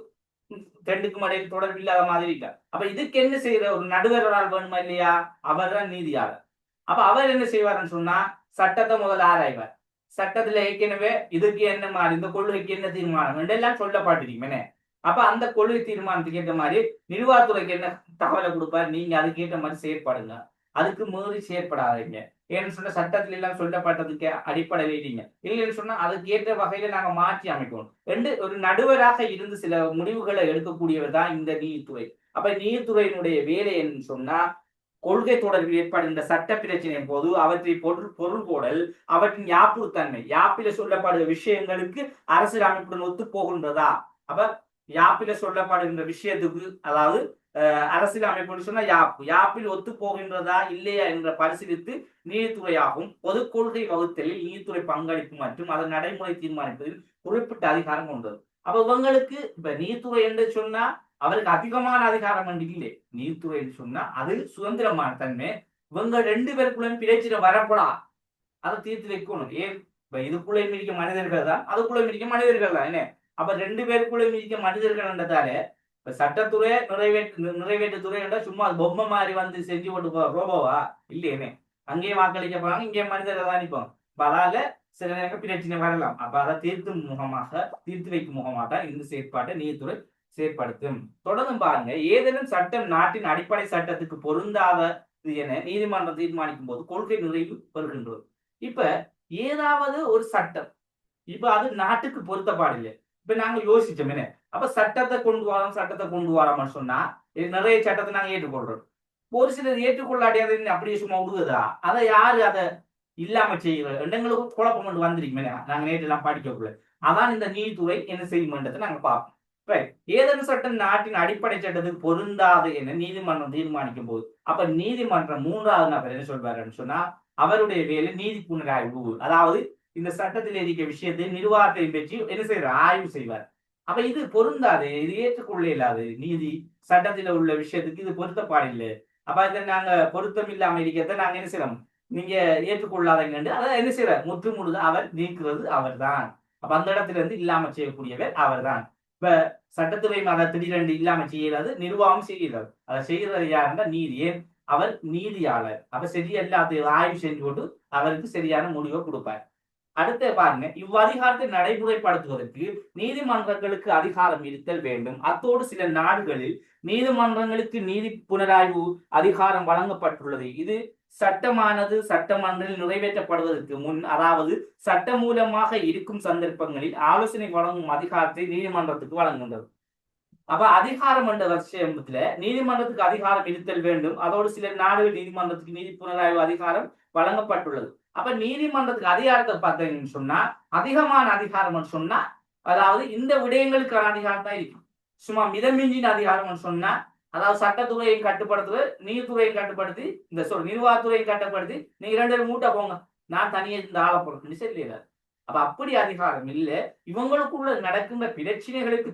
2க்கும் இடையில் தொடர்பு இல்லாத மாதிரி இருக்கலாம். அப்ப இதுக்கு என்ன செய்யற ஒரு நடுவரால் வேணுமா இல்லையா? அவர் தான் நீதியாளர். அப்ப அவர் என்ன செய்வார்னு சொன்னா சட்டத்தை முதல்ல ஆராய்வார். சட்டத்துல ஏற்கனவே இதுக்கு என்ன மாதிரி, இந்த கொள்கைக்கு என்ன தீர்மானம் என்றெல்லாம் சொல்லப்பட்டிருக்குமே. அப்ப அந்த கொள்கை தீர்மானத்துக்கு ஏற்ற மாதிரி நிர்வாகத்துறைக்கு என்ன தகவலை கொடுப்பார், நீங்க அதுக்கேற்ற மாதிரி செயற்படுங்க, அதுக்கு மீறி செயற்படாதீங்க. ஏன்னு சொன்னா சட்டத்துல எல்லாம் சொல்லப்பட்டதுக்கு அடிப்படையில இல்லைன்னு சொன்னா அதுக்கு ஏற்ற வகையில நாங்க மாற்றி அமைக்கணும் என்று ஒரு நடுவராக இருந்து சில முடிவுகளை எடுக்கக்கூடியவர் தான் இந்த நீதித்துறை. அப்ப நீதித்துறையினுடைய வேலை என்று சொன்னா கொள்கை தொடர்பில் ஏற்படுகின்ற சட்ட பிரச்சனையின் போது அவற்றை பொருள் போடல், அவற்றின் யாப்புத்தன்மை, யாப்பில சொல்லப்படுகிற விஷயங்களுக்கு அரசியல் அமைப்புடன் ஒத்து போகின்றதா அப்ப யாப்பில சொல்லப்படுகின்ற விஷயத்துக்கு அதாவது அரசியல் அமைப்புன்னு சொன்னா யாப்பில் ஒத்து போகின்றதா இல்லையா என்ற பரிசீலித்து நீதித்துறையாகும் பொது கொள்கை வகுத்தலில் நீதித்துறை பங்களிப்பு மற்றும் அதன் நடைமுறை தீர்மானிப்பதில் குறிப்பிட்ட அதிகாரம் கொண்டது. அப்ப இவங்களுக்கு இப்ப நீதித்துறை என்று சொன்னா அவருக்கு அதிகமான அதிகாரம் என்று இல்லை. நீதித்துறை என்று சொன்னா அது சுதந்திரமான தன்மை. இவங்க 2 பேருக்குள்ள பிரச்சனை வரப்படா அதை தீர்த்து வைக்கணும். ஏன் இப்ப இதுக்குள்ள மிதிக்க மனிதர்கள் தான், அதுக்குள்ள மிதிக்க மனிதர்கள் தான். என்ன அப்ப 2 பேருக்குள்ள மிதிக்க மனிதர்கள் என்றதால இப்ப சட்டத்துறை நிறைவேற்றுத்துறை என்ற சும்மா பொம்மை மாதிரி வந்து செஞ்சு கொண்டு போ ரோபோவா இல்லையே. அங்கேயும் வாக்களிக்க போறாங்க, இங்கேயும் மனிதர்கள் தான் நிற்போம். அப்ப அதால சில நேரம் பிரச்சனை வரலாம். அப்ப அதை தீர்த்து வைக்கும் முகமாக இந்த செயற்பாட்டை நீதித்துறை செயற்படுத்தும். தொடர்ந்து பாருங்க, ஏதேனும் சட்டம் நாட்டின் அடிப்படை சட்டத்துக்கு பொருந்தாதது என நீதிமன்றம் தீர்மானிக்கும் போது கொள்கை நிறைவு பெறுகின்றது. இப்ப ஏதாவது ஒரு சட்டம் இப்ப அது நாட்டுக்கு பொருத்தப்பாடில்லை. இப்ப நாங்க யோசிச்சோம் என்ன, அப்ப சட்டத்தை கொண்டு வரோம்னு சொன்னா நிறைய சட்டத்தை நாங்க ஏற்றுக்கொள்றோம். ஒரு சிலர் ஏற்றுக்கொள்ளாடியாத அப்படியே சும்மா விடுவதா, அதை யாரு அதை இல்லாம செய்யறது எங்களுக்கு குழப்பம் கொண்டு வந்திருக்குமே. நாங்க நேற்று எல்லாம் படிக்கக்குள்ள அதான் இந்த நீதித்துறை என்ன செய்யும்ன்றதை நாங்க பார்ப்போம். ஏதேனும் சட்டம் நாட்டின் அடிப்படை சட்டத்துக்கு பொருந்தாது என நீதிமன்றம் தீர்மானிக்கும் போது அப்ப நீதிமன்றம் 3வது நபர் என்ன சொல்வாருன்னு சொன்னா அவருடைய வேலை நீதி புனராய்வு. அதாவது இந்த சட்டத்தில் இருக்க விஷயத்தை நிர்வாகத்தை பற்றி என்ன செய்வார், ஆய்வு செய்வார். அப்ப இது பொருந்தாது, இது ஏற்றுக்கொள்ள இல்லாது, நீதி சட்டத்தில் உள்ள விஷயத்துக்கு இது பொருத்தப்பாடில்லை. அப்ப இதை நாங்க பொருத்தம் இல்லாம இருக்கிறத நாங்க என்ன செய்யறோம், நீங்க ஏற்றுக்கொள்ளாதீங்க அதை என்ன செய்வார், முற்று முழுது அவர் நீக்குறது அவர் தான். அப்ப அந்த இடத்துல இருந்து இல்லாம செய்யக்கூடியவர் அவர் தான். இப்ப சட்டத்துறை அதை திடீரென்று இல்லாம செய்யறது, நிர்வாகம் செய்கிறது. அதை செய்யறது யாருன்னா நீதி. ஏன் அவர் நீதியாளர். அப்ப சரியா எல்லாத்தையும் ஆய்வு செஞ்சு கொண்டு அவருக்கு சரியான முடிவை கொடுப்பார். அடுத்த பாருங்க, இவ்வதிகாரத்தை நடைமுறைப்படுத்துவதற்கு நீதிமன்றங்களுக்கு அதிகாரம் இருத்தல் வேண்டும். அத்தோடு சில நாடுகளில் நீதிமன்றங்களுக்கு நீதி புனராய்வு அதிகாரம் வழங்கப்பட்டுள்ளது. இது சட்டமானது சட்டமன்றத்தில் நிறைவேற்றப்படுவதற்கு முன், அதாவது சட்ட மூலமாக இருக்கும் சந்தர்ப்பங்களில் ஆலோசனை வழங்கும் அதிகாரத்தை நீதிமன்றத்துக்கு வழங்குகின்றது. அப்ப அதிகாரம் என்ற விஷயத்துல நீதிமன்றத்துக்கு அதிகாரம் இருத்தல் வேண்டும். அதோடு சில நாடுகள் நீதிமன்றத்துக்கு நீதி புனராய்வு அதிகாரம் வழங்கப்பட்டுள்ளது. அப்ப நீதிமன்றத்துக்கு அதிகாரத்தை பார்த்தீங்கன்னு சொன்னா அதிகமான அதிகாரம் சொன்னா அதாவது இந்த விடயங்களுக்கான அதிகாரம் தான் இருக்கும். சும்மா மிதமிஞ்சின அதிகாரம் சொன்னா அதாவது சட்டத்துறையை கட்டுப்படுத்துவது, நீதித்துறையை கட்டுப்படுத்தி இந்த நிர்வாகத்துறையை கட்டுப்படுத்தி நீங்க 2 பேரும் மூட்டை போங்க, நான் தனியே இந்த ஆளை போறேன் சொல்லல. அப்ப அப்படி அதிகாரம் இல்லை. இவங்களுக்குள்ள நடக்கின்ற பிரச்சனைகளுக்கு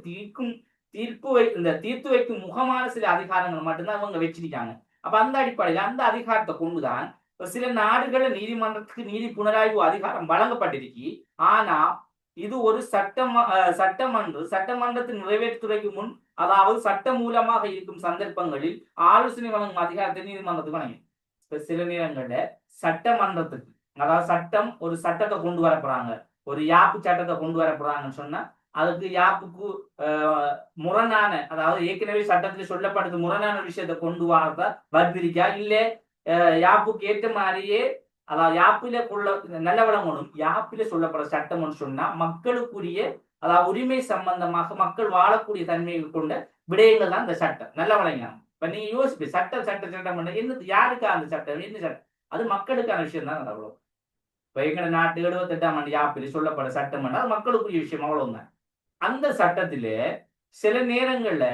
தீர்த்து வைக்கும் முகமான சில அதிகாரங்கள் மட்டும்தான் இவங்க வச்சிருக்காங்க. அப்ப அந்த அடிப்படையில் அந்த அதிகாரத்தை கொண்டுதான் சில நாடுகள நீதிமன்றத்துக்கு நீதி புனராய்வு அதிகாரம் வழங்கப்பட்டிருக்கு. ஆனா இது ஒரு சட்டமன்றத்தின் நிறைவேற்றுத்துறைக்கு முன், அதாவது சட்டம் மூலமாக இருக்கும் சந்தர்ப்பங்களில் ஆலோசனை வழங்கும் அதிகாரத்தை நீதிமன்றத்துக்கு வழங்கும். சில நேரங்கள்ல சட்டமன்றத்துக்கு, அதாவது ஒரு சட்டத்தை கொண்டு வர போறாங்க, ஒரு யாப்பு சட்டத்தை கொண்டு வர போறாங்கன்னு சொன்னா அதுக்கு யாப்புக்கு முரணான, அதாவது ஏற்கனவே சட்டத்தில் சொல்லப்படுது முரணான விஷயத்தை கொண்டு வரத வர்த்திரிக்கா இல்ல யாப்புக்கு ஏற்ற மாதிரியே, அதாவது யாப்பில நல்ல வளங்கணும். யாப்பில சொல்லப்படுற சட்டம்னு சொன்னா மக்களுக்குரிய, அதாவது உரிமை சம்பந்தமாக மக்கள் வாழக்கூடிய தன்மையை கொண்ட விடயங்கள் தான் இந்த சட்டம். நல்ல வழங்கணும். இப்ப நீங்க யோசிப்பு சட்டம் என்ன, யாருக்கா அந்த சட்டம், என்ன சட்டம், அது மக்களுக்கான விஷயம் தான். அவ்வளவு இப்ப எங்க நாட்டு 78ஆம் ஆண்டு யாப்பில் சொல்லப்படுற சட்டம் அது மக்களுக்குரிய விஷயம், அவ்வளவுதான். அந்த சட்டத்திலே சில நேரங்கள்ல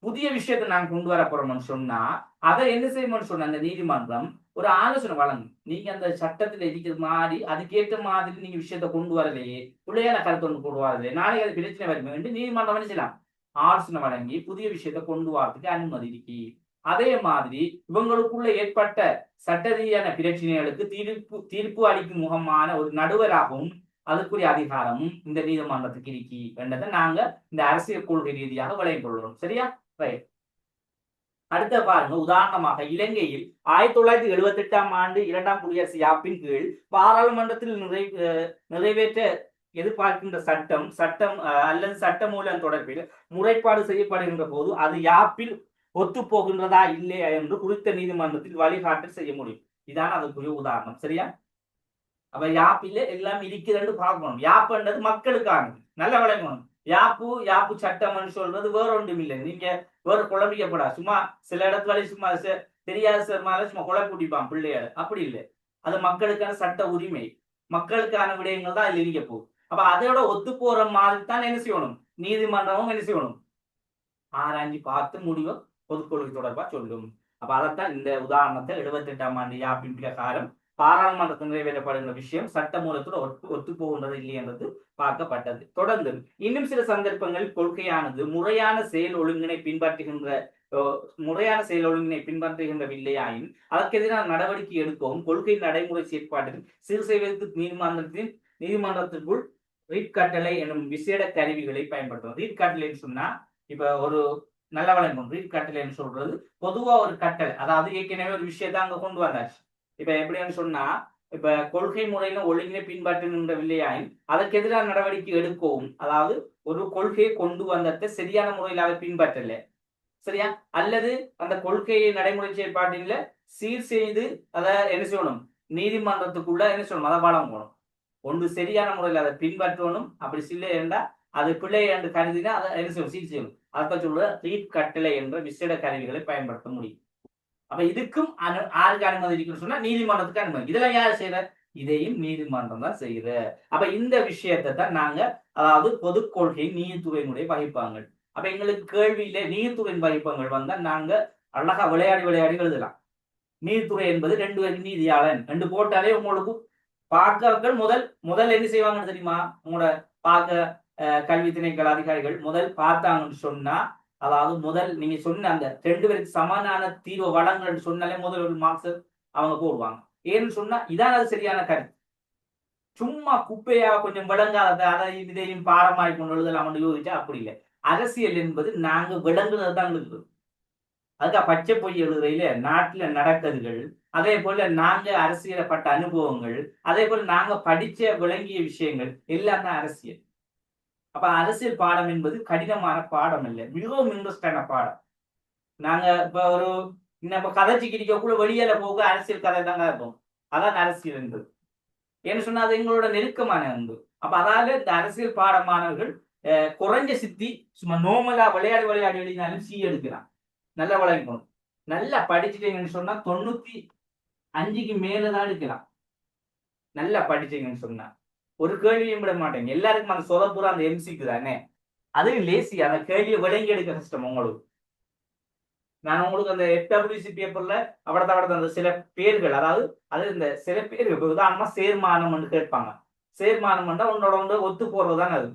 புதிய விஷயத்தை நாங்க கொண்டு வர போறோம்னு சொன்னா அதை என்ன செய்யணும்னு சொன்ன அந்த நீதிமன்றம் ஒரு ஆலோசனை வழங்கும். நீங்க அந்த சட்டத்துல இருக்கிற மாதிரி அதுக்கேற்ற மாதிரி நீங்க விஷயத்த கொண்டு வரலையே, பிள்ளையான கருத்து கொண்டு கொண்டு வரலையே, நாளைக்கு அது பிரச்சனை வரும் என்று நீதிமன்றம் என்ன செய்யலாம், ஆலோசனை வழங்கி புதிய விஷயத்த கொண்டு வரதுக்கு அனுமதி இருக்கு. அதே மாதிரி இவங்களுக்குள்ள ஏற்பட்ட சட்ட ரீதியான பிரச்சனைகளுக்கு தீர்ப்பு அளிக்கும் முகமான ஒரு நடுவராகவும் அதுக்குரிய அதிகாரமும் இந்த நீதிமன்றத்துக்கு இருக்கி என்றதை நாங்க இந்த அரசியல் கொள்கை ரீதியாக விளங்கிக் கொள்கிறோம். சரியா? ரைட். அடுத்த பாருங்க, உதாரணமாக இலங்கையில் 1978ஆம் ஆண்டு 2ஆம் குடியரசு யாப்பின் கீழ் பாராளுமன்றத்தில் நிறைவேற்ற எதிர்பார்க்கின்ற சட்டம் அல்லது சட்டமூலம் தொடர்பில் முறைப்பாடு செய்யப்படுகின்ற போது அது யாப்பில் ஒத்து போகின்றதா இல்லையா என்று குறித்த நீதிமன்றத்தில் வழிகாட்டல் செய்ய முடியும். இதான் அதுக்குரிய உதாரணம். சரியா? அப்ப யாப்பில எல்லாம் இருக்குதுன்னு பார்க்கணும். யாப்புன்றது மக்களுக்கானது, நல்ல விளங்கணும். யாப்பு சட்டம்னு சொல்றது வேற ஒன்றும் இல்லை. நீங்க வேற குழம்பிக்கப்படா. சும்மா சில இடத்துல சும்மா தெரியாத சும்மா குழப்பி குடிப்பான் பிள்ளையார், அப்படி இல்லை. அது மக்களுக்கான சட்ட உரிமை, மக்களுக்கான விடயங்கள் தான் இதுல இருக்க போகுது. அப்ப அதோட ஒத்து போற மாதிரி தான் என்ன செய்யணும், நீதிமன்றமும் என்ன செய்யணும், ஆராய்ச்சி பார்த்து முடிவை பொதுக்கொள்கை தொடர்பா சொல்லும். அப்ப அதைத்தான் இந்த உதாரணத்தை 78ஆம் ஆண்டு யாப்பின் பிரகாரம் பாராளுமன்றத்தில் நிறைவேற்றப்படுகின்ற விஷயம் சட்ட மூலத்தோடு ஒத்து போகின்றது இல்லை என்றது பார்க்கப்பட்டது. தொடர்ந்து இன்னும் சில சந்தர்ப்பங்களில் கொள்கையானது முறையான செயல் ஒழுங்கினை பின்பற்றுகின்றவில்லையாயின் அதற்கு எதிரான நடவடிக்கை எடுக்கவும் கொள்கை நடைமுறை செயற்பாட்டில் சீர் செய்வதற்கு நீதிமன்றத்திற்குள் ரீட் கட்டளை என்னும் விசேட கருவிகளை பயன்படுத்தும். ரீட் கட்டளைன்னு சொன்னா இப்ப ஒரு நல்ல வழங்கும் ரீட் கட்டளைன்னு சொல்றது பொதுவா ஒரு கட்டளை, அதாவது ஏற்கனவே ஒரு விஷயத்தை அங்க கொண்டு வந்தாச்சு. இப்ப எப்படின்னு சொன்னா, இப்ப கொள்கை முறையில ஒழுங்கினை பின்பற்றுகின்றவில்லையாயின் அதற்கு எதிரான நடவடிக்கை எடுக்கவும், அதாவது ஒரு கொள்கையை கொண்டு வந்ததை சரியான முறையில் அவர் பின்பற்றல, சரியா, அல்லது அந்த கொள்கையை நடைமுறை செயற்பாட்டில சீர் செய்து அதை என்ன செய்யணும், நீதிமன்றத்துக்குள்ள என்ன செய்யணும், அதை வழங்கணும். ஒன்று சரியான முறையில் அதை பின்பற்றணும், அப்படி சில்லை என்றா அது பிள்ளை என்று கருதினா அதை என்ன செய்யணும், சீர் செய்யணும். அதை சொல்ற ரீட் கட்டளை என்ற விசேட கருவிகளை பயன்படுத்த முடியும். அப்ப இதுக்கும் யாருக்கு அனுமதி இருக்குன்னு சொன்னா நீதிமன்றத்துக்கு அனுமதி. இதெல்லாம் யார் செய்யற, இதையும் நீதிமன்றம் தான் செய்யற. அப்ப இந்த விஷயத்தை தான் நாங்க, அதாவது பொது கொள்கை நீதித்துறையினுடைய வகிப்பாங்கள். அப்ப எங்களுக்கு கேள்வியில நீதித்துறையின் வகிப்பங்கள் வந்தா நாங்க அழகா விளையாடி எழுதலாம். நீதித்துறை என்பது 2 பேர் நீதியாளன் 2 போட்டாலே உங்களுக்கு பார்க்கர்கள் முதல் என்ன செய்வாங்கன்னு தெரியுமா, உங்களோட பார்க்க கல்வி திணைக்கள அதிகாரிகள் முதல் பார்த்தாங்கன்னு சொன்னா, அதாவது முதல் நீங்க சொன்ன அந்த 2 பேருக்கு சமானான தீர்வு வழங்கன்னு சொன்னாலே முதல் ஒரு மார்க்ஸ் அவங்க போடுவாங்க. ஏன்னு சொன்னா இதான் அது சரியான கருத்து. சும்மா குப்பையா கொஞ்சம் விளங்காத அதையும் இதையும் பாடமாய் கொண்டு எழுதலாம் யோசிச்சா அப்படி இல்லை. அரசியல் என்பது நாங்க விளங்குறது தான் எழுதுறது. அதுக்காக பச்சை பொய் எழுதுறையில நாட்டுல நடக்குதுகள், அதே போல நாங்க அரசியலப்பட்ட அனுபவங்கள், அதே போல நாங்க படிச்ச விளங்கிய விஷயங்கள் எல்லாம் தான் அரசியல். அப்ப அரசியல் பாடம் என்பது கடினமான பாடம் இல்லை, மிகவும் இன்ட்ரெஸ்டான பாடம். நாங்க இப்ப ஒரு இப்ப கதைச்சு கிடிக்கக்குள்ள வெளியில போக அரசியல் கதை தாங்க இருக்கும். அதான் அரசியல் என்பது. ஏன்னு சொன்னா அது எங்களோட நெருக்கமான அன்பு. அப்ப அதாவது இந்த அரசியல் பாடமானவர்கள் குறைஞ்ச சித்தி சும்மா நோமலா விளையாடி எழுதினாலும் சி எடுக்கிறான். நல்லா விளையாடணும், நல்லா படிச்சுட்டீங்கன்னு சொன்னா 95க்கு மேலதான் எடுக்கலாம். நல்லா படிச்சீங்கன்னு சொன்னா ஒரு கேள்வியும் விட மாட்டேங்க. எல்லாருக்கும் அந்த சொதப்புற அந்த எம்சிக்கு தானே, அது லேசி. அந்த கேள்வியை விளங்கி எடுக்க கஷ்டம் உங்களுக்கு. நான் உங்களுக்கு அந்த FWC பேப்பர்ல அவடத்த அந்த சில பேர்கள், அதாவது அது இந்த சில பேர் உதாரணமா சேர்மானம் கேட்பாங்க. சேர்மானம் உன்னோட ஒத்து போறதுதான் அது.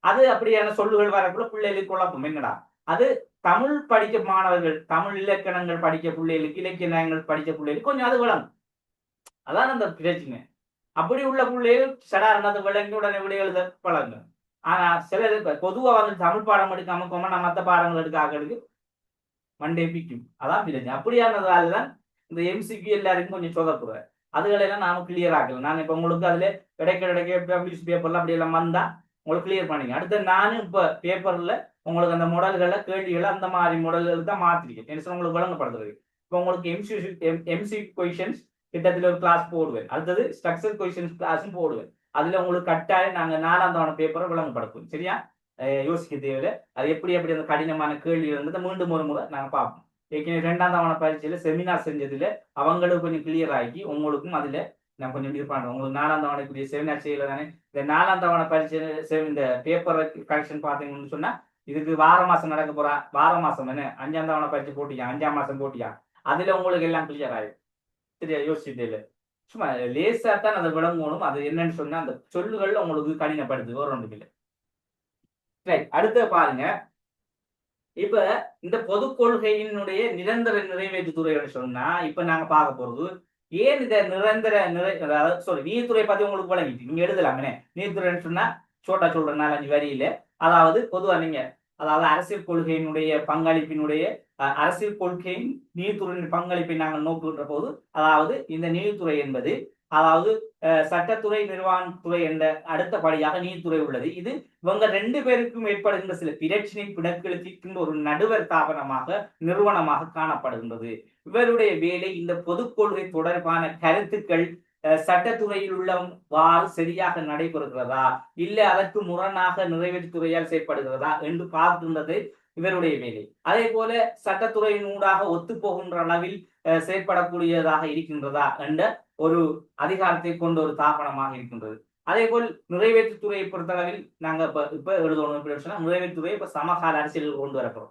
அது அப்படியான சொல்லுகள் வரக்குள்ள பிள்ளைகளுக்கு குழப்பம். என்னடா அது தமிழ் படிக்க மாணவர்கள், தமிழ் இலக்கணங்கள் படிக்க பிள்ளைகளுக்கு, இலக்கிய நயங்கள் படிக்க பிள்ளைகளுக்கு கொஞ்சம் அது விளங்கும். அதான் அந்த பிரச்சனை. அப்படி உள்ள பிள்ளைகள் சடாரணத்தை விளங்கி உடனே விட எழுத பழங்க. ஆனா சில பொதுவா வந்து தமிழ் பாடம் எடுக்காம நான் மற்ற பாடங்கள் எடுக்க மண்டே பிக்கும். அதான் பிரச்சனை. அப்படியானதால்தான் இந்த எம்சிக்கு எல்லாருக்கும் கொஞ்சம் சொதப்புறேன். அதுகளெல்லாம் நாம கிளியர் ஆகல. நான் இப்ப உங்களுக்கு அதுல கிடைக்க பேப்பர்ல அப்படி எல்லாம் வந்தா உங்களுக்கு கிளியர் பண்ணிங்க. அடுத்து நானும் இப்ப பேப்பர்ல உங்களுக்கு அந்த மாடல்களை கேள்விகளை அந்த மாதிரி மாடல்கள் தான் மாத்திருக்கேன். என்ன உங்களுக்கு வழங்கப்படுறது. இப்போ உங்களுக்கு எம்சி கொஸ்டின்ஸ் கிட்டத்தில் ஒரு கிளாஸ் போடுவேன். அடுத்தது ஸ்ட்ரக்சர் கொஸ்டின்ஸ் கிளாஸும் போடுவேன். அதுல உங்களுக்கு கட்டாயம் நாங்க 4ஆம் தவணை பேப்பரை விளங்கப்படுத்துவோம். சரியா, யோசிக்க தேவையில்லை. அது எப்படி அந்த கடினமான கேள்வி இருந்தது மீண்டும் ஒரு முறை நாங்க பார்ப்போம். ஏற்கனவே 2ஆம் தவணை பரீட்சையில செமினார் செஞ்சதுல அவங்களுக்கு கொஞ்சம் கிளியர் ஆகி உங்களுக்கும் அதுல நான் கொஞ்சம் இது பண்றேன். உங்களுக்கு 4ஆம் தவணைக்குரிய செமினார் செய்யல தானே. இந்த 4ஆம் தவணை பரீட்சை இந்த பேப்பர் கரெக்ஷன் பார்த்தீங்கன்னு சொன்னா இதுக்கு வார மாசம் நடக்க போறா. வார மாசம் என்ன 5ஆம் தவணை பரீட்சை போட்டியா, 5ஆம் மாசம் போட்டியா, அதுல உங்களுக்கு எல்லாம் கிளியர் ஆயிடும். சரியா, யோசிச்சுட்டு இல்லை. சும்மா லேசா தான் அதை விளங்கணும். அது என்னன்னு சொன்னா அந்த சொல்லுகள் உங்களுக்கு கடினப்படுது, ஒரு ஒன்றும் இல்லை. ரைட், அடுத்த பாருங்க. இப்ப இந்த பொது கொள்கையினுடைய நிரந்தர நிறைவேற்று துறைன்னு சொன்னா இப்ப நாங்க பார்க்க போறது ஏன் இந்த நிரந்தர நீதித்துறை பத்தி உங்களுக்கு வழங்கிட்டு நீங்க எழுதலாமே. நீதித்துறைன்னு சொன்னா சோட்டா சொல்ற 4-5 வரியில, அதாவது பொதுவா நீங்க அதாவது அரசியல் கொள்கையினுடைய பங்களிப்பினுடைய அரசியல் கொள்கையின் நீதித்துறையின் பங்களிப்பை நாங்கள் நோக்குகின்ற போது, அதாவது இந்த நீதித்துறை என்பது அதாவது சட்டத்துறை நிர்வாகத்துறை என்ற அடுத்த படியாக நீதித்துறை உள்ளது. இது இவங்க 2 பேருக்கும் ஏற்படுகின்ற சில பிரச்சனை பிணக்கெழுத்தின் ஒரு நடுவர் தாபனமாக நிறுவனமாக காணப்படுகின்றது. இவருடைய வேலை இந்த பொது கொள்கை தொடர்பான கருத்துக்கள் சட்டத்துறையில் உள்ளவாறு சரியாக நடைபெறுகிறதா, இல்லை அதற்கு முரணாக நிறைவேற்றுத்துறையால் செயற்படுகிறதா என்று பார்க்கின்றது இவருடைய வேலை. அதே போல சட்டத்துறையின் ஊடாக ஒத்து போகின்ற அளவில் செயற்படக்கூடியதாக இருக்கின்றதா என்ற ஒரு அதிகாரத்தை கொண்ட ஒரு தாபனமாக இருக்கின்றது. அதே போல் நிறைவேற்றுத்துறையை பொறுத்தளவில் நாங்க இப்ப எழுதணும் சொன்னா நிறைவேற்றுத்துறை இப்ப சமகால அரசியல் கொண்டு வரப்போம்.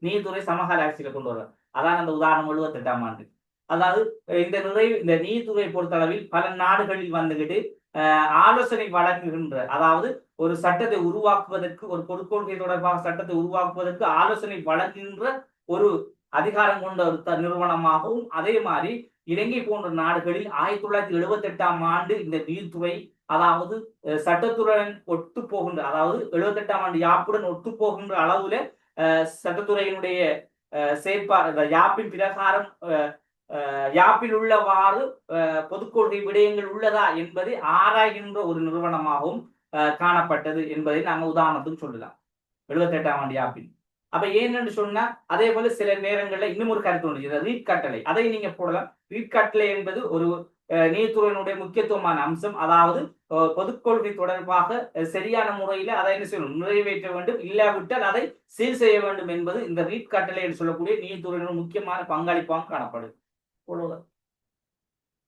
நீதித்துறை சமகால அரசியல் கொண்டு வர அதான் அந்த உதாரணம் 78ஆம் ஆண்டு. அதாவது இந்த நீதித்துறையை பொறுத்தளவில் பல நாடுகளில் வந்துகிட்டு ஆலோசனை வழங்குகின்ற, அதாவது ஒரு சட்டத்தை உருவாக்குவதற்கு, ஒரு பொதுக்கொள்கை தொடர்பாக சட்டத்தை உருவாக்குவதற்கு ஆலோசனை வழங்குகின்ற ஒரு அதிகாரம் கொண்ட ஒரு நிறுவனமாகவும், அதே மாதிரி இலங்கை போன்ற நாடுகளில் 1978ஆம் ஆண்டு இந்த நீதித்துறை, அதாவது சட்டத்துடன் ஒத்து போகின்ற, அதாவது 78ஆம் ஆண்டு யாப்புடன் ஒத்து போகின்ற அளவுல சட்டத்துறையினுடைய செயற்பாடு யாப்பின் பிரகாரம் யாப்பில் உள்ளவாறு பொதுக்கொள்கை விடயங்கள் உள்ளதா என்பதை ஆராய்கின்ற ஒரு நிறுவனமாகவும் காணப்பட்டது என்பதை நாங்கள் உதாரணத்துக்கு சொல்லலாம் 78ஆம் ஆண்டு யாப்பில். அப்ப ஏன்னு சொன்னா, அதே போல சில நேரங்கள்ல இன்னும் ஒரு கருத்து ஒன்று, ரீட் கட்டளை, அதை நீங்க போடலாம். ரீட் கட்டளை என்பது ஒரு நீதித்துறையினுடைய முக்கியத்துவமான அம்சம். அதாவது பொதுக்கொள்கை தொடர்பாக சரியான முறையில அதை என்ன செய்யணும், நிறைவேற்ற வேண்டும், இல்லாவிட்டால் அதை சீர் செய்ய வேண்டும் என்பது இந்த ரீட் கட்டளை என்று சொல்லக்கூடிய நீதித்துறையினுடைய முக்கியமான பங்களிப்பாக காணப்படுது.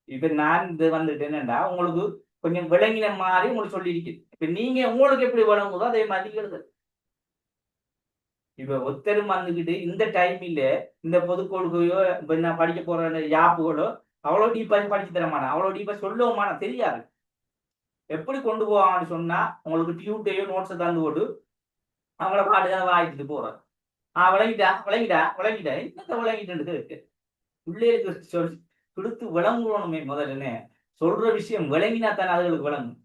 இப்ப நான் இது வந்துட்டு என்னன்னா, உங்களுக்கு கொஞ்சம் விளங்கின மாதிரி உங்களுக்கு சொல்லி இருக்குது. இப்ப நீங்க உங்களுக்கு எப்படி விளங்குதோ அதே மாதிரி எழுது. இப்ப ஒத்தரும் வந்துகிட்டு இந்த டைம்ல இந்த பொதுக்கொள்கையோ இப்ப நான் படிக்க போற யாப்புகளோ அவ்வளவு டீப்பா படிச்சு தரமான, அவ்வளவு டீப்பா சொல்லவுமான தெரியாது. எப்படி கொண்டு போவாங்கன்னு சொன்னா, உங்களுக்கு டியூட்டையோ நோட்ஸை தந்து போட்டு அவங்கள பாட்டுதான் வாங்கிட்டு போறேன். விளங்கிட்டா என்னத்த விளங்கிட்டு இருக்கு. பிள்ளைகளுக்கு சொல்லி கொடுத்து விளங்கணுமே. முதல்ல சொல்ற விஷயம் விளங்கினா தானே அதுகளுக்கு விளங்கும்.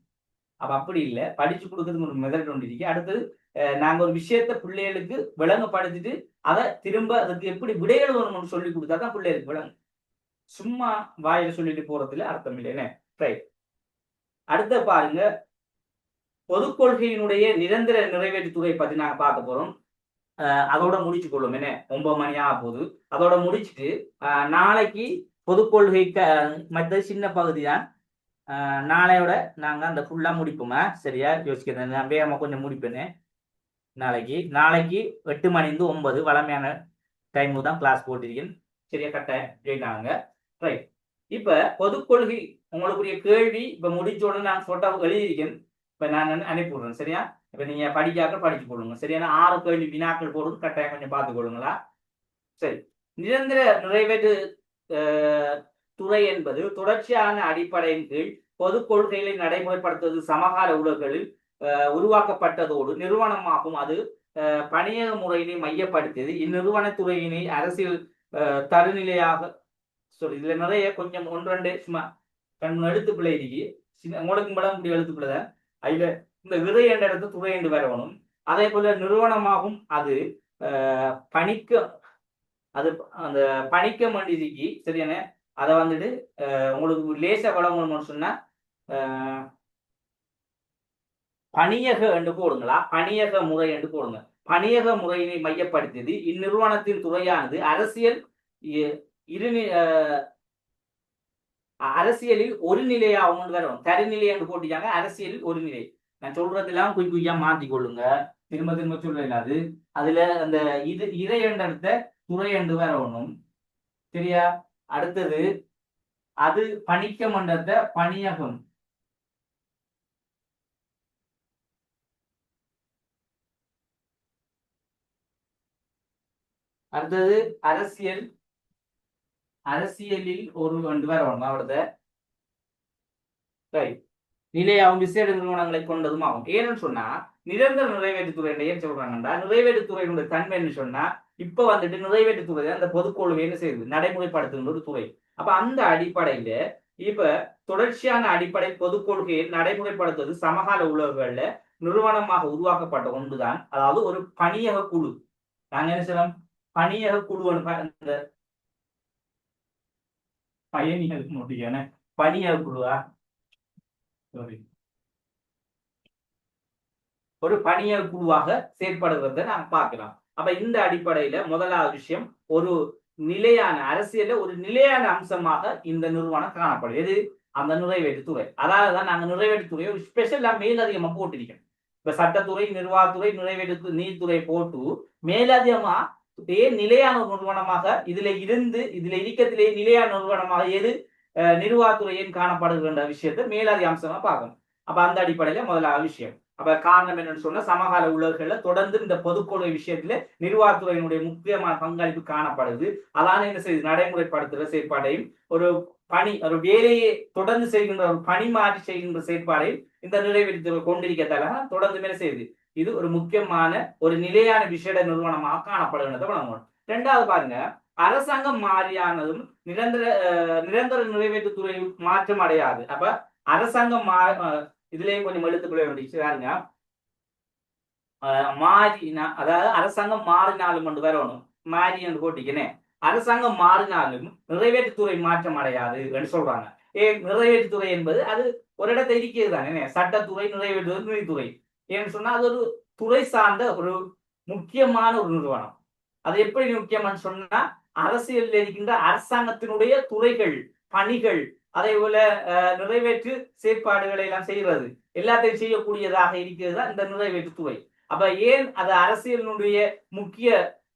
அப்ப அப்படி இல்லை, படிச்சு கொடுக்கறதுக்கு ஒரு மெதட் ஒன்று இருக்கு. அடுத்தது நாங்க ஒரு விஷயத்த பிள்ளைகளுக்கு விளங்கப்படுத்திட்டு அதை திரும்ப அதுக்கு எப்படி விடை எழுதணும்னு சொல்லி கொடுத்தா தான் பிள்ளைகளுக்கு விளங்கும். சும்மா வாயில சொல்லிட்டு போறதுல அர்த்தம் இல்லைன்னு. ரைட், அடுத்த பாருங்க, பொதுக்கொள்கையினுடைய நிரந்தர நிறைவேற்றுத்துறை பத்தி நாங்க பார்க்க போறோம். அதோட முடிச்சு கொள்ளும். என்ன 9 மணி ஆக போகுது. அதோட முடிச்சுட்டு நாளைக்கு பொதுக்கொள்கைக்கு மற்ற சின்ன பகுதி தான். நாளையோட நாங்க அந்த ஃபுல்லா முடிப்போமா? சரியா யோசிக்கிறேன், நான் வேகமா கொஞ்சம் முடிப்பேன்னு. நாளைக்கு 8 மணிந்து 9 வளமையான டைமுக்கு தான் கிளாஸ் போட்டிருக்கேன். சரியா, கட்டாயம் ஜெயினாங்க. ரைட், இப்ப பொதுக்கொள்கை உங்களுக்குரிய கேள்வி இப்ப முடிச்ச உடனே நான் போட்டோ எழுதியிருக்கேன். இப்ப நான் அனுப்பிவிடுறேன். சரியா, இப்ப நீங்க படிக்காக்க படிச்சு கொள்ளுங்க. சரியான 6 கேள்வி வினாக்கள் போடுறது கட்டாயம் கொஞ்சம் பார்த்து கொள்ளுங்களா. சரி, நிரந்தர நிறைவேற்று துறை என்பது தொடர்ச்சியான அடிப்படையின் கீழ் பொது கொள்கைகளை நடைமுறைப்படுத்துவது சமகால உலகளில் உருவாக்கப்பட்டதோடு நிறுவனமாகும். அது பணியக முறையினை மையப்படுத்தியது. இந்நிறுவனத்துறையினை அரசியல் தருநிலையாக சொல்லி இதுல நிறைய கொஞ்சம் 1-2 சும்மா எழுத்து பிள்ளை இருக்கு. உங்களுக்கு படம் இப்படி எழுத்து பிள்ளை தான். அதுல இந்த விதை என்ற இடத்து துறை என்று வரணும். அதே போல நிறுவனமாகும். அது அந்த பணிக்க மண்டிக்கு சரியான. அதை வந்துட்டு உங்களுக்கு லேச வழங்கணும்னு சொன்னா பணியக என்று போடுங்களா, பணியக முறை என்று போடுங்க. பணியக முறையினை மையப்படுத்தியது. இந்நிறுவனத்தின் துறையானது அரசியலில் ஒரு நிலையாகும் வரும். தரிநிலை என்று போட்டிட்டாங்க, அரசியலில் ஒரு நிலை. நான் சொல்றதெல்லாம் குய்யா மாத்தி கொள்ளுங்க, திரும்ப திரும்ப சொல்ல. அதுல அந்த இறை என்ற துறை என்று வரணும். சரியா, அடுத்தது அது பணிக்க மண்டலத்தை பணியகம். அடுத்தது அரசியலில் ஒரு என்று வரணும். அவரது நிலையாகும் விசேட நிறுவனங்களை கொண்டதும் ஆகும். ஏன்னு சொன்னா நிரந்தர நிறைவேற்றுத்துறை ஏன் சொல்றாங்கன்னா, நிறைவேற்றுத்துறையினுடைய தன்மை என்ன சொன்னா, இப்ப வந்துட்டு நிறைவேற்றுத்துறை அந்த பொதுக்கொள்கை என்ன செய்யுது, நடைமுறைப்படுத்துகின்ற ஒரு துறை. அப்ப அந்த அடிப்படையில இப்ப தொடர்ச்சியான அடிப்படை பொதுக்கொள்கையை நடைமுறைப்படுத்துவது சமகால உலகங்கள்ல நிறுவனமாக உருவாக்கப்பட்ட ஒன்றுதான். அதாவது ஒரு பணியக குழு. நாங்க என்ன செய்யலாம், பணியக குழு அந்த பயணிகள் முடியான பணியக குழுவா, ஒரு பணியக குழுவாக செயற்படுவதை நாம் பார்க்கலாம். அப்ப இந்த அடிப்படையில முதலாவது விஷயம், ஒரு நிலையான அரசியல ஒரு நிலையான அம்சமாக இந்த நிறுவனம் காணப்படும். எது, அந்த நிறைவேற்றுத்துறை. அதாவதுதான் நாங்க நிறைவேற்றுத்துறை ஒரு ஸ்பெஷலா மேலதிகமா போட்டிருக்கோம். இப்ப சட்டத்துறை, நிர்வாகத்துறை, நிறைவேற்று நீதித்துறை போட்டு மேலதிகமா நிலையான ஒரு நிறுவனமாக இதுல இருக்கத்திலேயே நிலையான நிறுவனமாக எது நிர்வாகத்துறையின் காணப்படுகின்ற விஷயத்தை மேலதிக அம்சமா பார்க்கணும். அப்ப அந்த அடிப்படையில முதலாவது விஷயம். அப்ப காரணம் என்னன்னு சொன்னா சமகால உலகுகள்ல தொடர்ந்து இந்த பொதுக்கொள்கை விஷயத்துல நிர்வாகத்துறையினுடைய முக்கியமான பங்களிப்பு காணப்படுது. அதான என்ன செய்யுது, நடைமுறைப்படுத்துகிற செயற்பாட்டையும் ஒரு ஒரு வேலையை தொடர்ந்து செய்கின்ற ஒரு பணி மாற்றி செய்கின்ற செயற்பாடையும் இந்த நிறைவேற்றி கொண்டிருக்கத்தால தொடர்ந்து என்ன செய்யுது, இது ஒரு முக்கியமான ஒரு நிலையான விசேட நிறுவனமாக காணப்படுகிறத வழங்கணும். இரண்டாவது பாருங்க, அரசாங்கம் மாறியானதும் நிரந்தர நிறைவேற்றுத்துறை மாற்றம் அடையாது. அப்ப அரசாங்கம் இதுலயும் கொஞ்சம் எழுத்துக்குள்ள வேண்டிச்சுங்க. மாறினா அதாவது அரசாங்கம் மாறினாலும் கொண்டு வரணும், மாறி என்று போட்டிக்கனே அரசாங்கம் மாறினாலும் நிறைவேற்றுத்துறை மாற்றம் அடையாது என்று சொல்றாங்க. நிறைவேற்றுத்துறை என்பது அது ஒரு இடத்தை இருக்கிறது தானே, சட்டத்துறை, நிறைவேற்றுத்துறை, நீதித்துறை ஏன்னு சொன்னா அது ஒரு துறை சார்ந்த ஒரு முக்கியமான ஒரு நிறுவனம். அது எப்படி முக்கியம்னு சொன்னா அரசியலில் இருக்கின்ற அரசாங்கத்தினுடைய துறைகள், பணிகள், அதே போல நிறைவேற்று செயற்பாடுகளை எல்லாம் செய்கிறது, எல்லாத்தையும் செய்யக்கூடியதாக இருக்கிறது தான் இந்த நிறைவேற்றுத்துறை. அப்ப ஏன் அது அரசியலினுடைய முக்கிய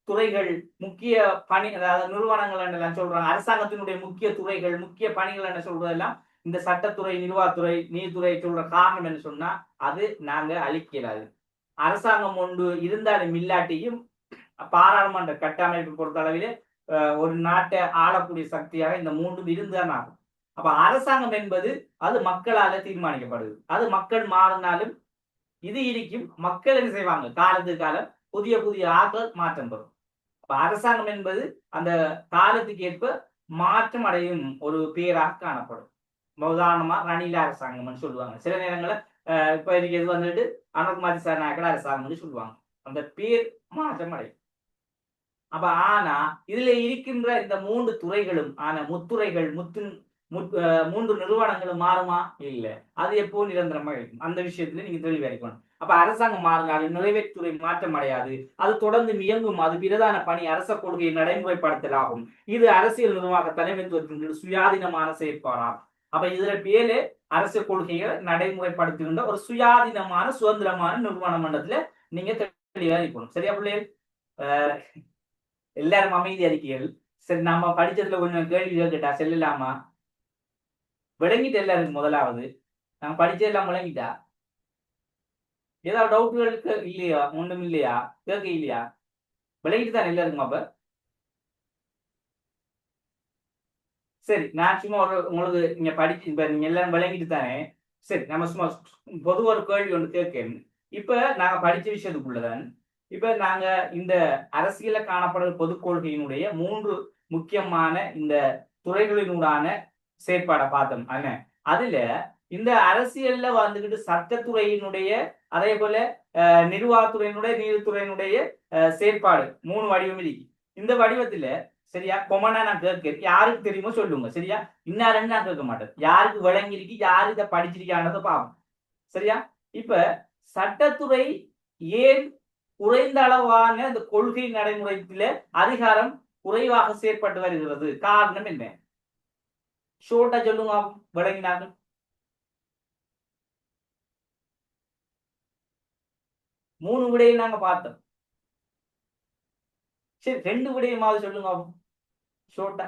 துறைகள், முக்கிய பணி, அதாவது நிறுவனங்கள் எல்லாம் சொல்றாங்க, அரசாங்கத்தினுடைய முக்கிய துறைகள், முக்கிய பணிகள் என்ன சொல்றதெல்லாம் இந்த சட்டத்துறை, நிர்வாகத்துறை, நீதித்துறை சொல்ற காரணம் என்ன சொன்னா அது நாங்க அழிக்கிறாது. அரசாங்கம் ஒன்று இருந்தாலும் இல்லாட்டியும் பாராளுமன்ற கட்டமைப்பு பொறுத்த அளவிலே ஒரு நாட்டை ஆளக்கூடிய சக்தியாக இந்த மூன்றும் இருந்துதான் ஆகும். அப்ப அரசாங்கம் என்பது அது மக்களால தீர்மானிக்கப்படுது. அது மக்கள் மாறினாலும் இது இருக்கும், மக்கள் என்ன செய்வாங்க, காலத்துக்கு காலம் புதிய புதிய ஆக்கள் மாற்றம் பெறும். அப்ப அரசாங்கம் என்பது அந்த காலத்துக்கு ஏற்ப மாற்றம் அடையும் ஒரு பேராக காணப்படும். உதாரணமா ரணில அரசாங்கம்னு சொல்லுவாங்க. சில நேரங்களில் இப்ப இருக்கிறது வந்துட்டு அனுகுமாரி சார் அரசாங்கம்னு சொல்லுவாங்க. அந்த பேர் மாற்றம் அடையும். அப்ப ஆனா இதுல இருக்கின்ற இந்த மூன்று துறைகளும் முத்துறைகள், மூன்று நிறுவனங்களும் மாறுமா? இல்ல. அது எப்போ நிரந்தரமா இருக்கும். அந்த விஷயத்துல நீங்க தெளிவா இருக்கணும். அப்ப அரசாங்கம் மாறினாலும் நிறைவேற்றுத்துறை மாற்றம் அடையாது, அது தொடர்ந்து இயங்கும். அது பிரதான பணி அரச கொள்கையை நடைமுறைப்படுத்தலாகும். இது அரசியல் நிர்வாக தலைமைத்துவத்தின் சுயாதீனமான செயற்பாடாகும். அப்ப இதுல பேரு அரசியல் கொள்கைகளை நடைமுறைப்படுத்துகின்ற ஒரு சுயாதீனமான சுதந்திரமான நிறுவன மண்டலத்துல நீங்க தெளிவா இருக்கணும். சரியா பிள்ளைகள்? எல்லாரும் அமைதி அறிக்கைகள். சரி, நம்ம படிச்சதுல கொஞ்சம் கேள்விகள் கேட்டா செல்லலாமா? விளங்கிட்டு எல்லாருக்கும் முதலாவது நம்ம படிச்சதெல்லாம் விளங்கிட்டா? ஏதாவது டவுட்டுகளுக்கு இல்லையா? ஒன்றும் இல்லையா? கேட்க இல்லையா? விளங்கிட்டு தானே எல்லாருக்கும்? அப்ப சரி, நான் சும்மா உங்களுக்கு நீங்க படிச்சு இப்ப நீங்க எல்லாம் விளங்கிட்டு தானே? சரி, நம்ம சும்மா பொது ஒரு கேள்வி ஒன்று கேட்கணும். இப்ப நாங்க படிச்ச விஷயத்துக்குள்ளதான் இப்ப நாங்க இந்த அரசியல காணப்படும் பொது கொள்கையினுடைய 3 முக்கியமான இந்த துறைகளினூடான செயற்பாடை பார்த்தோம். அதுல இந்த அரசியல்ல வந்துகிட்டு சட்டத்துறையினுடைய, அதே போல நிர்வாகத்துறையினுடைய, நீதித்துறையினுடைய செயற்பாடு 3 வடிவம் இருக்கு. இந்த வடிவத்துல சரியா கொமனா நான் கேட்கிறேன், யாருக்கு தெரியுமோ சொல்லுங்க. சரியா, இன்னாருன்னு நான் கேட்க மாட்டேன், யாருக்கு விளங்கிருக்கு, யாரு இதை படிச்சிருக்கான்றத பார்ப்போம். சரியா, இப்ப சட்டத்துறை ஏன் குறைந்த அளவான இந்த கொள்கை நடைமுறையில அதிகாரம் குறைவாக செயற்பட்டு வருகிறது? காரணம் என்ன? ஷோர்ட்டா சொல்லுங்க, விளங்கினாங்க. மூணு விடையும் நாங்க பார்த்தோம். சரி, 2 விடையமாவது சொல்லுங்க ஷோர்ட்டா.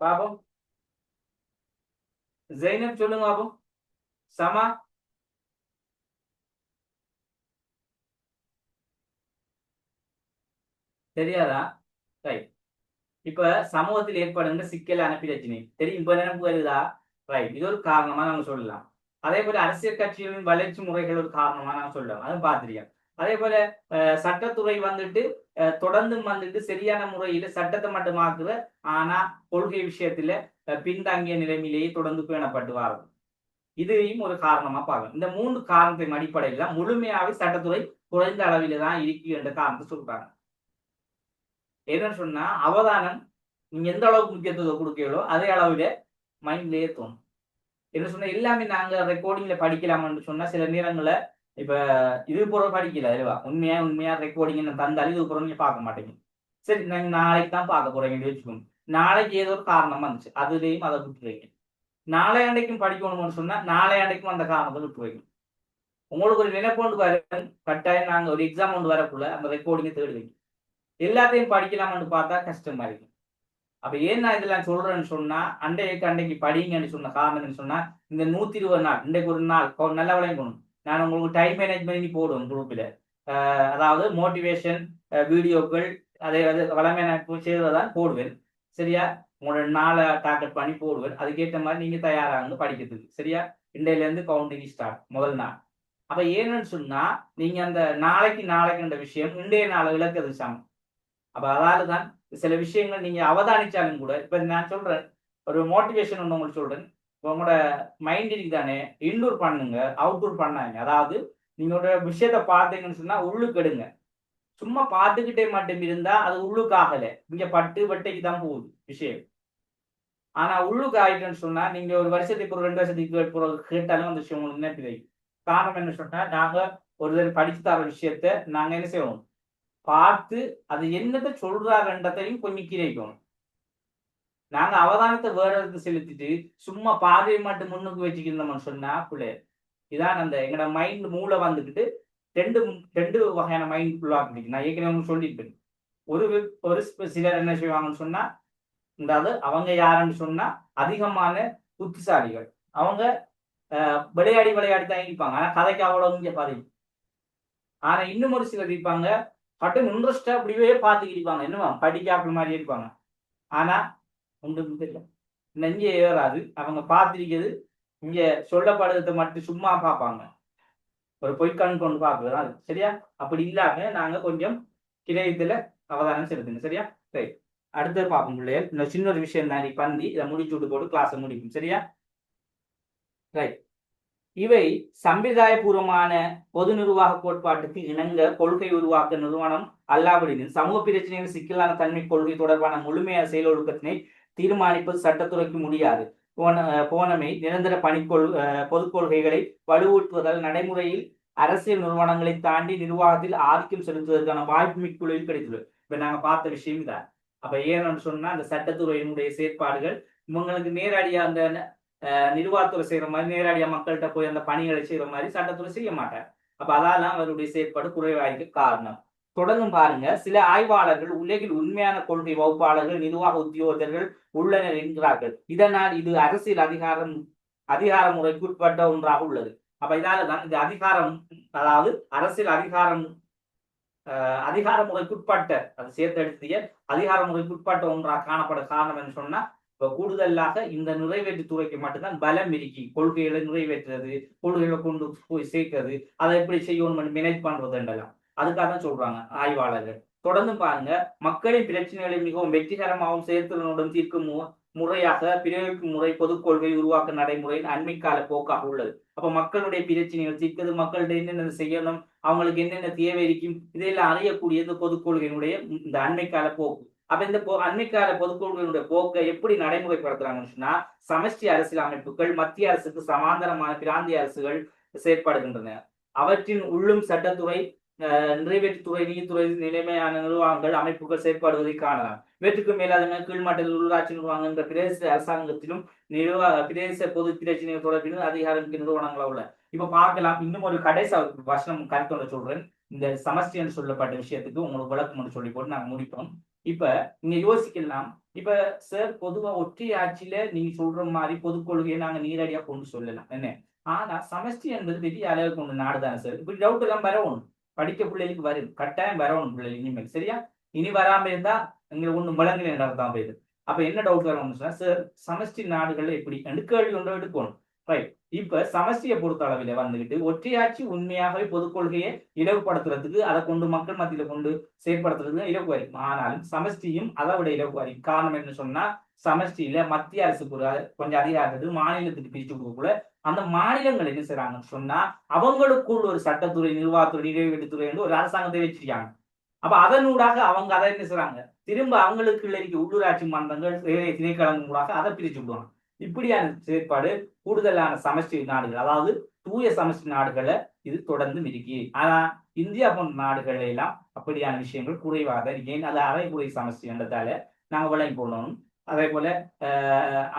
பாப்போம். ஜெயினப் சொல்லுங்க பாப்போம். சமா? தெரியாதா? ரைட். இப்ப சமூகத்தில் ஏற்படுகின்ற சிக்கலான பிரச்சனை தெரியும், இப்ப நினைப்பு வருதா? ரைட், இது ஒரு காரணமா நாங்க சொல்லலாம். அதே போல அரசியல் கட்சிகளின் வளர்ச்சி முறைகள் ஒரு காரணமா நாங்க சொல்லலாம், அதுவும் பார்த்திருக்கோம். அதே போல சட்டத்துறை வந்துட்டு தொடர்ந்து வந்துட்டு சரியான முறையில சட்டத்தை மட்டுமாக்குற, ஆனா கொள்கை விஷயத்துல பின்தங்கிய நிலைமையிலேயே தொடர்ந்து பேணப்பட்டு வாரும். இதையும் ஒரு காரணமா பார்க்கணும். இந்த 3 காரணத்தின் அடிப்படையில முழுமையாவே சட்டத்துறை குறைந்த அளவில தான் இருக்கு என்ற காரணத்தை சொல்றாங்க. என்னன்னு சொன்னா அவதானம் நீங்க எந்த அளவுக்கு முக்கியத்துவம் கொடுக்கீங்களோ அதே அளவுல மைண்ட்லயே தோணும். என்ன சொன்னா எல்லாமே நாங்க ரெக்கார்டிங்ல படிக்கலாம்னு சொன்னா சில நேரங்கள்ல இப்ப இது போற படிக்கல இல்லவா, உண்மையா ரெக்கார்டிங் தந்தாலும் இது போற நீங்க பார்க்க மாட்டீங்க. சரி, நாங்க நாளைக்கு தான் பார்க்க போறீங்கன்னு வச்சுக்கோங்க. நாளைக்கு ஏதோ ஒரு காரணம் வந்துச்சு, அதுலயும் அதை விட்டுருவீங்க. நாளை அன்றைக்கும் படிக்கணும்னு சொன்னா நாளை அன்றைக்கும் அந்த காரணத்தை விட்டுருவீங்க. உங்களுக்கு ஒரு நினைப்பொண்டு வர கட்டாயம் நாங்க ஒரு எக்ஸாம் ஒன்று வரக்குள்ள அந்த ரெக்கார்டிங்கை தேடுவீங்க. எல்லாத்தையும் படிக்கலாம்னு பார்த்தா கஷ்டமா இருக்கு. அப்ப ஏன் நான் இதெல்லாம் சொல்றேன்னு சொன்னா அன்றைக்கு படிங்கன்னு சொன்ன காரணம் சொன்னா இந்த 120 நாள் இன்றைக்கு ஒரு நாள் நல்ல விளையணும். நான் உங்களுக்கு டைம் மேனேஜ்மெண்ட் பண்ணி போடுவேன் குரூப்பில். அதாவது மோட்டிவேஷன் வீடியோக்கள் அதை வளமையான செய்வதான் போடுவேன். சரியா? உங்களோட நாளை டார்கெட் பண்ணி போடுவேன். அதுக்கேற்ற மாதிரி நீங்க தயாராகுங்க படிக்கிறதுக்கு. சரியா? இன்றையில இருந்து கவுண்டிங் ஸ்டார்ட் முதல் நாள். அப்ப ஏன்னு சொன்னா நீங்க அந்த நாளைக்குன்ற விஷயம் இன்றைய நாளை விளக்குறது சமம். அப்ப அதால தான் சில விஷயங்கள் நீங்க அவதானிச்சாலும் கூட இப்ப நான் சொல்றேன் ஒரு மோட்டிவேஷன் ஒன்று உங்களுக்கு சொல்றேன். உங்களோட மைண்ட் தானே இன்டூர் பண்ணுங்க அவுட்டூர் பண்ணாங்க. அதாவது நீங்களோட விஷயத்த பார்த்தீங்கன்னு சொன்னா உள்ளுக்கு எடுங்க. சும்மா பார்த்துக்கிட்டே மட்டும் இருந்தா அது உள்ளுக்கு ஆகல. இங்க பட்டு வட்டைக்கு தான் போகுது விஷயம். ஆனா உள்ளுக்கு ஆயிட்டுன்னு சொன்னா நீங்க ஒரு வருஷத்துக்கு ஒரு 2 வருஷத்துக்கு கேட்டாலும் அந்த விஷயம் உங்களுக்கு என்ன தெரியும். காரணம் என்ன சொன்னா நாங்க ஒரு படிச்சு தர விஷயத்த நாங்க என்ன செய்வோம் பார்த்து அது என்னத்தை சொல்றாருன்றதையும் கொஞ்சம் கிரைக்கணும். நாங்க அவதானத்தை வேற இடத்துக்கு செலுத்திட்டு சும்மா பார்வையை மட்டும் முன்னுக்கு வச்சுக்கிட்டோம்னு சொன்னா பிள்ளை இதான் அந்த எங்களோட மைண்ட் மூளை வந்துக்கிட்டு ரெண்டு ரெண்டு வகையான மைண்ட் ஃபுல்லாக இருக்கு. நான் ஏற்கனவே சொல்லியிருப்பேன். ஒரு ஒரு சிலர் என்ன செய்வாங்கன்னு சொன்னா அதாவது அவங்க யாருன்னு சொன்னா அதிகமான புத்திசாலிகள். அவங்க விளையாடி தான் இருப்பாங்க. ஆனா கதைக்கு அவ்வளவு இங்க பதிவு. ஆனா இன்னும் ஒரு சிலர் இருப்பாங்க பட்டும் இன்ட்ரெஸ்டா அப்படியே பார்த்துக்கிட்டு இருப்பாங்க. என்னவா படிக்காப்புல மாதிரி இருப்பாங்க. ஆனா ஒன்றும் தெரியல நெஞ்சே ஏறாது. அவங்க பார்த்திருக்கிறது இங்க சொல்லப்படுறதை மட்டும் சும்மா பார்ப்பாங்க. ஒரு பொய்க்கான் கொண்டு பார்க்கறது அது. சரியா? அப்படி இல்லாம நாங்க கொஞ்சம் கிரயத்துல அவதானம் செலுத்துங்க. சரியா? ரைட். அடுத்தது பார்ப்போம் பிள்ளைகள். இந்த சின்ன ஒரு விஷயம் தான் பந்தி இதை முடிச்சு விட்டு போட்டு கிளாஸை முடிக்கும். சரியா? ரைட். இவை சம்பிரதாயபூர்வமான பொது நிர்வாக கோட்பாட்டுக்கு இணங்க கொள்கை உருவாக்க நிறுவனம் அல்லாவிடினும் சமூக பிரச்சனைகள் சிக்கலான தன்மை கொள்கை தொடர்பான முழுமையான செயலொழுக்கத்தினை தீர்மானிப்பது சட்டத்துறைக்கு முடியாது. போனமை நிரந்தர பொது கொள்கைகளை வலுவூட்டுவதால் நடைமுறையில் அரசியல் நிறுவனங்களை தாண்டி நிர்வாகத்தில் ஆதிக்கம் செலுத்துவதற்கான வாய்ப்பு மிக்குழுவில் கிடைத்துள்ளது. இப்ப நாங்க பார்த்த விஷயம் தான். அப்ப ஏன்னு சொன்னா அந்த சட்டத்துறையினுடைய செயற்பாடுகள் இவங்களுக்கு நேரடியா அந்த நிர்வாகத்துறை செய்யற மாதிரி நேரடியா மக்கள்கிட்ட போய் அந்த பணிகளை செய்யற மாதிரி சட்டத்துறை செய்ய மாட்டார். அப்ப அதெல்லாம் அவருடைய செயற்பாடு குறைவாய்க்கு காரணம். தொடர்ந்தும் பாருங்க சில ஆய்வாளர்கள் உலகில் உண்மையான கொள்கை வகுப்பாளர்கள் நிர்வாக உத்தியோகத்தர்கள் உள்ளனர் என்கிறார்கள். இதனால் இது அரசியல் அதிகார முறைக்கு உட்பட்ட ஒன்றாக உள்ளது. அப்ப இதாலதான் இந்த அதிகாரம் அதாவது அரசியல் அதிகார முறைக்குட்பட்ட அது சேர்த்தெடுத்திய அதிகார முறைக்குட்பட்ட ஒன்றாக காணப்பட காரணம் என்று சொன்னா கூடுதலாக இந்த நிறைவேற்று துறைக்கு மட்டும்தான் பலம் இருக்கி கொள்கைகளை நிறைவேற்றுறது கொள்கைகளை கொண்டு போய் சேர்க்கிறது அதை எப்படி செய்யணும் மேனேஜ் பண்றது என்றெல்லாம் அதுக்காக தான் சொல்றாங்க ஆய்வாளர்கள். தொடர்ந்து பாருங்க மக்களின் பிரச்சனைகளை மிகவும் வெற்றிகரமாகவும் செயற்திறனுடன் தீர்க்கும் முறையாக பிரயோகிக்கும் முறை பொதுக் கொள்கை உருவாக்க நடைமுறையின் அண்மைக்கால போக்காக உள்ளது. அப்ப மக்களுடைய பிரச்சனைகள் தீர்க்கிறது மக்கள்கிட்ட என்னென்ன செய்யணும் அவங்களுக்கு என்னென்ன தேவை இருக்கும் இதையெல்லாம் அறியக்கூடியது பொதுக் கொள்கையினுடைய இந்த அண்மைக்கால போக்கு. அப்ப இந்த அண்மைக்கால பொதுக்கொள்கையினுடைய போக்கை எப்படி நடைமுறைப்படுத்துறாங்கன்னு சொன்னா சமஷ்டி அரசியல் அமைப்புகள் மத்திய அரசுக்கு சமாந்தரமான பிராந்திய அரசுகள் செயற்படுகின்றன. அவற்றின் உள்ளும் சட்டத்துறை நிறைவேற்றுத்துறை நீதித்துறை நிலைமையான நிர்வாகங்கள் அமைப்புகள் செயற்படுவதை காணலாம். இவற்றுக்கு மேலாக கீழ்மட்டத்தில் உள்ளாட்சி நிர்வாகம் என்ற பிரதேச அரசாங்கத்திலும் பிரதேச பொது பிரச்சனைகள் தொடர்பிலும் அதிகாரம் நிறுவனங்களா உள்ள. இப்ப பார்க்கலாம் இன்னும் ஒரு கடைசி வசனம் கருத்தொன்று சொல்றேன். இந்த சமஷ்டி என்று சொல்லப்பட்ட விஷயத்துக்கு உங்களுக்கு விளக்கம் சொல்லி போட்டு நாங்க முடிப்போம். இப்ப நீங்க யோசிக்கலாம். இப்ப சார் பொதுவா ஒற்றை ஆட்சியில நீங்க சொல்ற மாதிரி பொது கொள்கையை நாங்க நேரடியா கொண்டு சொல்லலாம் என்ன. ஆனா சமஷ்டி என்பது பெரிய அளவு கொண்டு நாடுதானே சார். இப்படி டவுட் எல்லாம் வரணும். படிக்க பிள்ளைகளுக்கு வரும் கட்டாயம் வரணும் பிள்ளைகள் இனிமேல். சரியா? இனி வராம இருந்தா எங்களுக்கு ஒண்ணு முழங்கின நடத்தான் போயிடுது. அப்ப என்ன டவுட் வரணும்னு சொன்னா சார் சமஷ்டி நாடுகள் எப்படி கேள்வி ஒன்றை எடுக்கணும். ரைட். இப்ப சமஷ்டியை பொறுத்த அளவில் வந்துகிட்டு ஒற்றையாட்சி உண்மையாகவே பொதுக் கொள்கையை இலவுபடுத்துறதுக்கு அதை கொண்டு மக்கள் மத்தியில கொண்டு செயற்படுத்துறதுக்கு இலக்கு வரும். ஆனாலும் சமஷ்டியும் அதை விட இலக்கு வரும். காரணம் என்ன சொன்னா சமஷ்டியில மத்திய அரசுக்கு கொஞ்சம் அதிகாரத்துக்கு மாநிலத்துக்கு பிரிச்சு கொடுக்கக்குள்ள அந்த மாநிலங்கள் என்ன செய்யறாங்கன்னு சொன்னா அவங்களுக்குள் ஒரு சட்டத்துறை நிர்வாகத்துறை நிறைவேற்றுத்துறை என்று ஒரு அரசாங்கத்தை வச்சிருக்காங்க. அப்ப அதனூடாக அவங்க அதை என்ன செய்றாங்க திரும்ப அவங்களுக்கு இருக்க உள்ளூராட்சி மன்றங்கள் திணைக்களங்கள் மூலமாக அதை பிரிச்சு விடுவாங்க. இப்படியான செயற்பாடு கூடுதலான சமஷ்டி நாடுகள் அதாவது தூய சமஷ்டி நாடுகளை இது தொடர்ந்து இருக்கு. ஆனா இந்தியா போன்ற நாடுகள் எல்லாம் அப்படியான விஷயங்கள் குறைவாக இருக்கேன். அது அரைக்குறை சமஷ்டி என்றதால நாங்க விளங்கி போடணும். அதே போல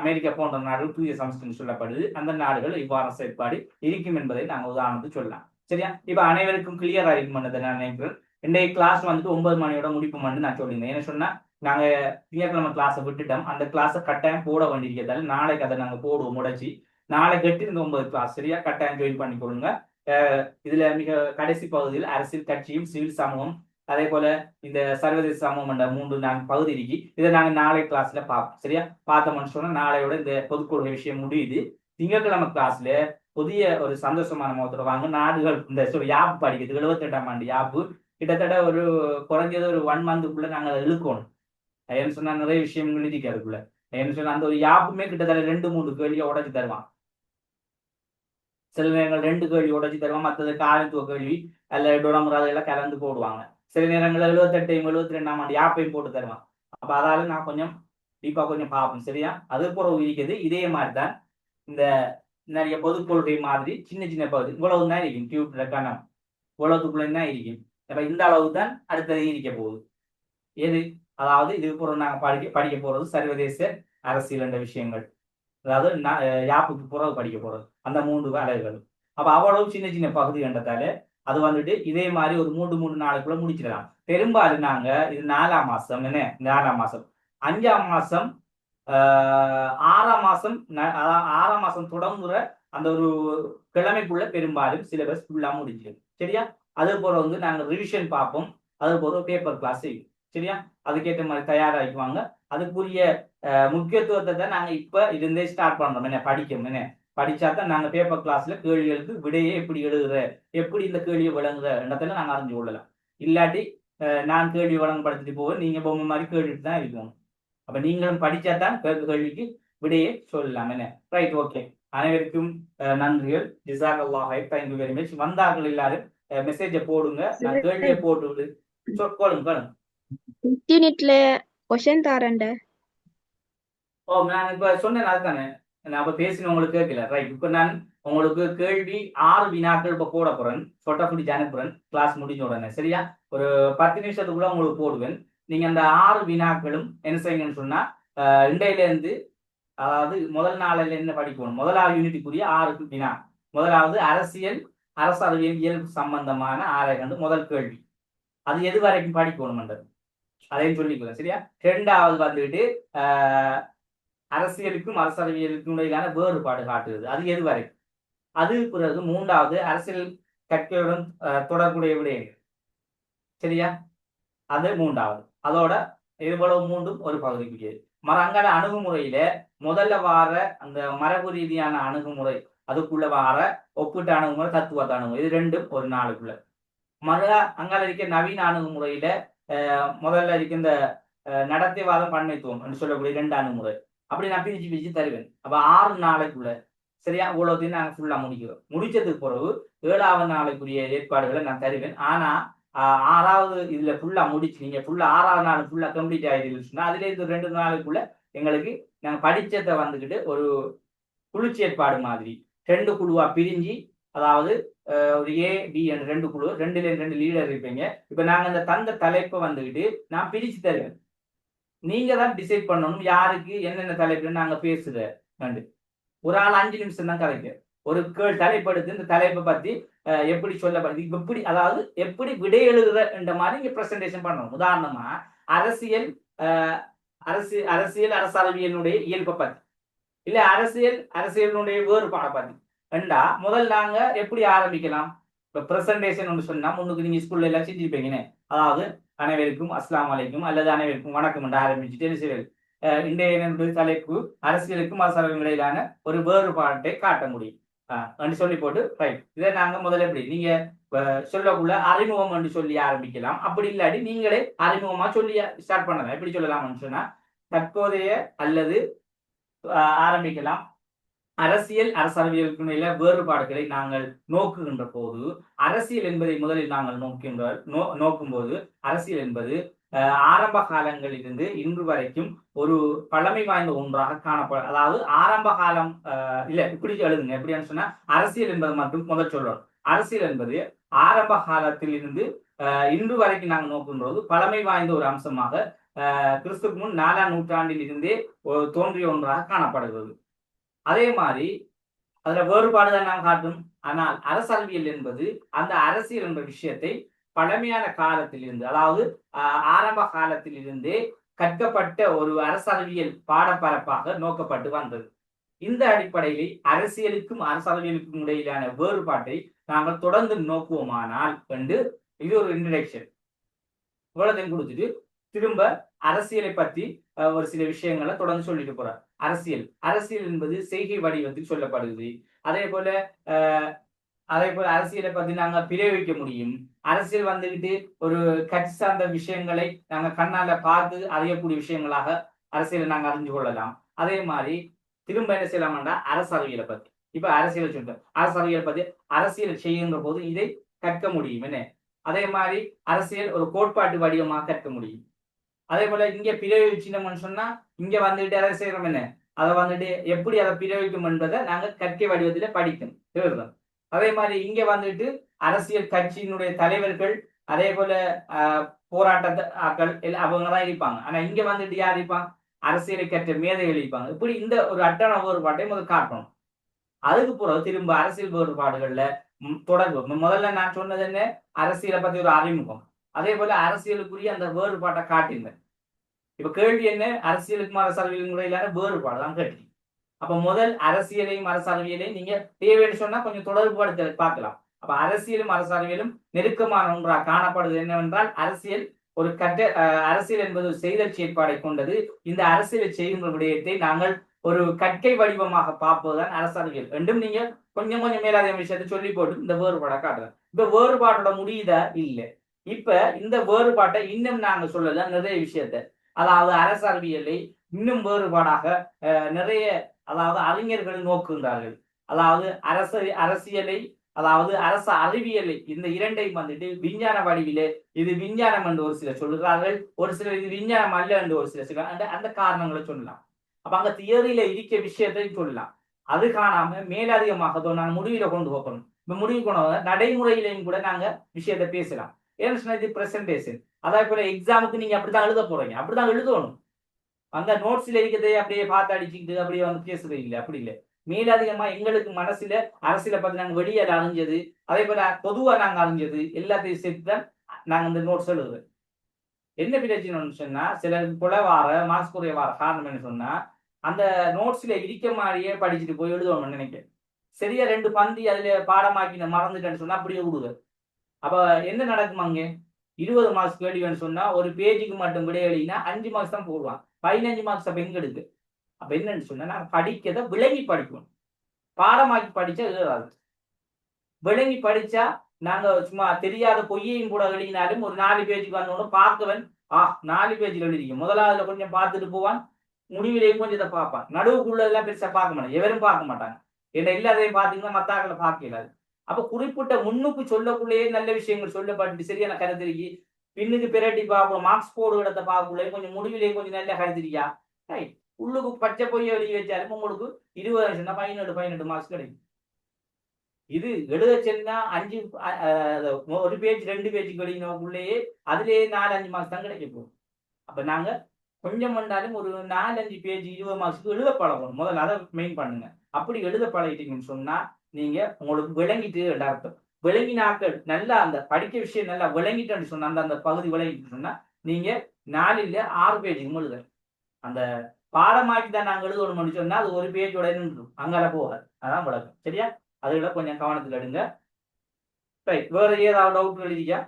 அமெரிக்கா போன்ற நாடுகள் தூய சமஷ்டின்னு சொல்லப்படுது. அந்த நாடுகள் இவ்வாறு செயற்பாடு இருக்கும் என்பதை நாங்கள் உதாரணத்துக்கு சொல்லலாம். சரியா? இப்ப அனைவருக்கும் கிளியர் ஆயிருக்கும் நான் நினைக்கிறேன். இன்றைய கிளாஸ் வந்துட்டு 9 மணியோட முடிப்பு மட்டும் நான் சொல்லியிருந்தேன். என்ன சொன்னா நாங்க திங்கட்கிழமை கிளாஸை விட்டுட்டோம். அந்த கிளாஸை கட்டாயம் போட வேண்டியிருக்கிறதால நாளைக்கு அதை நாங்க போடுவோம் முடைச்சி. நாளைக்கு 8-9 கிளாஸ் சரியா கட்டாயம் ஜாயின் பண்ணிக்கொள்ளுங்க. இதுல மிக கடைசி பகுதியில் அரசியல் கட்சியும் சிவில் சமூகம் அதே போல இந்த சர்வதேச சமூகம் என்ற 3-4 பகுதி இருக்கு. இதை நாங்க நாளை கிளாஸ்ல பார்ப்போம் சரியா. பார்த்தோம்னு சொன்னா நாளையோட இந்த பொதுக்கொள்கை விஷயம் முடியுது. திங்கட்கிழமை கிளாஸ்ல புதிய ஒரு சந்தோஷமான முகத்தோட வாங்க நாடுகள் இந்த யாப்பு படிக்கிறது 78ஆம் ஆண்டு யாப்பு கிட்டத்தட்ட ஒரு குறைஞ்சது ஒரு 1 மந்த்துக்குள்ள நாங்க அதை இழுக்கணும். என்ன சொன்னா நிறைய விஷயங்கள் இருக்கு அதுக்குள்ள. என்ன சொன்னா அந்த ஒரு யாப்புமே கிட்டத்தட்ட 2-3 கேள்வியை உடைச்சு தருவான். சில நேரங்கள் 2 கேள்வி உடைச்சு தருவான், மற்றது காலத்துவ கேள்வி அல்ல டொலமுறை அதெல்லாம் கலந்து போடுவாங்க. சில நேரங்கள் 78 72ஆம் ஆண்டு யாப்பையும் போட்டு தருவான். அப்ப அதால நான் கொஞ்சம் டீப்பா கொஞ்சம் பார்ப்போம் சரியா. அது போல இருக்குது. இதே மாதிரி தான் இந்த நிறைய பொதுக் கொள்கை மாதிரி சின்ன சின்ன பகுதி இவ்வளவு தான் இருக்கும். டியூப் கணம் இவ்வளவுக்குள்ள தான் இருக்கும். அப்ப இந்த அளவு தான் அடுத்தது இருக்க போகுது. எது அதாவது இது போற நாங்க படிக்க போறது சர்வதேச அரசியல் என்ற விஷயங்கள். அதாவது யாப்புக்கு புறவு படிக்க போறது அந்த 3 அலகுகள். அப்ப அவ்வளவு சின்ன சின்ன பகுதி கண்டதால அது வந்துட்டு இதே மாதிரி ஒரு 3 நாளுக்குள்ள முடிச்சிடலாம். பெரும்பாலும் நாங்க இது 4ஆம் மாசம் என்ன 4ஆம் மாசம் 5ஆம் மாசம் 6ஆம் மாசம் 6ஆம் மாசம் தொடங்குற அந்த ஒரு கிழமைக்குள்ள பெரும்பாலும் சிலபஸ் ஃபுல்லா முடிஞ்சிடும் சரியா. அது போல வந்து நாங்க ரிவிஷன் பார்ப்போம். அது போல பேப்பர் கிளாஸ் செய்யும் சரியா. அதுக்கேற்ற மாதிரி தயாராகிக்குவாங்க. அதுக்குரிய முக்கியத்துவத்தை தான் நாங்க இப்ப இருந்தே ஸ்டார்ட் பண்றோம். என்ன படிக்கணும் என்ன படிச்சாதான் நாங்க பேப்பர் கிளாஸ்ல கேள்விகளுக்கு விடையே எப்படி எழுதுற எப்படி இந்த கேள்வியை விளங்குறன்றதுல நாங்க அறிஞ்சு கொள்ளலாம். இல்லாட்டி நான் கேள்வி வழங்கப்படுத்திட்டு போவேன், நீங்க பொம்மை மாதிரி கேட்டுட்டு தான் இருக்கணும். அப்ப நீங்களும் படிச்சாதான் கேள்விக்கு விடையே சொல்லலாம் என்ன. Right okay. அனைவருக்கும் நன்றிகள். ஜிசாக்கல்லாஹ் ஹைர். Thank you very much. வந்தார்கள் எல்லாரும் மெசேஜை போடுங்க. நான் கேள்வியை போட்டு கேளுங்க. யூனிட்ல क्वेश्चन தாரண்ட. ஓ நான் இப்ப சொன்னேன் அதுதானே. நான் அப்ப பேசினவங்களுக்கு கேட்கல. ரைட். இப்ப நான் உங்களுக்கு கேள்வி 6 வினாக்கள் இப்ப போட போறேன். சொட்ட பிடிச்சு அனுப்புறேன் கிளாஸ் முடிஞ்ச உடனே சரியா. ஒரு 10 நிமிஷத்துக்குள்ள உங்களுக்கு போடுவேன். நீங்க அந்த 6 வினாக்களும் என்ன செய்யுங்கன்னு சொன்னா இண்டையில இருந்து அதாவது முதல் நாளில் என்ன படிக்கணும். முதலாவது யூனிட்டுக்குரிய 6 வினா. முதலாவது அரசியல் அரசு அறிவியல் சம்பந்தமான 6 கண்டு முதல் கேள்வி. அது எது வரைக்கும் படிக்கணும்ன்றது அதையும் சொல்லிக்கலாம் சரியா. 2வது வந்துட்டு அரசியலுக்கும் அரசியலுக்கும் இடையிலான வேறுபாடு காட்டுகிறது. அது எது வரைக்கும். அது பிறகு 3வது அரசியல் கற்கையுடன் தொடர்புடைய விடயங்கள் சரியா. அது 3வது. அதோட இவ்வளவு 3ம் ஒரு பகுதிக்குரியது. அங்கான அணுகுமுறையில முதல்ல வார அந்த மரபு ரீதியான அணுகுமுறை அதுக்குள்ள வார ஒப்பிட்ட அணுகுமுறை தத்துவத்த அணுகுமுறை இது 2ம் ஒரு நாளுக்குள்ள. அங்கால இருக்க நவீன அணுகுமுறையில முதல்ல இருக்க இந்த நடத்தைவாதம் பன்மைத்துவம் என்று சொல்லக்கூடிய 2 அணுகுமுறை அப்படி நான் பிரிச்சு தருவேன். அப்ப 6 நாளைக்குள்ள சரியா இவ்வளவுத்தையும் நாங்க ஃபுல்லா முடிக்கிறோம். முடிச்சதுக்கு பிறகு 7வது நாளைக்குரிய ஏற்பாடுகளை நான் தருவேன். ஆனா 6வது இதுல ஃபுல்லா முடிச்சு நீங்க ஃபுல்லா 6வது நாள் ஃபுல்லா கம்ப்ளீட் ஆயிடுச்சுன்னா அதுல இருந்து 2 நாளுக்குள்ள எங்களுக்கு நாங்க படிச்சதை வந்துகிட்டு ஒரு குழு ஏற்பாடு மாதிரி 2 குழுவா பிரிஞ்சு அதாவது ஒரு ஏ பி என்ற 2 குழு 2ல 2 லீடர் இருப்பீங்க. இப்ப நாங்க அந்த தந்த தலைப்பை வந்துகிட்டு நான் பிரிச்சு தருவேன். நீங்க தான் டிசைட் பண்ணணும் யாருக்கு என்னென்ன தலைப்புன்னு நாங்க பேசுற கண்டு. ஒரு ஆள் 5 நிமிஷம் தான் கலைக்கு ஒரு தலைப்பு எடுத்து இந்த தலைப்பை பத்தி எப்படி சொல்லப்படுது எப்படி அதாவது எப்படி விடை எழுதுற என்ற மாதிரி இங்க பிரசன்டேஷன் பண்ணணும். உதாரணமா அரசியல் அரசியல் அரசியலுடைய இயல்பை பத்தி இல்ல அரசியலுடைய வேறுபாடை பத்தி ரெண்டா முதல் நாங்க எப்படி ஆரம்பிக்கலாம். இப்ப பிரசன்டேஷன் ஒன்று சொன்னா முன்னுக்கு நீங்க ஸ்கூல்ல எல்லாம் செஞ்சிருப்பீங்கன்னு அதாவது அனைவருக்கும் அஸ்லாம் வலைக்கும் அல்லது அனைவருக்கும் வணக்கம் என்று ஆரம்பிச்சுட்டு இன்றைய தலைப்பு அரசியலுக்கும் அரசியலுக்கும் இடையிலான ஒரு வேறுபாட்டை காட்ட முடியும் என்று சொல்லி போட்டு ரைட். இதை நாங்க முதல்ல எப்படி நீங்க சொல்லக்குள்ள அறிமுகம் என்று சொல்லி ஆரம்பிக்கலாம். அப்படி இல்லாட்டி நீங்களே அறிமுகமா சொல்லி ஸ்டார்ட் பண்ணலாம். எப்படி சொல்லலாம்னு சொன்னா தற்போதைய அல்லது ஆரம்பிக்கலாம். அரசியல் அரசியலுக்கும் இடையில வேறுபாடுகளை நாங்கள் நோக்குகின்ற போது அரசியல் என்பதை முதலில் நாங்கள் நோக்கும்போது அரசியல் என்பது ஆரம்ப காலங்களில் இருந்து இன்று வரைக்கும் ஒரு பழமை வாய்ந்த ஒன்றாக காணப்படும். அதாவது ஆரம்ப காலம் இல்ல இப்படி எழுதுங்க. எப்படின்னு சொன்னா அரசியல் என்பது மட்டும் முதல் சொல்லணும். அரசியல் என்பது ஆரம்ப காலத்தில் இருந்து இன்று வரைக்கும் நாங்கள் நோக்கும்போது பழமை வாய்ந்த ஒரு அம்சமாக கிறிஸ்துக்கு முன் 4ஆம் நூற்றாண்டில் இருந்தே தோன்றிய ஒன்றாக காணப்படுகிறது. அதே மாதிரி அதுல வேறுபாடுதான் நாம் காட்டும். ஆனால் அரசியல் என்பது அந்த அரசியல் என்ற விஷயத்தை பழமையான காலத்தில் இருந்து அதாவது ஆரம்ப காலத்தில் இருந்தே கற்கப்பட்ட ஒரு அரசியல் பாடப்பரப்பாக நோக்கப்பட்டு வந்தது. இந்த அடிப்படையில் அரசியலுக்கும் அரசியலுக்கும் இடையிலான வேறுபாட்டை நாங்கள் தொடர்ந்து நோக்குவோமானால் என்று இது ஒரு இன்ட்ரடக்ஷன் இவ்வளத்தையும் கொடுத்துட்டு திரும்ப அரசியலை பற்றி ஒரு சில விஷயங்களை தொடர்ந்து சொல்லிட்டு போறார். அரசியல் என்பது செய்கை வடிவத்தில் சொல்லப்படுது. அதே போல அரசியலை பத்தி நாங்க பிரயோகிக்க முடியும். அரசியல் வந்துகிட்டு ஒரு கட்சி சார்ந்த விஷயங்களை நாங்க கண்ணால பார்த்து அறியக்கூடிய விஷயங்களாக அரசியலை நாங்க அறிஞ்சு கொள்ளலாம். அதே மாதிரி திரும்ப என்ன செய்யலாம்டா அரசியலை பத்தி இப்ப அரசியலை சொல்றோம். அரசியலை பத்தி அரசியல் செய்கின்ற போது இதை கற்க முடியும். என்ன அதே மாதிரி அரசியல் ஒரு கோட்பாட்டு வடிவமாக கற்க முடியும். அதே போல இங்க பிரயோகிச்சினோம்னு சொன்னா இங்க வந்துட்டு அதை செய்யறோம். என்ன அதை வந்துட்டு எப்படி அதை பிரயோகிக்கும் என்பதை நாங்க கற்கை வடிவத்தில படிக்கணும். தேர்தல் அதே மாதிரி இங்க வந்துட்டு அரசியல் கட்சியினுடைய தலைவர்கள் அதே போல போராட்டத்தாக்கள் அவங்கதான் இருப்பாங்க. ஆனா இங்க வந்துட்டு யார் இருப்பாங்க? அரசியலை கற்ற மேதைகள் இருப்பாங்க. இப்படி இந்த ஒரு அட்டவணை வேறுபாட்டை முதல் காட்டணும். அதுக்கு பிறகு திரும்ப அரசியல் வேறுபாடுகள்ல தொடர்பு. முதல்ல நான் சொன்னது என்ன? அரசியலை பத்தி ஒரு அறிமுகம். அதே போல அரசியலுக்குரிய அந்த வேறுபாட்டை காட்டுங்க. இப்ப கேள்வி என்ன? அரசியலுக்கும் அரசியலுக்கும் இடையிலான வேறுபாடு தான் கேள்வி. அப்ப முதல் அரசியலையும் அரசியலையும் நீங்க தேவைன்னு சொன்னா கொஞ்சம் தொடர்புபடுத்த பார்க்கலாம். அப்ப அரசியலும் அரசியலும் நெருக்கமான ஒன்றாக காணப்படுது. என்னவென்றால் அரசியல் ஒரு அரசியல் என்பது ஒரு செய்தல் செயற்பாடை கொண்டது. இந்த அரசியலை செய்கின்ற விடயத்தை நாங்கள் ஒரு கற்கை வடிவமாக பார்ப்பதுதான் அரசியல் என்றும் நீங்க கொஞ்சம் கொஞ்சம் மேலாத விஷயத்தை சொல்லி போட்டு இந்த வேறுபாடை காட்டுறேன். இப்ப வேறுபாட்டோட முடியுதா? இல்லை. இப்ப இந்த வேறுபாட்டை இன்னும் நாங்க சொல்லலாம் நிறைய விஷயத்த. அதாவது அரசியலை இன்னும் வேறுபாடாக நிறைய அதாவது அறிஞர்கள் நோக்குகின்றார்கள். அதாவது அரசியலை அதாவது அரச அறிவியலை இந்த இரண்டையும் வந்துட்டு விஞ்ஞான வடிவிலே இது விஞ்ஞானம் என்று ஒரு சிலர் சொல்லுகிறார்கள். ஒரு சிலர் இது விஞ்ஞானம் அல்ல என்று ஒரு சிலர் சொல்லுவாங்க. அந்த காரணங்களை சொல்லலாம். அப்ப அங்க தியரியில இருக்க விஷயத்தை சொல்லலாம். அது காணாம மேலதிகமாக நாங்க முடிவில கொண்டு போகணும். இப்ப முடிவு கொண்டு நடைமுறையிலையும் கூட நாங்க விஷயத்த பேசலாம். ஏன்னு சொன்னா இது பிரசன்டேஷன். அதே போல எக்ஸாமுக்கு நீங்க அப்படித்தான் எழுத போறீங்க. அப்படிதான் எழுதணும். அந்த நோட்ஸ்ல இருக்கிறதே அப்படியே பார்த்து அடிச்சுக்கிட்டு அப்படியே வந்து பேசுறது இல்லை. அப்படி இல்லை. மேலதிகமா எங்களுக்கு மனசுல அரசியலை பத்தி நாங்க வெளியில அறிஞ்சது, அதே போல பொதுவா நாங்க அறிஞ்சது எல்லாத்தையும் சேர்த்து தான் நாங்க இந்த நோட்ஸ் எழுதுறோம். என்ன பிரச்சனைன்னு சொன்னா சில வார மார்க்ஸ் குறைய வார காரணம் என்ன சொன்னா அந்த நோட்ஸ்ல இருக்க மாதிரியே படிச்சுட்டு போய் எழுதணும்னு நினைக்கிறேன். சரியா 2 பந்தி அதுல பாடமாக்கி மறந்துட்டேன்னு சொன்னா அப்படியே விடுது. அப்ப என்ன நடக்கும் அங்கே? 20 மார்க்ஸ் கேள்வின்னு சொன்னா ஒரு பேஜுக்கு மட்டும் விட எழுதினா 5 மார்க்ஸ் தான் போடுவான். 15 மார்க்ஸ் அப்ப எங்க எடுக்கு? அப்ப என்னன்னு சொன்னா நான் படிக்கிறத விளங்கி படிக்கணும். பாடமாக்கி படிச்சா எழுதாது. விளங்கி படிச்சா நாங்க சும்மா தெரியாத பொய்யையும் கூட எழுதினாலும் ஒரு 4 பேஜுக்கு வந்தோன்னு பார்க்கவன் 4 பேஜில் எழுதிருக்கேன். முதலாவதுல கொஞ்சம் பார்த்துட்டு போவான். முடிவிலையும் கொஞ்சம் இதை பார்ப்பான். நடுவுக்குள்ளதெல்லாம் பெருசா பார்க்க மாட்டாங்க. எவரும் பார்க்க மாட்டாங்க. என்ன இல்லாதையும் பார்த்தீங்கன்னா மத்தாக்களை பார்க்க இயலாது. அப்ப குறிப்பிட்ட முன்னுக்கு சொல்லக்குள்ளேயே நல்ல விஷயங்கள் சொல்லப்பட்டு சரியான கருத்திருக்கி பின்னுக்கு பிரட்டி பார்க்கணும். மார்க்ஸ் போடு இடத்தை பார்க்கக்குள்ளே கொஞ்சம் முடிவிலேயே கொஞ்சம் நல்ல கருத்திரிக்கா ரைட். உள்ளுக்கு பச்சை பொய்யை எழுதி வச்சாலும் உங்களுக்கு 20 18 மார்க்ஸ் கிடைக்கும். இது எழுத சென்னா 5 ஒரு பேஜ் 2 பேஜுக்கு எழுதினவுக்குள்ளேயே அதுலேயே 4-5 மார்க்ஸ் தான் கிடைக்க போகும். அப்ப நாங்க கொஞ்சம் வந்தாலும் ஒரு 4-5 பேஜ் 20 மார்க்ஸ்க்கு எழுத பழகணும். முதல்ல அதை மெயின் பண்ணுங்க. அப்படி எழுத பழகிட்டீங்கன்னு சொன்னா நீங்க உங்களுக்கு விளங்கிட்டு அர்த்தம். விளங்கினாக்கள் நல்லா அந்த படிக்க விஷயம் நல்லா விளங்கிட்டேன்னு சொன்னா அந்த பகுதி விளங்கிட்டு சொன்னா நீங்க 4 இல்ல 6 பேஜுக்கு எழுத அந்த பாடமாக்கி தான் நாங்க எழுதணும்னு சொன்னா அது ஒரு பேஜோட நின்று அங்கால போகாது. அதான் விளக்கம். சரியா? அதுல கொஞ்சம் கவனத்தில் எடுங்க. ரைட். வேற ஏதாவது டவுட் எழுதிக்கா?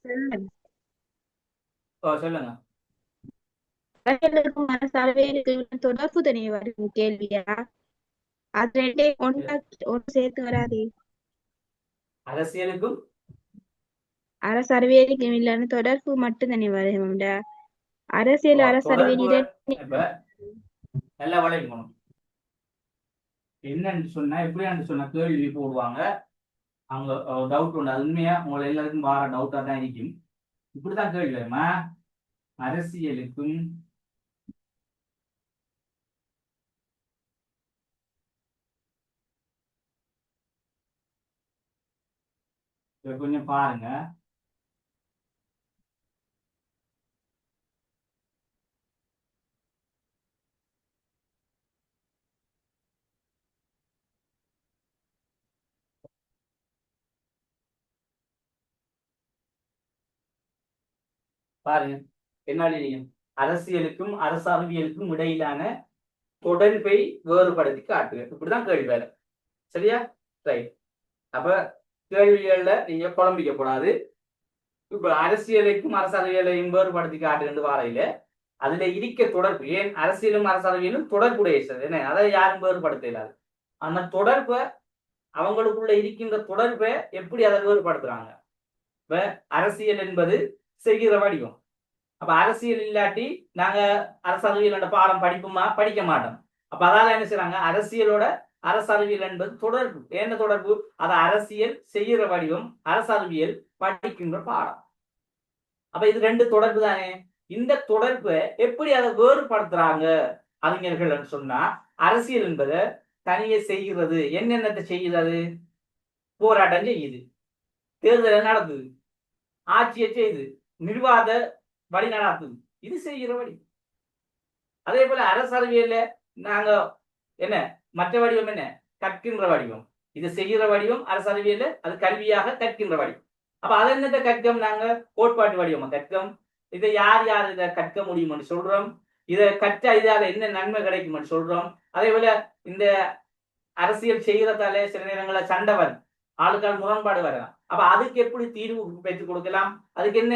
சொல்லுங்க. அரசியலுக்கும் அரசியலுக்கும் தொடர்பு தனியே வரும் கேள்வியா? அது ரெண்டே ஒன்று சேர்த்து வராது. அரசியலுக்கும் அரசியலுக்கும் இல்லைன்னு தொடர்பு மட்டும் தனி வரும். அரசியல் அரசியல் இப்ப நல்லா விளைக்கணும். என்னன்னு சொன்னா எப்படியான்னு சொன்னா கேள்வி போடுவாங்க. அவங்க டவுட் உண்டு. அது உண்மையா உங்களை எல்லாருக்கும் வார டவுட்டா தான் இருக்கும். இப்படிதான் கேள்வி வருமா? அரசியலுக்கும் கொஞ்சம் பாருங்க. பாருங்க என்ன எழுதினீங்க? அரசியலுக்கும் அரசாங்கவியலுக்கும் இடையிலான தொடர்பை வேறுபடுத்தி காட்டுங்க. இப்படிதான் கேள்வி வேலை. சரியா? ரைட். அப்ப கேள்விகள்ல நீங்க குழம்பிக்க கூடாது. இப்ப அரசியலுக்கும் அரசியலையும் வேறுபடுத்தி காட்டுகின்ற வாரையில அதுல இருக்க தொடர்பு, ஏன் அரசியலும் அரசியலும் தொடர்புடைய என்ன அதை யாரும் வேறுபடுத்த இயலாது. அந்த தொடர்பை அவங்களுக்குள்ள இருக்கின்ற தொடர்பை எப்படி அதை வேறுபடுத்துறாங்க? இப்ப அரசியல் என்பது செய்கிற வடிவம். அப்ப அரசியல் இல்லாட்டி நாங்க அரசியல் என்ற பாடம் படிப்போமா? படிக்க மாட்டோம். அப்ப அதால என்ன செய்றாங்க? அரசியலோட அரசியல் என்பது தொடர்பு. என்ன தொடர்பு? அது அரசியல் செய்கிற வடிவம், அரசியல் படிக்கின்ற பாடம். அப்ப இது ரெண்டு தொடர்பு தானே. இந்த தொடர்பை எப்படி அதை வேறுபடுத்துறாங்க அறிஞர்கள் சொன்னா, அரசியல் என்பதை தனியே செய்கிறது. என்னென்னத்தை செய்கிறது? போராட்டம் செய்யுது, தேர்தலை நடத்துது, ஆட்சியை செய்யுது, நிர்வாக வழி நடாத்துது. இது செய்கிற வழி. அதே போல அரசியல்ல நாங்க என்ன மற்ற வடிவம் என்ன? கற்கின்ற வடிவம். இது செய்கிற வடிவம் அரசியல்ல, அது கல்வியாக கற்கின்ற வடிவம். அப்ப அது என்னத்தை கற்கம்? நாங்க கோட்பாட்டு வடிவமா கற்கம். இதை யார் யார் இதை கற்க முடியும்னு சொல்றோம். இதை கற்ற இதால என்ன நன்மை கிடைக்கும்னு சொல்றோம். அதே போல இந்த அரசியல் செய்கிறதால சில நேரங்களில் சண்டை வரும், ஆளுக்கால் முரண்பாடு வரலாம். அப்ப அதுக்கு எப்படி தீர்வு பெற்றுக் கொடுக்கலாம்? அதுக்கு என்ன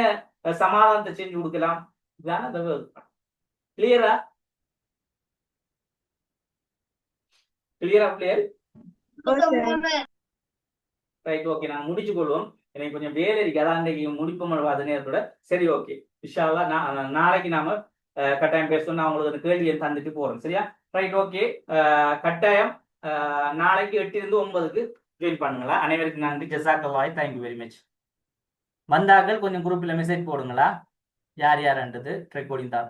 சமாதானத்தை செஞ்சு கொடுக்கலாம்? இதுதான் அந்த கிளியரா? கிளியரா பிள்ளையர்? Right, okay. நான் முடிச்சு கொள்வோம். எனக்கு கொஞ்சம் வேலை இருக்கு, அதான் இன்றைக்கு முடிப்போம் அது நேரத்தோட. சரி, ஓகே. இன்ஷா அல்லாஹ் நாளைக்கு நாம கட்டாயம் பேசணும். நான் உங்களுக்கு அந்த கேள்வியை தந்துட்டு போறேன். சரியா? Right, okay. கட்டாயம் நாளைக்கு 8 to 9 ஜாயின் பண்ணுங்களா. அனைவருக்கும் நன்றி. ஜஸாக்கல்லாஹ். Thank you very much. வந்தார்கள் கொஞ்சம் குரூப்ல மெசேஜ் போடுங்களா, யார் யாருன்றது ரெக்கார்டிங் தான்.